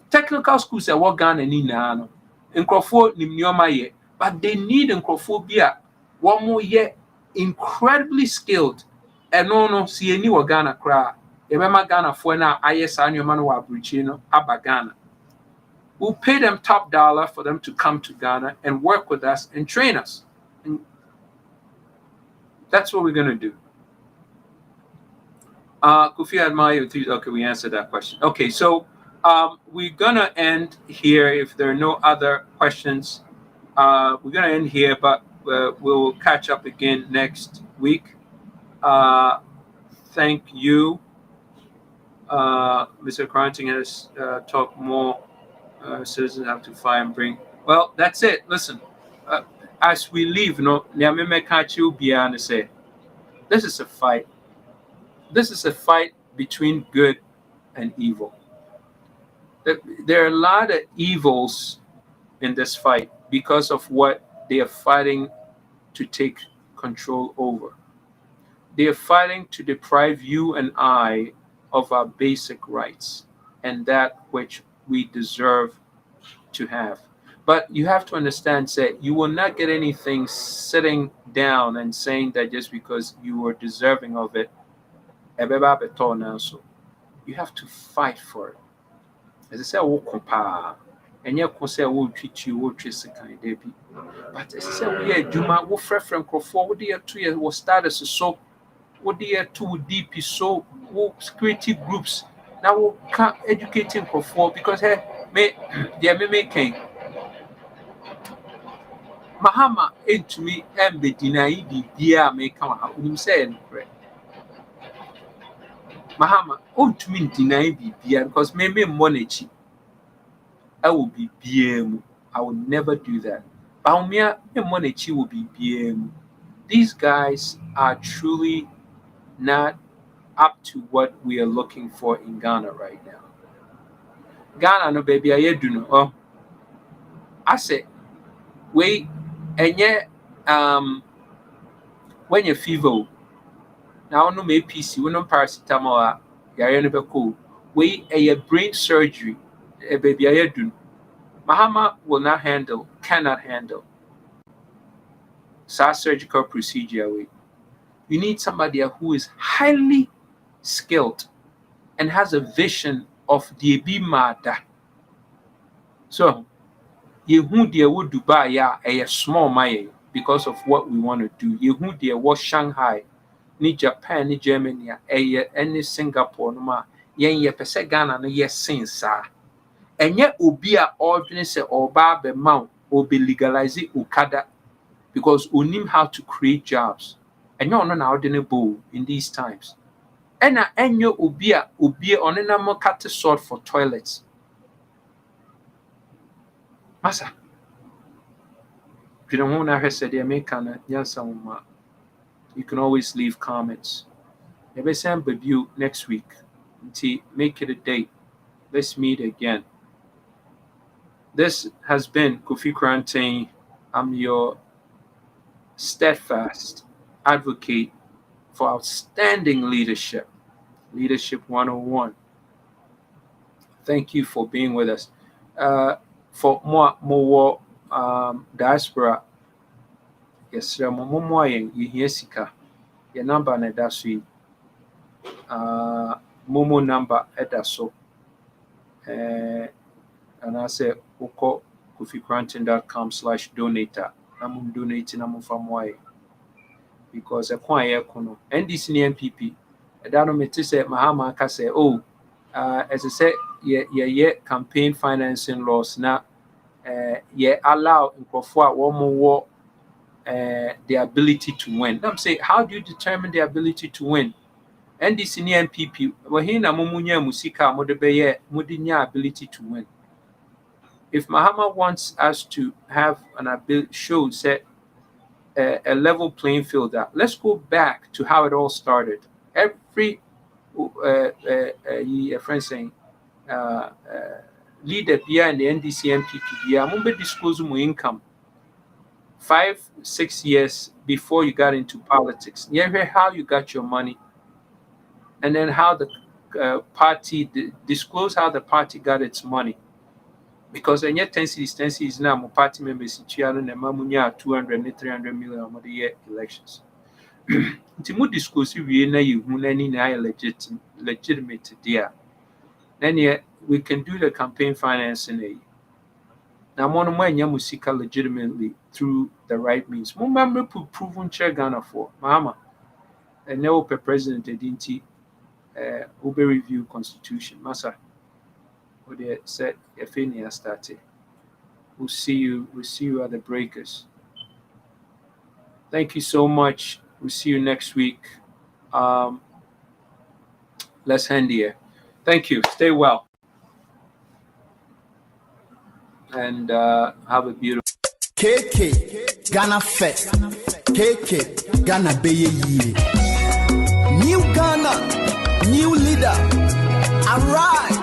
Technical schools say what Ghana ni na no. Nkrofo nimnioma ye, but they need nkrofo bia one more year incredibly skilled. And no see any wa Ghana kra. Remember Ghana for na IS annual man wa Aboriginal aba Ghana. We'll pay them top dollar for them to come to Ghana and work with us and train us. And that's what we're gonna do. Kofi Admayo, okay, we answered that question. Okay, so we're gonna end here. If there are no other questions, we're gonna end here, but we'll catch up again next week. Thank you. Mr. Cranting has talked more. Citizens have to fire and bring. Well, that's it. Listen, as we leave, say, this is a fight. This is a fight between good and evil. There are a lot of evils in this fight because of what they are fighting to take control over. They are fighting to deprive you and I of our basic rights and that which we deserve to have. But you have to understand that you will not get anything sitting down and saying that just because you are deserving of it. You have to fight for it. As I say, and you can say, "Will treat you, will treat the kind of but as I say, we are Juma, we friend for 2 years, we status so, what year 2 deep is so, security groups. Now we can't educate him for because hey, me king. Mahama into me and be denied the dear may come out. Him say, Mahama, to me deny BBM because maybe money I will be BM. I will never do that. But money will be BM. These guys are truly not up to what we are looking for in Ghana right now. Ghana no baby I do no. Oh, I say wait and yet when you fever now no may PC we no paracetamol yare no be cool. We a brain surgery a baby I do. Mahama will not handle, cannot handle such surgical procedure. You need somebody who is highly skilled and has a vision of the Bimada. So, you who dear would Dubai a small mile because of what we want to do. You who dear was Shanghai, ni Japan, ni Germany, any Singapore, no ma, ye pese Ghana, no yes, since, and yet Ubia ordinance or barbe mount or be legalized Ukada because we know how to create jobs. And you're not ordinable in these times. And you Ubia on an ammo cut sword for toilets. Massa. If you don't want to say the American, you can always leave comments. Maybe send review next week. Make it a date. Let's meet again. This has been Kofi Quarantine. I'm your steadfast advocate for outstanding leadership. Leadership 101. Thank you for being with us. For more diaspora, yes, more you sika. Your number na that's we. Momo number at that so. And I say oko kofikranton.com/donator. I'm donating from why. Because a choir kono NDC NPP. I don't know say Mahama ka say, oh, as I said, yeah, campaign financing laws now. Allow in one more the ability to win. I'm saying, how do you determine the ability to win? NDC NPP, wahina mumunya musika modebeye mudinya ability to win. If Mahama wants us to have an ability, show set a level playing field, let's go back to how it all started. Every friend saying leader behind the NDC MPP, mumbe disclose my income 5-6 years before you got into politics. You hear how you got your money, and then how the party disclose how the party got its money. Because and yet 10 cities now my party members in Chiano and Mamunya 200 and 300 million of the year elections. Timu disclose we na you any legitimate there. Then yet we can do the campaign financing. Now one of my musika legitimately through the right means. Remember proven chair Ghana for Mahama. And now per president didn't Ube review constitution. Massa. What they said Efenia started. We'll see you at the breakers. Thank you so much. We'll see you next week. Let's end here. Thank you. Stay well. And have a beautiful KK Ghana Fest. KK Ghana Beye Ye. New Ghana, new leader. Arise.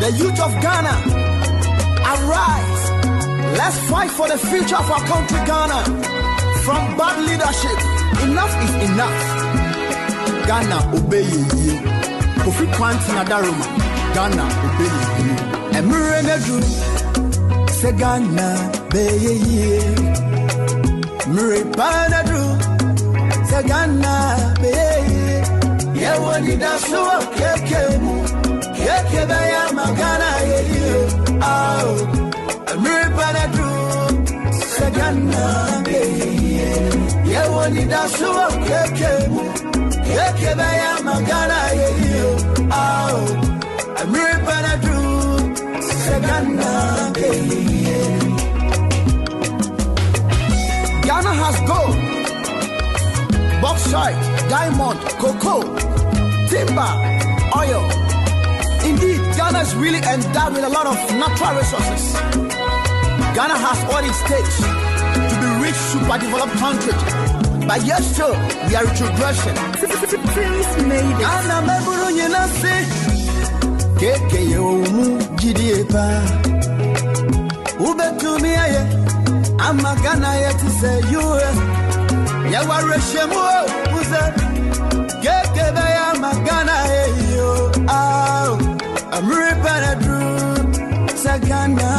The youth of Ghana, arise. Let's fight for the future of our country, Ghana. From bad leadership, enough is enough. Ghana, obey ye. Kofi Kwanti Nadaruma, Ghana, obey ye. Emire Nedru, se Ghana, obey ye. Mire Panadru, se Ghana, obey ye. Yewani Dasuwa, Kekemu. Yeke baya magana ye oh America do Sagana ye ye woni da so yeke baya magana ye oh America do Sagana ye. Ghana has gold, bauxite, diamond, cocoa, timber, oil. Indeed, Ghana is really endowed with a lot of natural resources. Ghana has what it takes to be rich, super developed country. But yes, still, we are retrogression. Ghana meburu nyina se keke yo mu jidiepa ubetumi aye ama Ghana yet say US ya wareshemu uze keke ba ya magana yo I'm ripping a dream, Sagana.